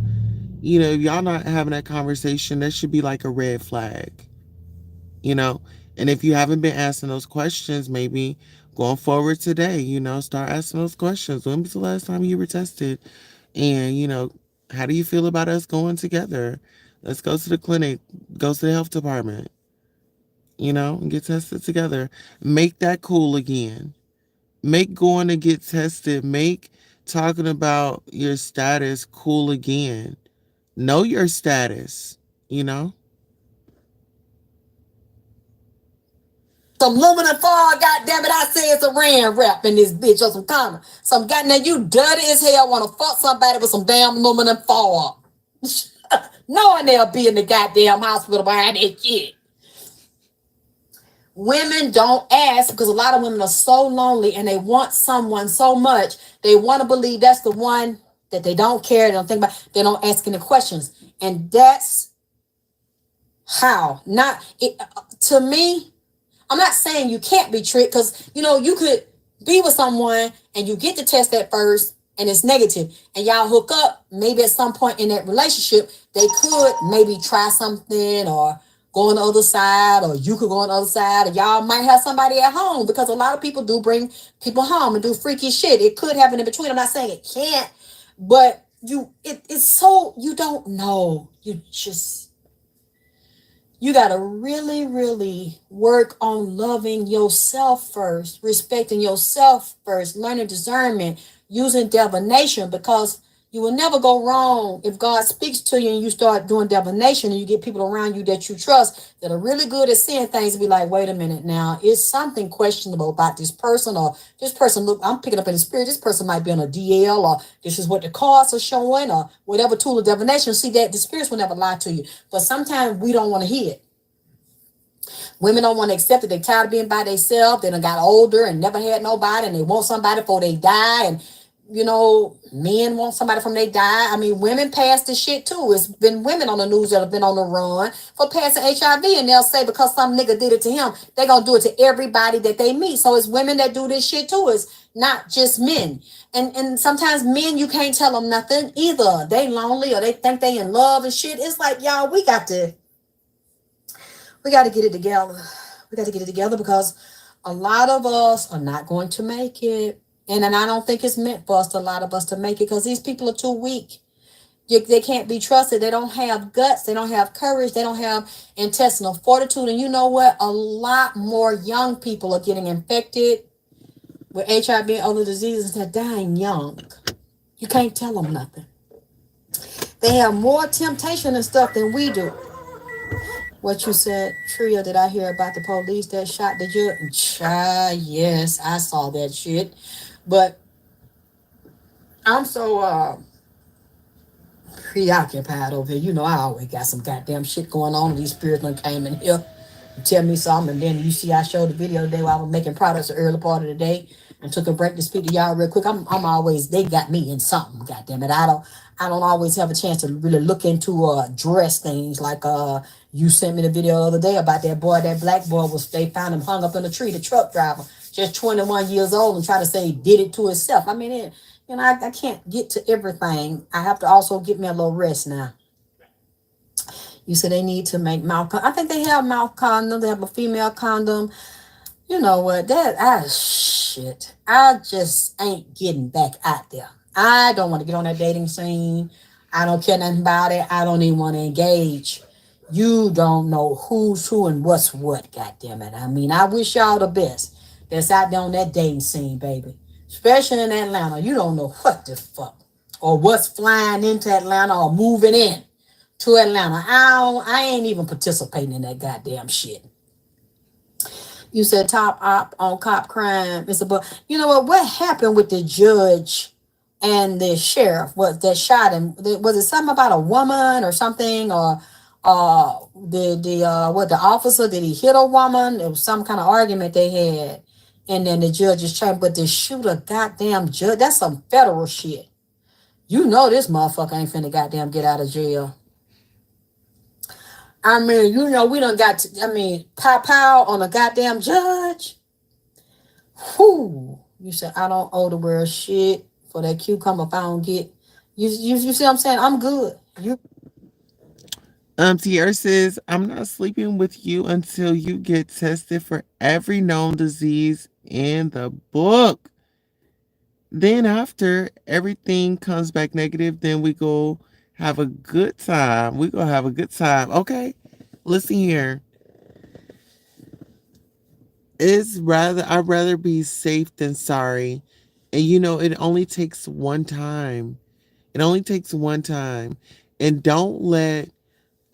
If y'all not having that conversation, that should be like a red flag. And if you haven't been asking those questions, maybe going forward today, start asking those questions. When was the last time you were tested? And, how do you feel about us going together? Let's go to the clinic, go to the health department, and get tested together. Make that cool again. Make going to get tested, make talking about your status cool again. Know your status, you know? Some aluminum foil, goddamn it, I say it's a ran wrap in this bitch or some condom. Some goddamn, you dirty as hell want to fuck somebody with some damn aluminum foil. Knowing they'll be in the goddamn hospital behind that shit. Women don't ask because a lot of women are so lonely and they want someone so much. They want to believe that's the one that they don't care. They don't think about. They don't ask any questions. And that's how. Not it, to me, I'm not saying you can't be tricked because, you could be with someone and you get the test at first and it's negative and y'all hook up. Maybe at some point in that relationship, they could maybe try something or go on the other side, or you could go on the other side, or y'all might have somebody at home because a lot of people do bring people home and do freaky shit. It could happen in between. I'm not saying it can't, but it's so, you don't know. You got to really, really work on loving yourself first, respecting yourself first, learning discernment, using divination, because you will never go wrong if God speaks to you and you start doing divination and you get people around you that you trust that are really good at seeing things and be like, wait a minute now, is something questionable about this person, or this person, look, I'm picking up in the spirit, this person might be on a DL, or this is what the cards are showing, or whatever tool of divination. See, that the spirits will never lie to you. But sometimes we don't want to hear it. Women don't want to accept it. They're tired of being by themselves. They done got older and never had nobody, and they want somebody before they die. And men want somebody from they die. I mean, women pass this shit too. It's been women on the news that have been on the run for passing HIV, and they'll say because some nigga did it to him, they gonna do it to everybody that they meet. So it's women that do this shit too. It's not just men. And sometimes men, you can't tell them nothing either. They lonely or they think they in love and shit. It's like, y'all, we got to get it together. We got to get it together because a lot of us are not going to make it. And I don't think it's meant for us, a lot of us, to make it because these people are too weak. They can't be trusted. They don't have guts. They don't have courage. They don't have intestinal fortitude. And you know what? A lot more young people are getting infected with HIV and other diseases. They're dying young. You can't tell them nothing. They have more temptation and stuff than we do. What you said, Tria, did I hear about the police that shot the judge? Yes, I saw that shit. But I'm so preoccupied over here. I always got some goddamn shit going on. These spirits done came in here and tell me something. And then you see I showed the video today while I was making products the early part of the day and took a break to speak to y'all real quick. I'm always, they got me in something, goddamn it. I don't always have a chance to really look into dress things like you sent me the video the other day about that boy, that black boy they found him hung up in a tree, the truck driver, just 21 years old, and try to say he did it to himself. I mean, I can't get to everything. I have to also get me a little rest now. You said they need to make I think they have mouth condom. They have a female condom. You know what? Shit. I just ain't getting back out there. I don't want to get on that dating scene. I don't care nothing about it. I don't even want to engage. You don't know who's who and what's what, goddamn it. I mean, I wish y'all the best that's out there on that dating scene, baby. Especially in Atlanta. You don't know what the fuck. Or what's flying into Atlanta or moving in to Atlanta. I ain't even participating in that goddamn shit. You said top op on cop crime. It's about, you know what happened with the judge and the sheriff was that shot him? Was it something about a woman or something, or the officer, did he hit a woman? It was some kind of argument they had, and then the judge is trying, but to shoot a goddamn judge, that's some federal shit. You know this motherfucker ain't finna goddamn get out of jail. I mean, you know, we done got to, I mean, pow on a goddamn judge. Whoo. You said, I don't owe the world shit for that cucumber if I don't get. You see what I'm saying? I'm good. Tierra says, I'm not sleeping with you until you get tested for every known disease in the book. Then after everything comes back negative, then we go have a good time. We go have a good time. Okay, listen here. I'd rather be safe than sorry. And you know, it only takes one time. It only takes one time. And don't let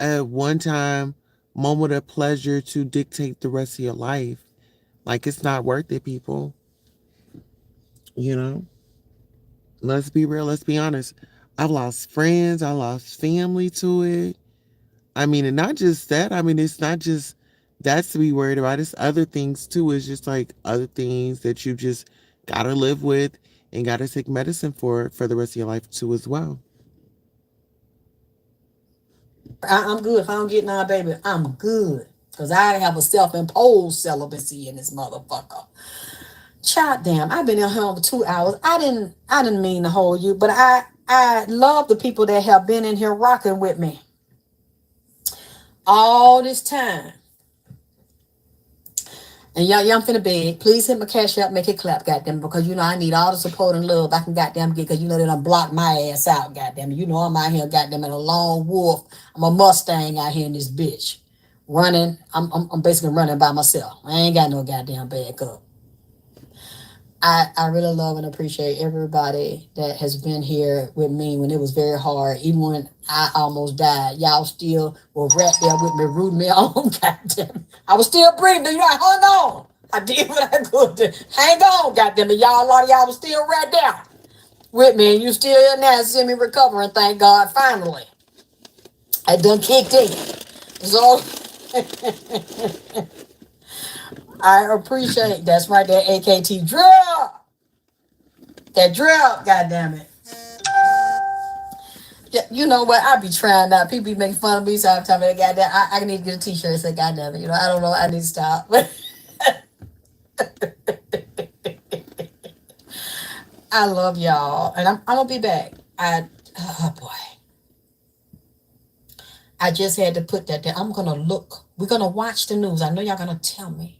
a one time moment of pleasure to dictate the rest of your life. Like, it's not worth it, people. You know? Let's be real, let's be honest. I've lost friends, I lost family to it. I mean, and not just that. I mean, it's not just that's to be worried about. It's other things too. It's just like other things that you just gotta live with and gotta take medicine for the rest of your life too as well. I'm good. If I don't get none, baby, I'm good. Because I have a self-imposed celibacy in this motherfucker. Child damn, I've been in here for 2 hours. I didn't mean to hold you, but I love the people that have been in here rocking with me all this time. And y'all, I'm finna beg. Please hit my cash out, make it clap, goddamn, because you know I need all the support and love I can goddamn get, because you know they done block my ass out, goddamn. You know I'm out here, goddamn, in a lone wolf. I'm a Mustang out here in this bitch. Running. I'm basically running by myself. I ain't got no goddamn backup. I really love and appreciate everybody that has been here with me when it was very hard. Even when I almost died, y'all still were right there with me, rooting me on. Goddamn, I was still breathing. You know, I hung on. I did what I could to hang on. Goddamn it, y'all. A lot of y'all was still right there with me, and you still here now, see me recovering. Thank God. Finally, I done kicked in. So. I appreciate that's right, that AKT drill. That drill, goddamn it. Yeah, you know what? I be trying now. People be making fun of me sometimes. Goddamn, I need to get a t-shirt that say goddamn it. You know, I don't know. I need to stop. I love y'all. And I'm gonna be back. Oh boy. I just had to put that there. I'm gonna look. We're gonna watch the news. I know y'all gonna tell me.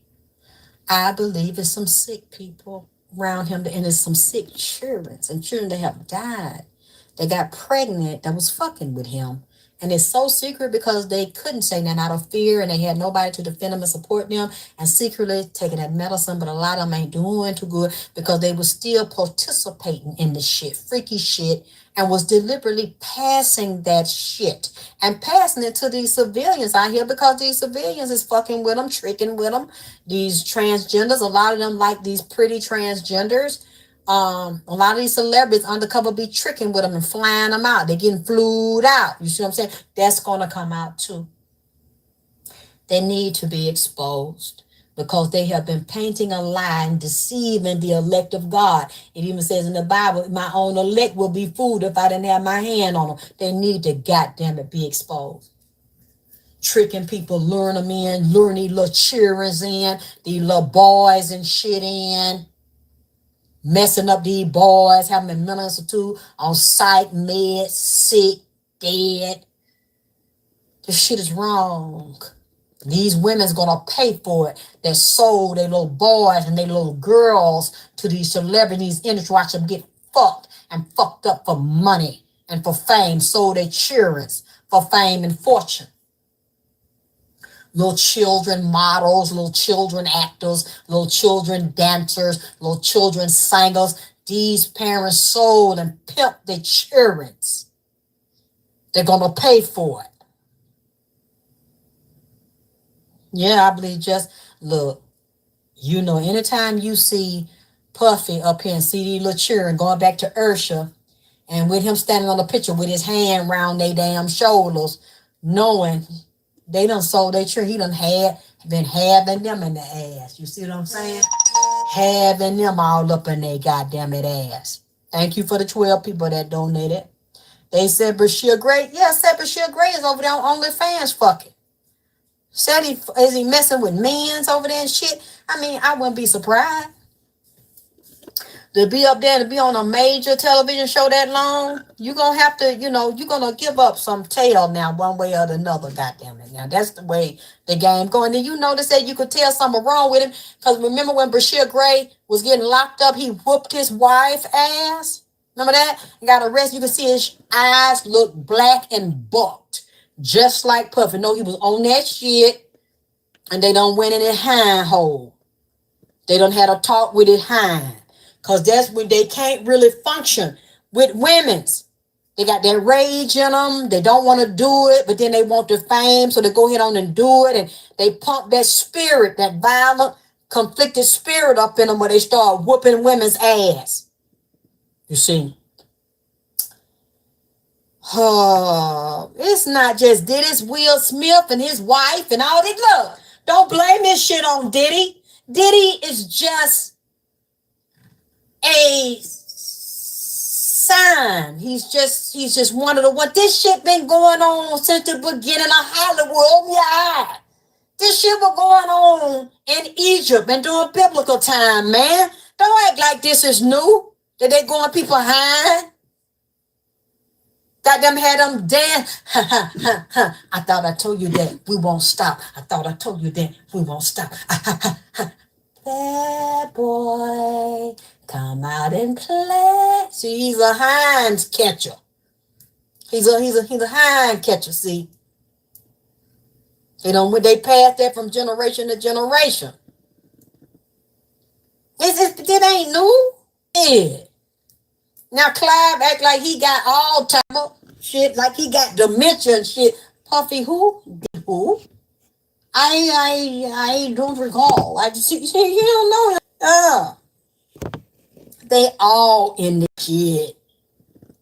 I believe it's some sick people around him, and there's some sick children, and children that have died. They got pregnant that was fucking with him. And it's so secret because they couldn't say nothing out of fear, and they had nobody to defend them and support them, and secretly taking that medicine. But a lot of them ain't doing too good because they were still participating in the shit, freaky shit, and was deliberately passing that shit and passing it to these civilians out here, because these civilians is fucking with them, tricking with them. These transgenders, a lot of them like these pretty transgenders. A lot of these celebrities undercover be tricking with them and flying them out. They're getting flued out. You see what I'm saying? That's going to come out too. They need to be exposed because they have been painting a lie and deceiving the elect of God. It even says in the Bible, my own elect will be fooled if I didn't have my hand on them. They need to, goddamn it, be exposed. Tricking people, luring them in, luring these little children in, these little boys and shit in. messing up these boys, having them in mental institute, on psych, med, sick, dead. This shit is wrong. These women's gonna pay for it. That sold their little boys and their little girls to these celebrities industry. Watch them get fucked and fucked up for money and for fame. Sold their children for fame and fortune. Little children models, little children actors, little children dancers, little children singers. These parents sold and pimped their children. They're gonna pay for it. Yeah, I believe just look, anytime you see Puffy up here and see these little children going back to Ursha and with him standing on the picture with his hand round their damn shoulders, knowing they done sold their children, he done been having them in the ass. You see what I'm saying? Having them all up in their goddamn ass. Thank you for the 12 people that donated. They said Brashia Gray. Yeah, said Brashia Gray is over there on OnlyFans fucking. Said is he messing with men's over there and shit? I mean, I wouldn't be surprised. To be up there, to be on a major television show that long, you're going to have to, you're going to give up some tail now, one way or another, goddamn it. Now, that's the way the game going. Then you notice that you could tell something wrong with him, because remember when Brashia Gray was getting locked up, he whooped his wife ass? Remember that? He got arrested. You can see his eyes look black and bucked, just like Puffy. No, he was on that shit, and they done went in his hind hole. They done had a talk with his hind. Because that's when they can't really function with women's. They got that rage in them. They don't want to do it, but then they want the fame, so they go ahead on and do it. And they pump that spirit, that violent, conflicted spirit up in them where they start whooping women's ass. You see? Oh, it's not just Diddy. It's Will Smith and his wife and all that. Look, don't blame this shit on Diddy. Diddy is just a sign. He's just one of the what this shit been going on since the beginning of Hollywood. Yeah. This shit was going on in Egypt and during biblical time, man. Don't act like this is new. That they going people high. Got them had them dance. I thought I told you that we won't stop. I thought I told you that we won't stop. Bad boy, come out and play. See, he's a hind catcher. He's a hind catcher. See, they pass that from generation to generation. It ain't new. Yeah. Now Clive act like he got all time shit, like he got dementia and shit. Puffy who? Who? I don't recall. I just you don't know. They all in the shit.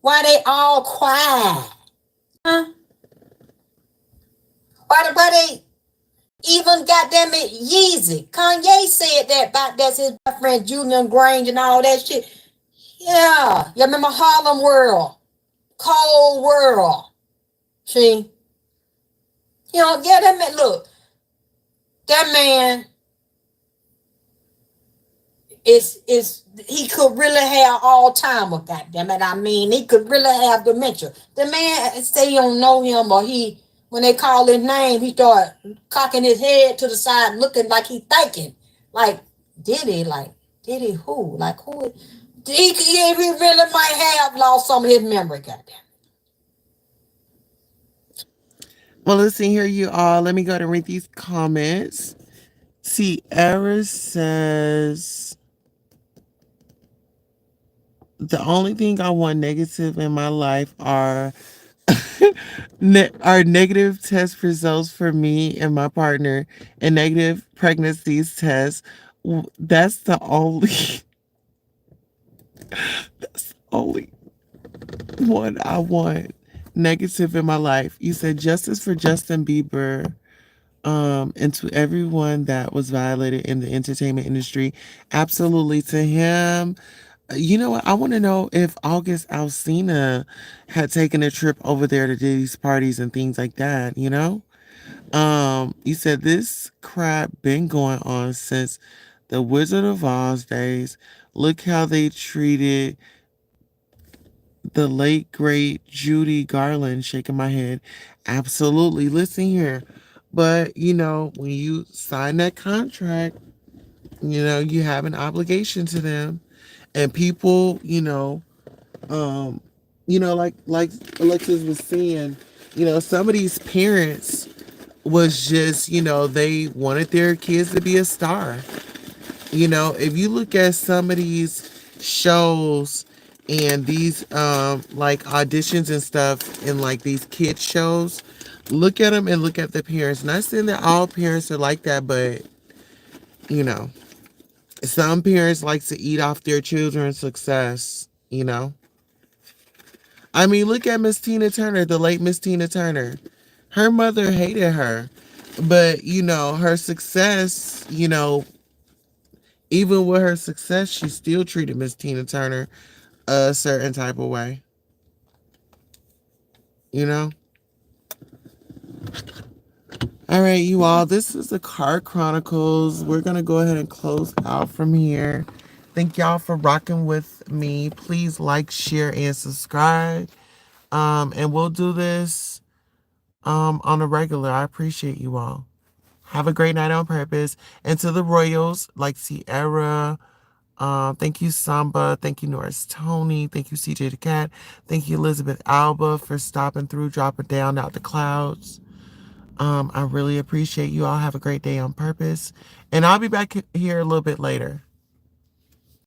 Why they all quiet? Huh? Why they even goddamn it Yeezy? Kanye said that about that's his boyfriend Julian Grange and all that shit. Yeah. You remember Harlem World? Cold World. See? Yeah, that man, look. That man is he could really have Alzheimer's, goddamn it. I mean, he could really have dementia. The man say you don't know him, or when they call his name, he start cocking his head to the side, looking like he thinking. Like, Diddy who? Like who? He really might have lost some of his memory, goddamn. Well, listen here, you all. Let me go to read these comments. Sierra says, the only thing I want negative in my life are negative test results for me and my partner and negative pregnancies tests. That's the only that's the only one I want negative in my life. You said justice for Justin Bieber. And to everyone that was violated in the entertainment industry, absolutely to him. You know what? I want to know if August Alsina had taken a trip over there to Diddy's parties and things like that, you know? You said this crap been going on since the Wizard of Oz days. Look how they treated the late great Judy Garland. Shaking my head. Absolutely. Listen here. But, when you sign that contract, you have an obligation to them. And people, um, like Alexyss was saying, some of these parents was just, they wanted their kids to be a star. If you look at some of these shows and these like auditions and stuff in like these kids shows, look at them and look at the parents. Not saying that all parents are like that, but you know, some parents like to eat off their children's success. I mean, look at Miss Tina Turner, the late Miss Tina Turner. Her mother hated her, but her success, even with her success, she still treated Miss Tina Turner a certain type of way. You know? All right, you all, this is the Card Chronicles. We're going to go ahead and close out from here. Thank y'all for rocking with me. Please like, share, and subscribe. And we'll do this on a regular. I appreciate you all. Have a great night on purpose. And to the Royals, like Sierra, thank you, Samba. Thank you, Norris Tony. Thank you, CJ the Cat. Thank you, Elizabeth Alba, for stopping through, dropping down out the clouds. I really appreciate you all. Have a great day on purpose. And I'll be back here a little bit later.